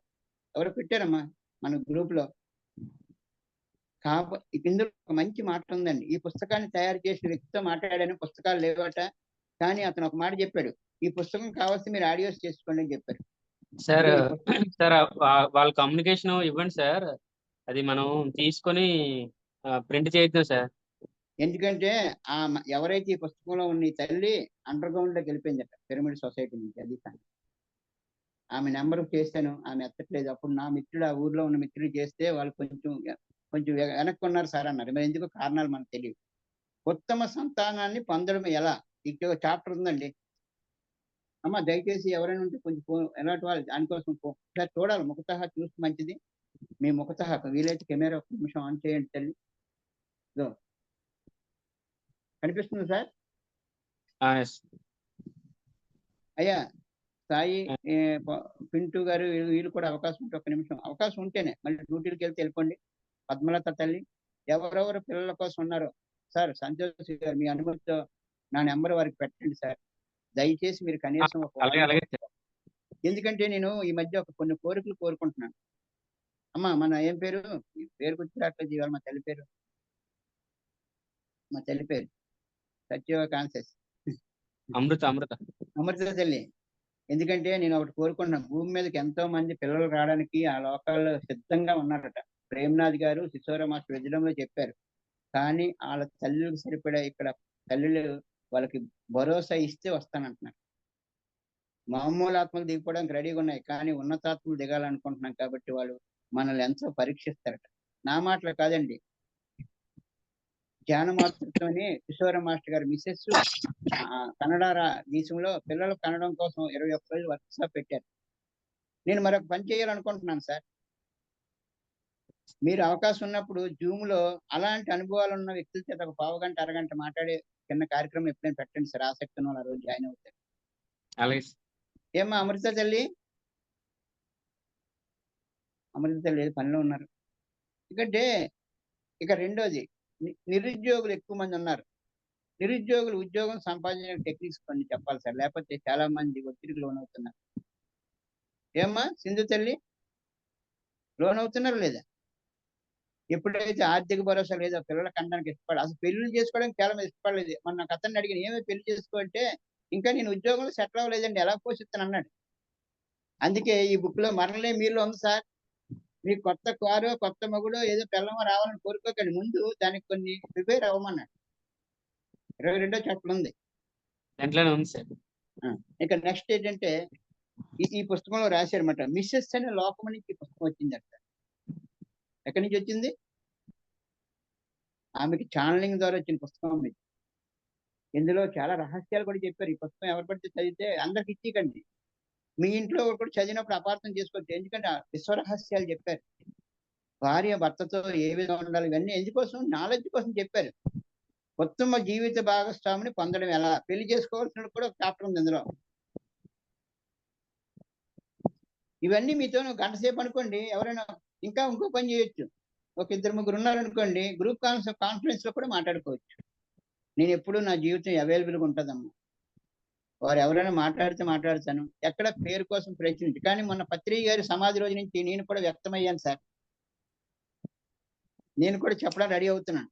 ఎవరో పెట్టారమ్మా మన గ్రూప్ లో. ఇందులో ఒక మంచి మాట ఉందండి. ఈ పుస్తకాన్ని తయారు చేసిన వ్యక్తితో మాట్లాడాను, పుస్తకాలు లేవట, కానీ అతను ఒక మాట చెప్పాడు, ఈ పుస్తకం కావాల్సి మీరు ఆడియోస్ చేసుకోండి అని చెప్పారు. సార్ సార్ వాళ్ళ కమ్యూనికేషన్ ఇవ్వండి సార్, అది మనం తీసుకొని ప్రింట్ చేద్దాం సార్. ఎందుకంటే ఎవరైతే ఈ పుస్తకంలో ఉన్న ఈ తల్లి అండర్ గ్రౌండ్ లోకి వెళ్ళిపోయిందట, పిరమిడ్ సొసైటీ నుంచి. అది కానీ ఆమె నెంబర్ చేశాను, ఆమె ఎత్తట్లేదు. అప్పుడు నా మిత్రుడు, ఆ ఊర్లో ఉన్న మిత్రుడు చేస్తే వాళ్ళు కొంచెం వెనక్కి ఉన్నారు సార్ అన్నారు. మరి ఎందుకు కారణాలు మనకు తెలియదు. ఉత్తమ సంతానాన్ని పొందడం ఎలా, ఇక్కడ చాప్టర్ ఉందండి అమ్మ. దయచేసి ఎవరైనా ఉంటే కొంచెం ఎలాంటి వాళ్ళు దానికోసం ఒకసారి చూడాలి, ముఖతహా చూస్తే మంచిది. మీ ముఖతహా వీలైతే కెమెరా ఒక నిమిషం ఆన్ చేయండి తల్లి. కనిపిస్తుంది సార్? అయ్యా సాయి, పింటూ గారు, వీళ్ళు కూడా అవకాశం ఉంటే ఒక నిమిషం, అవకాశం ఉంటేనే మళ్ళీ డ్యూటీకి వెళ్తే వెళ్ళిపోండి. పద్మలత తల్లి, ఎవరెవరు పిల్లల కోసం ఉన్నారో సార్, సంతోష్ గారు మీ అనుమతితో నా నెంబర్ వారికి పెట్టండి సార్. దయచేసి మీరు కనీసం ఎందుకంటే నేను ఈ మధ్య కొన్ని కోరికలు కోరుకుంటున్నాను. అమ్మా మన ఏం పేరు గుర్తు రావట్లేదు ఇవాళ. మా తల్లి పేరు సత్య కాన్సెస్ అమృత తల్లి. ఎందుకంటే నేను ఒకటి కోరుకుంటున్నాను, భూమి మీదకి ఎంతో మంది పిల్లలు రావడానికి ఆ లోకాల్లో సిద్ధంగా ఉన్నారట. ప్రేమ్నాథ్ గారు కిషోర మాస్టర్ విజయంలో చెప్పారు. కానీ వాళ్ళ తల్లులకు సరిపడా ఇక్కడ తల్లులు వాళ్ళకి భరోసా ఇస్తే వస్తానంటున్నారు. మామూలు ఆత్మలు దిగిపోవడానికి రెడీగా ఉన్నాయి, కానీ ఉన్నతాత్మలు దిగాలనుకుంటున్నాం కాబట్టి వాళ్ళు మనల్ని ఎంతో పరీక్షిస్తారట. నా మాటలు కాదండి, ధ్యాన మాతృత్వని కిషోర మాస్టర్ గారు మిస్సెస్ కన్నడ దేశంలో పిల్లలు కన్నడం కోసం 21 రోజులు వర్క్ షాప్ పెట్టారు. నేను మరొక పని చేయాలనుకుంటున్నాను సార్. మీరు అవకాశం ఉన్నప్పుడు జూమ్ లో అలాంటి అనుభవాలు ఉన్న వ్యక్తుల చేత ఒక పావు గంట అరగంట మాట్లాడే చిన్న కార్యక్రమం ఎప్పుడైనా పెట్టండి సార్. ఆసక్తి ఉన్న రోజు జాయిన్ అవుతారు. ఏమ్మా అమృత తల్లి? అమృత తల్లి పనిలో ఉన్నారు. ఎందుకంటే ఇక రెండోది, నిరుద్యోగులు ఎక్కువ మంది ఉన్నారు. నిరుద్యోగులు ఉద్యోగం సంపాదించిన టెక్నిక్స్ కొన్ని చెప్పాలి సార్, లేకపోతే చాలా మంది ఒత్తిడికి లోనవుతున్నారు. ఏమ్మా సింధు తల్లి, లోనవుతున్నారు లేదా? ఎప్పుడైతే ఆర్థిక భరోసా లేదో పిల్లల కనడానికి ఇష్టపడాలి. అసలు పెళ్లి చేసుకోవడానికి చాలా మంది ఇష్టపడలేదు. మన అతన్ని అడిగిన ఏమీ పెళ్లి చేసుకోవాలంటే, ఇంకా నేను ఉద్యోగంలో సెటిల్ అవ్వలేదండి, ఎలా పోషిస్తాను అన్నాడు. అందుకే ఈ బుక్ లో మరలే మీలో ఉంది సార్. మీకు కొత్త కారు, కొత్త మగుడు, ఏదో పిల్లమో రావాలని కోరుకోకండి, ముందు దానికి కొన్ని ప్రిపేర్ అవ్వమన్నాడు. 22వ చాప్టర్ ఉంది. ఇక నెక్స్ట్ ఏంటంటే ఈ పుస్తకంలో రాశారన్నమాట, మిస్సెస్ అనే లోకం నుంచి ఈ పుస్తకం వచ్చిందట. ఎక్కడి నుంచి వచ్చింది? ఆమెకి ఛానలింగ్ ద్వారా వచ్చిన పుస్తకం ఇది. ఇందులో చాలా రహస్యాలు కూడా చెప్పారు. ఈ పుస్తకం ఎవరు పడితే చదివితే అందరికి ఇచ్చికండి, మీ ఇంట్లో కూడా చదివినప్పుడు అపార్థం చేసుకోవచ్చు. ఎందుకంటే విశ్వ రహస్యాలు చెప్పారు. భార్య భర్తతో ఏ విధంగా ఉండాలి, ఇవన్నీ ఎందుకోసం, నాలెడ్జ్ కోసం చెప్పారు. ఉత్తమ జీవిత భాగస్వామిని పొందడం ఎలా, పెళ్లి చేసుకోవాల్సిన కూడా ఒక చాప్టర్ ఉంది ఇందులో. ఇవన్నీ మీతో గంట సేపు అనుకోండి, ఎవరైనా ఇంకా ఇంకో పని చేయొచ్చు. ఒక 2-3 ఉన్నారనుకోండి, గ్రూప్ కాన్ఫరెన్స్ లో కూడా మాట్లాడుకోవచ్చు. నేను ఎప్పుడు నా జీవితం అవైలబుల్గా ఉంటుందమ్మా. వారు ఎవరైనా మాట్లాడితే మాట్లాడతాను, ఎక్కడ పేరు కోసం ప్రయత్నించి. కానీ మొన్న పత్రిక గారి సమాధి రోజు నుంచి నేను కూడా వ్యక్తమయ్యాను సార్. నేను కూడా చెప్పడానికి రెడీ అవుతున్నాను,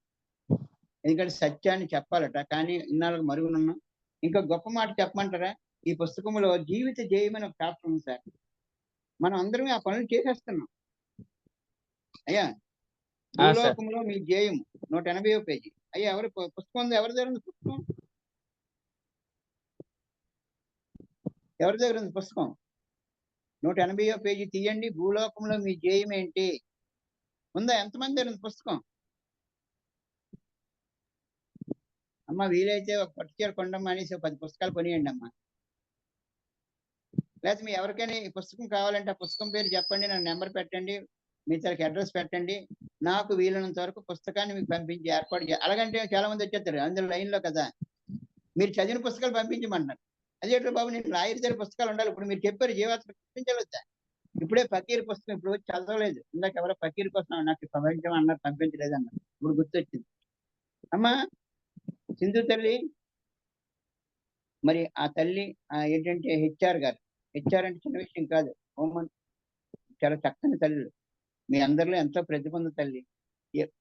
ఎందుకంటే సత్యాన్ని చెప్పాలట. కానీ ఇన్నాళ్ళకు మరుగునున్నా. ఇంకా గొప్ప మాట చెప్పమంటారా? ఈ పుస్తకంలో జీవిత జయమని ఒక చాప్టర్ ఉంది సార్. మనం అందరం ఆ పనులు చేసేస్తున్నాం. అయ్యా భూలోకంలో మీ జయం 180వ పేజీ. అయ్యా ఎవరి పుస్తకం ఉంది? ఎవరి దగ్గర ఉంది పుస్తకం? ఎవరి దగ్గర ఉంది పుస్తకం? 180వ పేజీ తీయండి. భూలోకంలో మీ జయం ఏంటి ఉందా? ఎంతమంది దగ్గర ఉంది పుస్తకం? అమ్మ వీలైతే ఒక పట్టుచీర కొండమ్మ అనేసి 10 పుస్తకాలు కొనియండి అమ్మా. లేకపోతే మీ ఎవరికైనా ఈ పుస్తకం కావాలంటే ఆ పుస్తకం పేరు చెప్పండి, నాకు నెంబర్ పెట్టండి, మీ తనకి అడ్రస్ పెట్టండి. నాకు వీలైనంత వరకు పుస్తకాన్ని మీకు పంపించి ఏర్పాటు చేయాలి. అలాగంటే చాలా మంది వచ్చేస్తారు, అందులో లైన్లో కదా, మీరు చదివిన పుస్తకాలు పంపించమంటున్నారు. అదేంటో బాబు నేను లాయర్ దగ్గర పుస్తకాలు ఉండాలి. ఇప్పుడు మీరు చెప్పారు జీవాత్మ పంపించవచ్చా? ఇప్పుడే ఫకీర్ పుస్తకం ఇప్పుడు వచ్చి చదవలేదు. ఇందాక ఎవరో ఫకీర్ కోసం నాకు పంపించడం అన్నారు, పంపించలేదు అన్నారు. ఇప్పుడు గుర్తొచ్చింది. అమ్మా సింధు తల్లి, మరి ఆ తల్లి ఏంటంటే హెచ్ఆర్ గారు. హెచ్ఆర్ అంటే చిన్న విషయం కాదు. హోమన్ చాలా చక్కని తల్లి. మీ అందరిలో ఎంతో ప్రతిభ ఉంది తల్లి.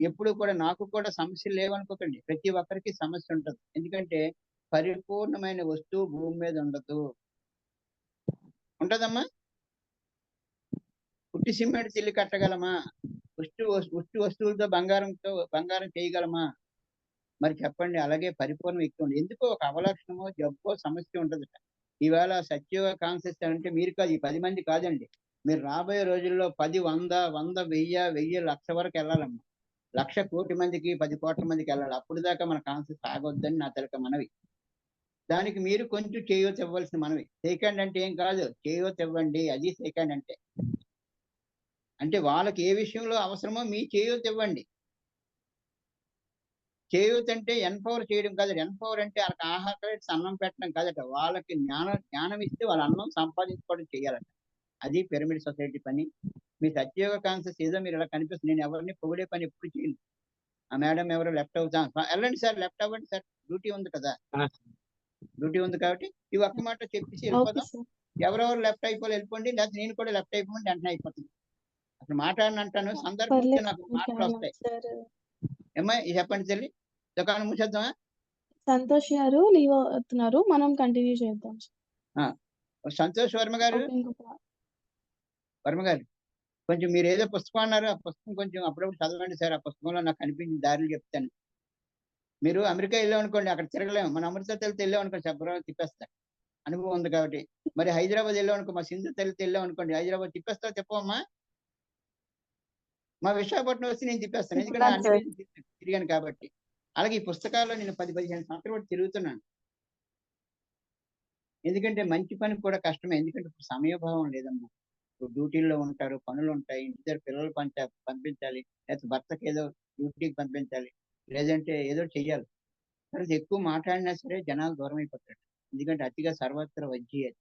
ఎప్పుడు కూడా నాకు కూడా సమస్యలు లేవనుకోకండి. ప్రతి ఒక్కరికి సమస్య ఉంటుంది. ఎందుకంటే పరిపూర్ణమైన వస్తువు భూమి మీద ఉండదు. ఉంటదమ్మా? పుట్టి సిమెంట్ ఇల్లు కట్టగలమా? ఉష్టి వస్తువులతో బంగారం చేయగలమా? మరి చెప్పండి. అలాగే పరిపూర్ణ వ్యక్తి ఉంది. ఎందుకో ఒక అవలక్షణమో జబ్బో సమస్య ఉంటదట. ఈవేళ సత్యవ కాన్సెప్ట్ అంటే మీరు కాదు, ఈ 10 మంది కాదండి. మీరు రాబోయే రోజుల్లో 10, 100, 1000, 1,00,000 వరకు వెళ్ళాలమ్మా. 1,00,000 కోటి మందికి 10 కోట్ల మందికి వెళ్ళాలి. అప్పుడు దాకా మన కాన్సెప్ట్ ఆగొద్దని నా తలక మనవి. దానికి మీరు కొంచెం చేయూత ఇవ్వాల్సిన మనవి. సేకండ్ అంటే ఏం కాదు, చేయూత ఇవ్వండి. అది సేకండ్ అంటే వాళ్ళకి ఏ విషయంలో అవసరమో మీ చేయూత ఇవ్వండి. చేయూత అంటే ఎన్పవర్ చేయడం కాదట. ఎన్పవర్ అంటే వాళ్ళకి ఆహారం అన్నం పెట్టడం కాదట. వాళ్ళకి జ్ఞానం ఇస్తే వాళ్ళ అన్నం సంపాదించుకోవడం చేయాలట. అది పిరమిడ్ సొసైటీ పని. మీ సత్యయోగ కాన్సెప్ట్ ఏదో మీరు ఇలా కనిపిస్తుంది. నేను ఎవరిని పొగిడే పని ఎప్పుడు చేయను. ఆ మేడం ఎవరో లెఫ్ట్ అవుతాం, వెళ్ళండి సార్, లెఫ్ట్ అవ్వండి సార్, డ్యూటీ ఉంది కదా, డ్యూటీ ఉంది కాబట్టి ఈ ఒక్క మాట చెప్పేసి వెళ్ళిపోదాం. ఎవరెవరు లెఫ్ట్ అయిపోయి వెళ్ళిపోండి, లేకపోతే నేను కూడా లెఫ్ట్ అయిపోయి వెంటనే అయిపోతుంది. అసలు మాట్లాడినంటాను, సందర్భం వస్తే నాకు మాటలు వస్తాయి. ఏమ్మా చెప్పండి తల్లి, దుకాణం మూసేద్దామా? సంతోష్ గారు లీవ్ అవుతున్నారు, మనం కంటిన్యూ చేద్దాం. సంతోష్ వర్మ గారు, కొంచెం మీరు ఏదో పుస్తకం అన్నారు, ఆ పుస్తకం కొంచెం అప్పుడప్పుడు చదవండి సార్. ఆ పుస్తకంలో నాకు కనిపించిన దారులు చెప్తాను. మీరు అమెరికా వెళ్ళాం అనుకోండి, అక్కడ తిరగలేము. మన అమృత తల్లితో వెళ్ళాం అనుకోండి, శుభ్రంగా తిప్పేస్తా, అనుభవం ఉంది కాబట్టి. మరి హైదరాబాద్ వెళ్ళాం అనుకో, మా సింధు తల్లితో వెళ్ళాం అనుకోండి, హైదరాబాద్ తిప్పేస్తా చెప్పమ్మా? మా విశాఖపట్నం వస్తే నేను తిప్పేస్తాను, ఎందుకంటే అన్ని తిరిగాను కాబట్టి. అలాగే ఈ పుస్తకాల్లో నేను 10-15 సంవత్సరాలు తిరుగుతున్నాను. ఎందుకంటే మంచి పని కూడా కష్టమే. ఎందుకంటే ఇప్పుడు సమయభావం లేదమ్మా. ఇప్పుడు డ్యూటీల్లో ఉంటారు, పనులు ఉంటాయి, ఇంటి దగ్గర పిల్లలు పంపించాలి, లేకపోతే భర్తకి ఏదో డ్యూటీకి పంపించాలి, లేదంటే ఏదో చెయ్యాలి. తర్వాత ఎక్కువ మాట్లాడినా సరే జనాలు దూరం అయిపోతారు. ఎందుకంటే అతిగా సర్వత్ర వజ్జేయాలి.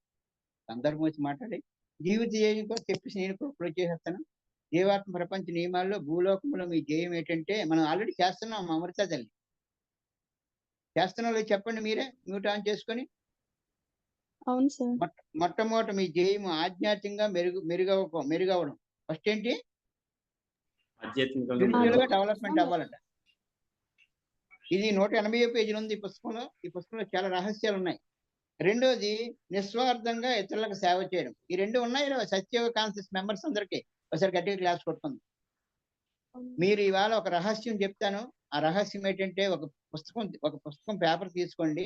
సందర్భం వచ్చి మాట్లాడి జీవిత జయం కోసం చెప్పేసి నేను కూడా ఇప్పుడు చేసేస్తాను. జీవాత్మ ప్రపంచ నియమాల్లో భూలోకంలో మీ జయం ఏంటంటే, మనం ఆల్రెడీ చేస్తున్నాం. అమృత తల్లి చేస్తున్నాం, చెప్పండి మీరే మ్యూట్ ఆన్ చేసుకొని. అవును సార్. మొట్టమొదటి మీ జయము ఆధ్యాత్మికంగా మెరుగవడం. ఫస్ట్ ఏంటి? స్పిరిచువల్ గా డెవలప్మెంట్ అవ్వాలట. ఇది 180 పేజీలు ఉంది ఈ పుస్తకంలో. ఈ పుస్తకంలో చాలా రహస్యాలు ఉన్నాయి. రెండోది నిస్వార్థంగా ఇతరులకు సేవ చేయడం. ఈ రెండు ఉన్నాయి సత్యయోగ కాన్సెప్ట్ మెంబర్స్ అందరికీ. ఒకసారి గట్టిగా క్లాస్ కొట్టుకుంది. మీరు ఇవాళ ఒక రహస్యం చెప్తాను. ఆ రహస్యం ఏంటంటే, ఒక పుస్తకం పేపర్ తీసుకోండి,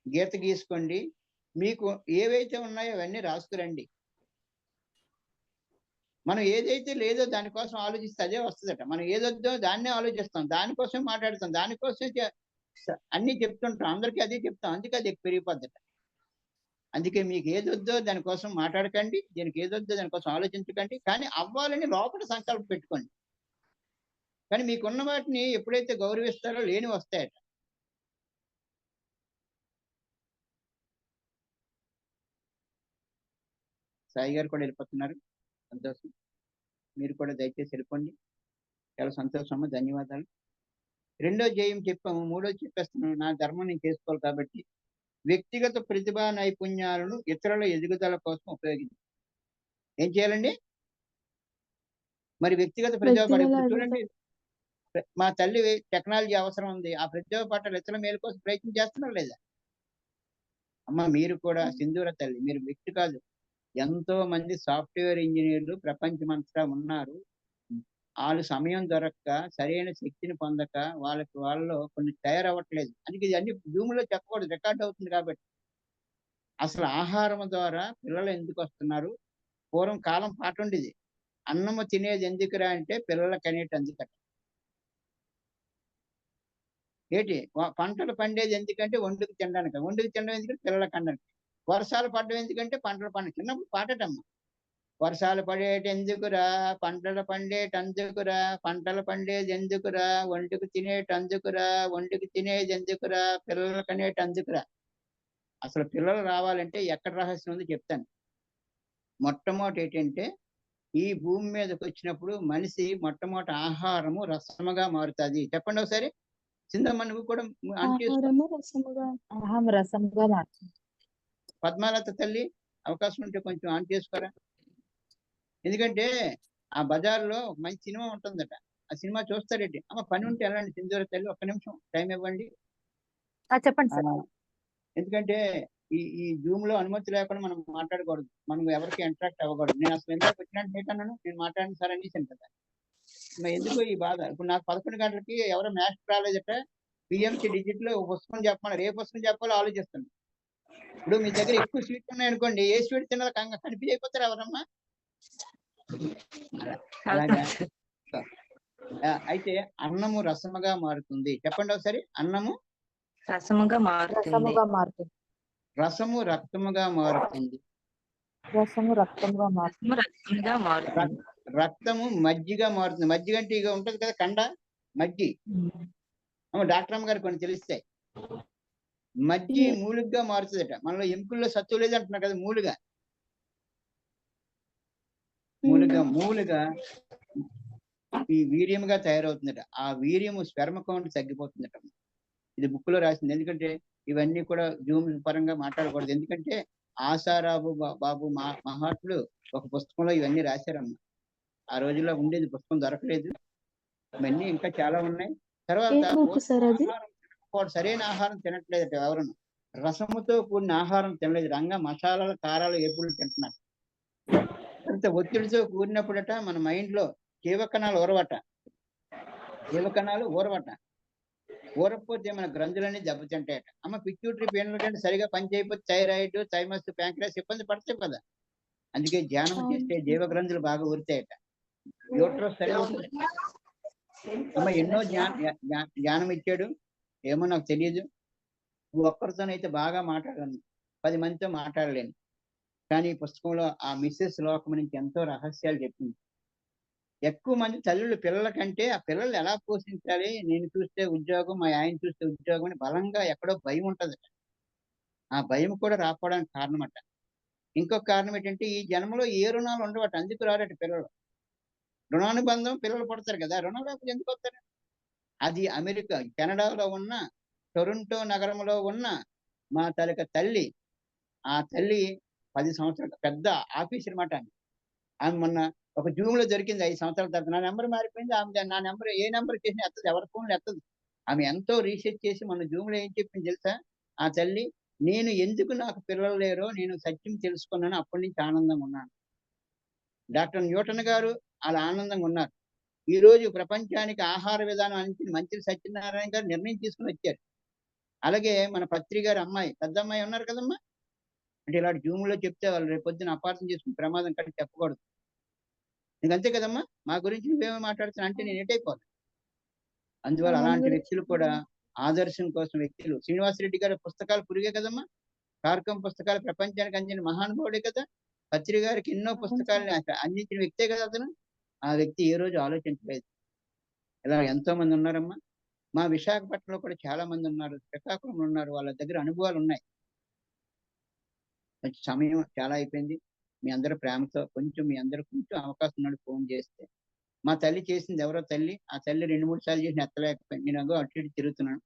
గీత గీసుకోండి, మీకు ఏవైతే ఉన్నాయో అవన్నీ రాసుకురండి. మనం ఏదైతే లేదో దానికోసం ఆలోచిస్తే అదే వస్తుందట. మనం ఏదొద్దో దాన్నే ఆలోచిస్తాం, దానికోసం మాట్లాడతాం, దానికోసం అన్ని చెప్తుంటాం, అందరికీ అదే చెప్తాం. అందుకే అది పెరిగిపోద్దట. అందుకే మీకు ఏదొద్దో దానికోసం మాట్లాడకండి, దీనికి ఏదొద్దో దానికోసం ఆలోచించకండి, కానీ అవ్వాలని లోపల సంకల్పం పెట్టుకోండి. కానీ మీకున్న వాటిని ఎప్పుడైతే గౌరవిస్తారో లేని వస్తాయట. సాయి గారు కూడా వెళ్ళిపోతున్నారు, సంతోషం. మీరు కూడా దయచేసి వెళ్ళిపోండి, చాలా సంతోషము, ధన్యవాదాలు. రెండో జయం చెప్పాము, మూడోది చెప్పేస్తున్నాను. నా ధర్మం నేను చేసుకోవాలి కాబట్టి వ్యక్తిగత ప్రతిభా నైపుణ్యాలను ఇతరుల ఎదుగుదల కోసం ఉపయోగించాలి. ఏం చేయాలండి? మరి వ్యక్తిగత ప్రతిభ చూడండి, మా తల్లి టెక్నాలజీ అవసరం ఉంది, ఆ ప్రతిభ పట్ల ఇతరుల మేలు కోసం ప్రయత్నం చేస్తున్నారు లేదా? అమ్మ మీరు కూడా సింధూర తల్లి, మీరు వ్యక్తి కాదు, ఎంతో మంది సాఫ్ట్వేర్ ఇంజనీర్లు ప్రపంచమంతా ఉన్నారు. వాళ్ళు సమయం దొరక్క, సరైన శక్తిని పొందక వాళ్ళలో కొన్ని తయారవ్వట్లేదు. అందుకే ఇది అన్ని భూమిలో చెప్పకూడదు, రికార్డ్ అవుతుంది కాబట్టి. అసలు ఆహారం ద్వారా పిల్లలు ఎందుకు వస్తున్నారు? పూర్వం కాలం పాట ఉండేది, అన్నము తినేది ఎందుకురా అంటే పిల్లలకి అనేటి అందుకట. ఏంటి? పంటలు పండేది ఎందుకంటే వండుకు తినడానికి, వండుకు తినడం ఎందుకంటే పిల్లలకి అనడానికి. వర్షాలు పడడం ఎందుకంటే పంటలు పండ. చిన్నప్పుడు పాటటమ్మా, వర్షాలు పడేటి ఎందుకురా, పంటలు పండేటి అందుకురా, పంటలు పండేది ఎందుకురా, వండుకు తినేటి అందుకురా, వండుకు తినేది ఎందుకురా, పిల్లలకి అనేటి అందుకురా. అసలు పిల్లలు రావాలంటే ఎక్కడ రహస్యం ఉందో చెప్తాను. మొట్టమొదటి ఏంటంటే ఈ భూమి మీదకి వచ్చినప్పుడు మనిషి మొట్టమొదటి ఆహారము రసముగా మారుతుంది. చెప్పండి ఒకసారి. సింధమ్మ నువ్వు కూడా ఆన్ చేసుకో. ఆహారము రసముగా ఆహం రసముగా మారుతుంది. పద్మాలత తల్లి అవకాశం ఉంటే కొంచెం ఆన్ చేసుకోరా. ఎందుకంటే ఆ బజార్లో ఒక మంచి సినిమా ఉంటుందట. ఆ సినిమా చూస్తారేంటి? అమ్మ పని ఉంటే వెళ్ళండి సింధూర తల్లి, ఒక్క నిమిషం టైం ఇవ్వండి. చెప్పండి ఆ, సార్. ఎందుకంటే ఈ జూమ్ లో అనుమతి లేకుండా మనం మాట్లాడకూడదు, మనం ఎవరికి ఇంటరాక్ట్ అవ్వకూడదు. నేను అసలు ఎందుకు వచ్చినట్టు ఏంటన్నాను, నేను మాట్లాడిన సార్ అనేసాను కదా. మరి ఎందుకు ఈ బాధ? ఇప్పుడు నాకు 11 గంటలకి ఎవరో మ్యాథ్స్ రాలేదట, పిఎంసి డిజిట్ లో ఒక పుస్తకం చెప్పమన్నారు. ఏ పుస్తకం చెప్పాలో ఆలోచిస్తాను. ఇప్పుడు మీ దగ్గర ఎక్కువ స్వీట్ ఉన్నాయనుకోండి, ఏ స్వీట్ తిన్నదో కనిపించి అయిపోతారు ఎవరమ్మా. అలాగా. అయితే అన్నము రసముగా మారుతుంది. చెప్పండి ఒకసారి. అన్నము రసముగా మారుతుంది. రసముగా మారుతుంది. రసము రక్తముగా మారుతుంది. రసము రక్తంగా మారుతుంది. రసము రక్తముగా మారుతుంది. రక్తము మజ్జిగా మారుతుంది. మజ్జిగ అంటే ఇక ఉంటది కదా కండ మజ్జి. డాక్టర్ అమ్మ గారు కొన్ని తెలిస్తాయి. మజ్జి మూలుగ్గా మారుతుందట. మనలో ఎముకల్లో సత్తు లేదు అంటున్నారు కదా, మూలుగా మూలుగా ఈ వీర్యముగా తయారవుతుందట. ఆ వీర్యము స్పెర్మ కౌంట్ తగ్గిపోతుందట. ఇది బుక్ లో రాసింది. ఎందుకంటే ఇవన్నీ కూడా జూమ్ పరంగా మాట్లాడకూడదు. ఎందుకంటే ఆశారాబు బాబు మహాత్ముడు ఒక పుస్తకంలో ఇవన్నీ రాశారమ్మా. ఆ రోజుల్లో ఉండేది, పుస్తకం దొరకలేదు. ఇవన్నీ ఇంకా చాలా ఉన్నాయి. తర్వాత సరైన ఆహారం తినట్లేదట ఎవరు. రసముతో కూడిన ఆహారం తినలేదు. రంగా మసాలాలు కారాలు ఎప్పుడు తింటున్నారు. అంత ఒత్తిడితో కూడినప్పుడట మన మైండ్ లో జీవకణాలు ఊరవట. ఊరకపోతే మన గ్రంథులన్నీ దెబ్బతింటాయట. అమ్మ పిట్యూటరీ పీనల్ కంటే సరిగా పని చేయకపోతే థైరాయిడ్, థైమస్, ప్యాంక్రియాస్ ఇబ్బంది పడతాయి కదా. అందుకే ధ్యానం చేస్తే జీవ గ్రంథులు బాగా ఊరుతాయట. యూట్రస్ సరిగా ఉంటుంది. అమ్మ ఎన్నో జ్ఞానం ఇచ్చాడు, ఏమో నాకు తెలియదు. ఒక్కరితోనైతే బాగా మాట్లాడను, 10 మందితో మాట్లాడలేను. కానీ ఈ పుస్తకంలో ఆ మిస్సెస్ లోకం నుంచి ఎంతో రహస్యాలు చెప్పింది. ఎక్కువ మంది తల్లులు పిల్లల కంటే ఆ పిల్లలు ఎలా పోషించాలి, నేను చూస్తే ఉద్యోగం, మా ఆయన చూస్తే ఉద్యోగం అని బలంగా ఎక్కడో భయం ఉంటదట. ఆ భయం కూడా రాకపోవడానికి కారణం అట. ఇంకొక కారణం ఏంటంటే ఈ జన్మలో ఏ రుణాలు ఉండవట, అందుకు రారట పిల్లలు. రుణానుబంధం పిల్లలు పడతారు కదా, రుణం లేకపోతే ఎందుకు వస్తారు? అది అమెరికా కెనడాలో ఉన్న టొరంటో నగరంలో ఉన్న మా తల్లి. ఆ తల్లి 10 సంవత్సరాలు పెద్ద ఆఫీసర్ మాట. ఆమె మొన్న ఒక జూమ్ లో దొరికింది 5 సంవత్సరాల తర్వాత. నా నెంబర్ మారిపోయింది. ఆమె నా నెంబర్ ఏ నెంబర్ చేసినా ఎత్తదు, ఎవరి ఫోన్లు ఎత్తదు. ఆమె ఎంతో రీసెర్చ్ చేసి మన జూమ్ లో ఏం చెప్పింది తెలుసా? ఆ తల్లి, నేను ఎందుకు నాకు పిల్లలు లేరో నేను సత్యం తెలుసుకున్నాను, అప్పటి నుంచి ఆనందంగా ఉన్నాను. డాక్టర్ న్యూటన్ గారు అలా ఆనందంగా ఉన్నారు. ఈ రోజు ప్రపంచానికి ఆహార విధానం అని మంత్రి సత్యనారాయణ గారు నిర్ణయం తీసుకుని వచ్చారు. అలాగే మన పత్రి గారి అమ్మాయి, పెద్ద అమ్మాయి ఉన్నారు కదమ్మా. అంటే ఇలాంటి జూమ్ లో చెప్తే వాళ్ళు రేపు పొద్దున అపార్థం చేసుకుని ప్రమాదం కంటే చెప్పకూడదు. నీకు అంతే కదమ్మా, మా గురించి నువ్వేమో మాట్లాడుతున్నా అంటే నేను ఎటైపోతాను. అందువల్ల అలాంటి వ్యక్తులు కూడా ఆదర్శం కోసం వ్యక్తులు. శ్రీనివాసరెడ్డి గారి పుస్తకాలు పురిగే కదమ్మా. కార్కం పుస్తకాలు ప్రపంచానికి అందిన మహానుభావుడే కదా. పత్రి గారికి ఎన్నో పుస్తకాలను అందించిన వ్యక్తే కదా అతను. ఆ వ్యక్తి ఏ రోజు ఆలోచించలేదు. ఇలా ఎంతో మంది ఉన్నారమ్మా. మా విశాఖపట్నంలో కూడా చాలా మంది ఉన్నారు, శ్రీకాకుళంలో ఉన్నారు. వాళ్ళ దగ్గర అనుభవాలు ఉన్నాయి. సమయం చాలా అయిపోయింది. మీ అందరూ ప్రేమతో మీ అందరూ కొంచెం అవకాశం ఉన్నాడు ఫోన్ చేస్తే. మా తల్లి చేసింది ఎవరో తల్లి, ఆ తల్లి 2-3 సార్లు చేసి ఎత్తలేకపోయింది. నేను అటు ఇటు తిరుగుతున్నాను.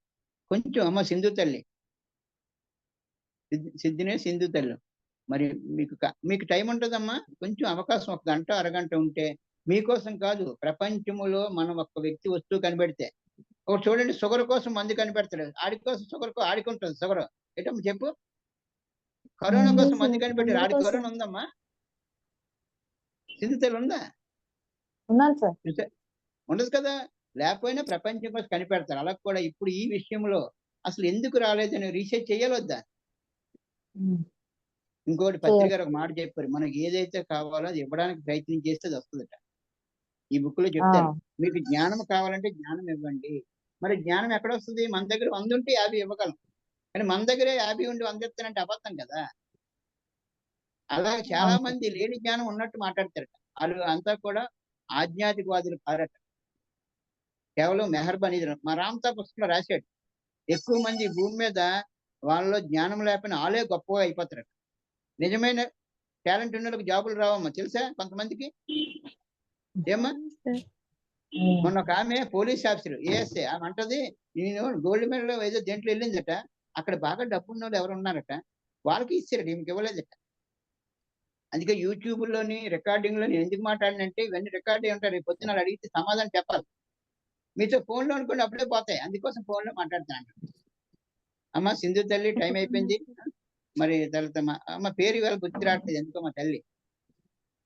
కొంచెం అమ్మ సింధు తల్లి, సిద్ధినే సింధు తల్లి, మరి మీకు టైం ఉంటుందమ్మా. కొంచెం అవకాశం 1 గంట అరగంట ఉంటే, మీకోసం కాదు, ప్రపంచములో మనం ఒక వ్యక్తి వస్తువు కనిపెడితే, ఒకటి చూడండి, షుగర్ కోసం మందు కనిపెడతాడు, ఆడి కోసం షుగర్ ఆడికి ఉంటుంది షుగర్. ఏంటమ్మా చెప్పు? కరోనా కోసం మందు కనిపెట్టారు, ఆడికి కరోనా ఉందమ్మా? సింధు తల్లి ఉందా? ఉండదు కదా. లేకపోయినా ప్రపంచం కోసం కనిపెడతారు. అలా కూడా ఇప్పుడు ఈ విషయంలో అసలు ఎందుకు రాలేదని రీసెర్చ్ చేయాలొద్దా? ఇంకోటి పత్రిక గారు ఒక మాట చెప్పారు, మనకి ఏదైతే కావాలో అది ఇవ్వడానికి ప్రయత్నం చేస్తే అది వస్తుందట. ఈ బుక్ లో చెప్తారు, మీకు జ్ఞానం కావాలంటే జ్ఞానం ఇవ్వండి. మరి జ్ఞానం ఎక్కడ వస్తుంది? మన దగ్గర 100 ఉంటే 50 ఇవ్వగలం. కానీ మన దగ్గరే 50 ఉండి 100 ఇస్తానంటే అబద్ధం కదా. అలా చాలా మంది లేని జ్ఞానం ఉన్నట్టు మాట్లాడతారట. వాళ్ళు అంతా కూడా ఆధ్యాత్మికవాదులు కారట, కేవలం మెహర్బానీ. మా రామ్తా పుస్తకంలో రాశాడు, ఎక్కువ మంది భూమి మీద వాళ్ళలో జ్ఞానం లేకపోయినా వాళ్ళే గొప్పగా అయిపోతారు. నిజమైన టాలెంట్ ఉన్న వాళ్ళకి జాబులు రావమ్మా, తెలుసా కొంతమందికి? ఏమ్మా? సార్ మొన్న ఒక ఆమె పోలీస్ ఆఫీసర్ ఏఎస్ఐ, ఆమె అంటది, నేను గోల్డ్ మెడల్ ఏదో దేంట్లో వెళ్ళిందట, అక్కడ బాగా డబ్బు ఉన్న వాళ్ళు ఎవరు ఉన్నారట, వాళ్ళకి ఇచ్చారట, ఈమెకి ఇవ్వలేదట. అందుకే యూట్యూబ్లోని రికార్డింగ్లోని ఎందుకు మాట్లాడినంటే ఇవన్నీ రికార్డ్ అయి ఉంటారు, రేపు పొద్దున వాళ్ళు అడిగితే సమాధానం చెప్పాలి. మీతో ఫోన్లో అనుకోండి అప్పుడే పోతాయి, అందుకోసం ఫోన్లో మాట్లాడుతున్నాను. అమ్మ సింధు తల్లి, టైం అయిపోయింది. మరి తర్వాత అమ్మ పేరు ఇవాళ గుర్తు రావట్లేదు ఎందుకో మా తల్లి.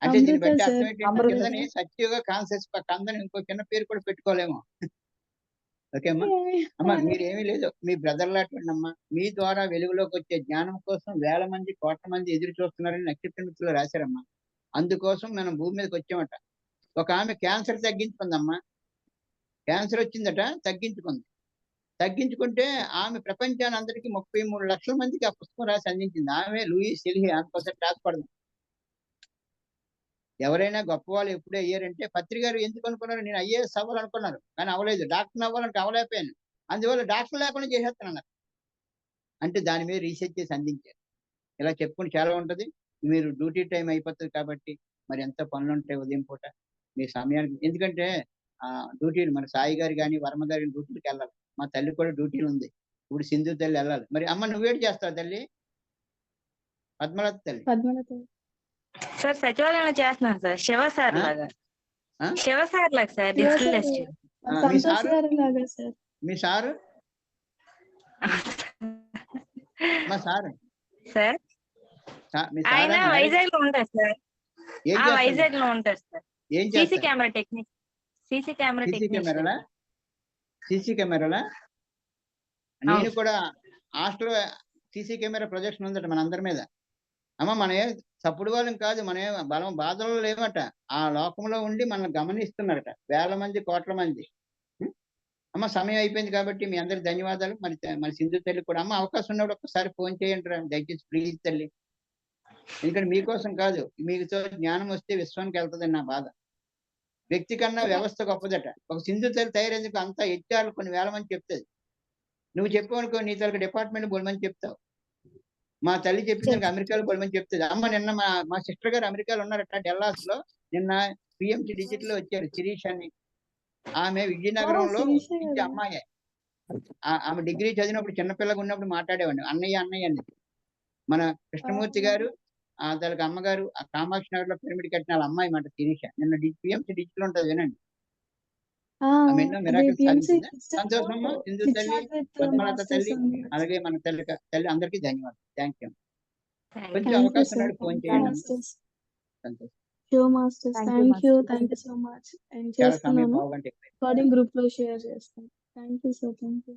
అంటే దీన్ని అమృత బట్టి సార్. అర్థం ఏంటంటే అమృత కిందని సత్యుగా కాన్సెస్ పక్కన ఇంకో చిన్న పేరు కూడా పెట్టుకోలేము. ఓకే అమ్మా. అమ్మ మీరేమీ లేదు, మీ బ్రదర్ లాంటి అమ్మా, మీ ద్వారా వెలుగులోకి వచ్చే జ్ఞానం కోసం వేల మంది కోట్ల మంది ఎదురు చూస్తున్నారని నక్షత్ర మిత్రులు రాశారమ్మా. అందుకోసం మనం భూమి మీదకి వచ్చామట. ఒక ఆమె క్యాన్సర్ తగ్గించుకుందమ్మా, క్యాన్సర్ వచ్చిందట, తగ్గించుకుంటే ఆమె ప్రపంచాన్ని అందరికీ 33 లక్షల మందికి ఆ పుస్తకం రాసి అందించింది. ఆమె లూయిస్ సెల్హి, ఆమె కోసం రాసుకోవడం. ఎవరైనా గొప్ప వాళ్ళు ఎప్పుడే అయ్యారంటే, పత్రి గారు ఎందుకు అనుకున్నారు, నేను ఐఏఎస్ అవ్వాలనుకున్నారు కానీ అవ్వలేదు, డాక్టర్ అవ్వాలంటే అవ్వలేకపోయాను, అందువల్ల డాక్టర్ లేకుండా చేసేస్తానన్నారు. అంటే దాని మీద రీసెర్చ్ చేసి అందించారు. ఇలా చెప్పుకుని చాలా ఉంటది. మీరు డ్యూటీ టైం అయిపోతుంది కాబట్టి మరి ఎంత పనులు ఉంటాయి ఉదయం పూట మీ సమయానికి. ఎందుకంటే డ్యూటీలు మన సాయి గారు కానీ వర్మ గారి డ్యూటీలకు వెళ్ళాలి, మా తల్లి కూడా డ్యూటీలు ఉంది, ఇప్పుడు సింధు తల్లి వెళ్ళాలి. మరి అమ్మ నువ్వేటి చేస్తావు తల్లి? పద్మలత తల్లి. పద్మలత. సార్ సచివాలయంలో చేస్తున్నాను సార్, శివ సార్ లాగా. శివ సార్ లాగా sir, Shiva digital sir, assistant. మీ సంతోష్ సారు? గారు లాగా సార్. మీ సారు? మా సారు సార్ మీ ఆయన సారా? వైజాగ్ లో ఉంటారు సార్. ఏం ఆ చేస్తారు? వైజాగ్ లో ఉంటారు సార్. ఏం సీసీ చేస్తారు? Camera technique. CC camera CC కెమెరాలా? టెక్నీషియన్. సీసీ కెమెరాలా? నేను కూడా హాస్టల్ సీసీ కెమెరా ప్రొజెక్షన్ ఉందట మన అందరి మీద. అమ్మ మనం ఏ తప్పుడు వాళ్ళం కాదు, మనం ఏ బాధలో లేమట, ఆ లోకంలో ఉండి మనల్ని గమనిస్తున్నారట వేల మంది కోట్ల మంది. అమ్మ సమయం అయిపోయింది కాబట్టి మీ అందరికి ధన్యవాదాలు. మరి సింధు తల్లి కూడా అమ్మ అవకాశం ఉన్నప్పుడు ఒక్కసారి ఫోన్ చేయండి రా దయచేసి ప్లీజ్ తల్లి. ఎందుకంటే మీకోసం కాదు, మీతో జ్ఞానం వస్తే విశ్వానికి వెళ్తుందని నా బాధ. వ్యక్తి కన్నా వ్యవస్థ గొప్పదట. ఒక సింధు తల్లి తయారేందుకు అంత హెచ్ఆర్లు కొన్ని వేల మంది చెప్తుంది. నువ్వు చెప్పావనుకో నీ తల్లి డిపార్ట్మెంట్ బోల్మని చెప్తావు. మా తల్లి చెప్పింది అమెరికాలో బోల్మని చెప్తుంది. అమ్మ నిన్న మా సిస్టర్ గారు అమెరికాలో ఉన్నారట, డెల్లాస్ లో. నిన్న పిఎంసి డిజిటల్ లో వచ్చారు శిరీష్ అని. ఆమె విజయనగరంలో అమ్మాయి. ఆమె డిగ్రీ చదివినప్పుడు చిన్నపిల్లగా ఉన్నప్పుడు మాట్లాడేవాడిని, అన్నయ్య అన్నయ్య అని. మన కృష్ణమూర్తి గారు తనకి అమ్మగారు ఆ కామాక్షి నగర్ లో పిరమిడ్ కట్టిన వాళ్ళ అమ్మాయి మాట శిరీష. నిన్న పిఎంసి డిజిటల్ ఉంటుంది వినండి. ఆమె ఎన్నో మిరాకిల్స్ సాధించింది. సంతోషమ్మ సింధు తల్లి, పద్మలత తల్లి, అలాగే మన తల్లి అందరికీ ధన్యవాదాలు. Thank you. కొంచెం అవకాశం ఉన్నాడు ఫోన్ చేయండి అమ్మ. సంతోషం. Show masters, thank you so much. చాలా సమయం బాగుంటే రికార్డింగ్ గ్రూప్ లో షేర్ చేస్తాను. Thank you sir. Thank you.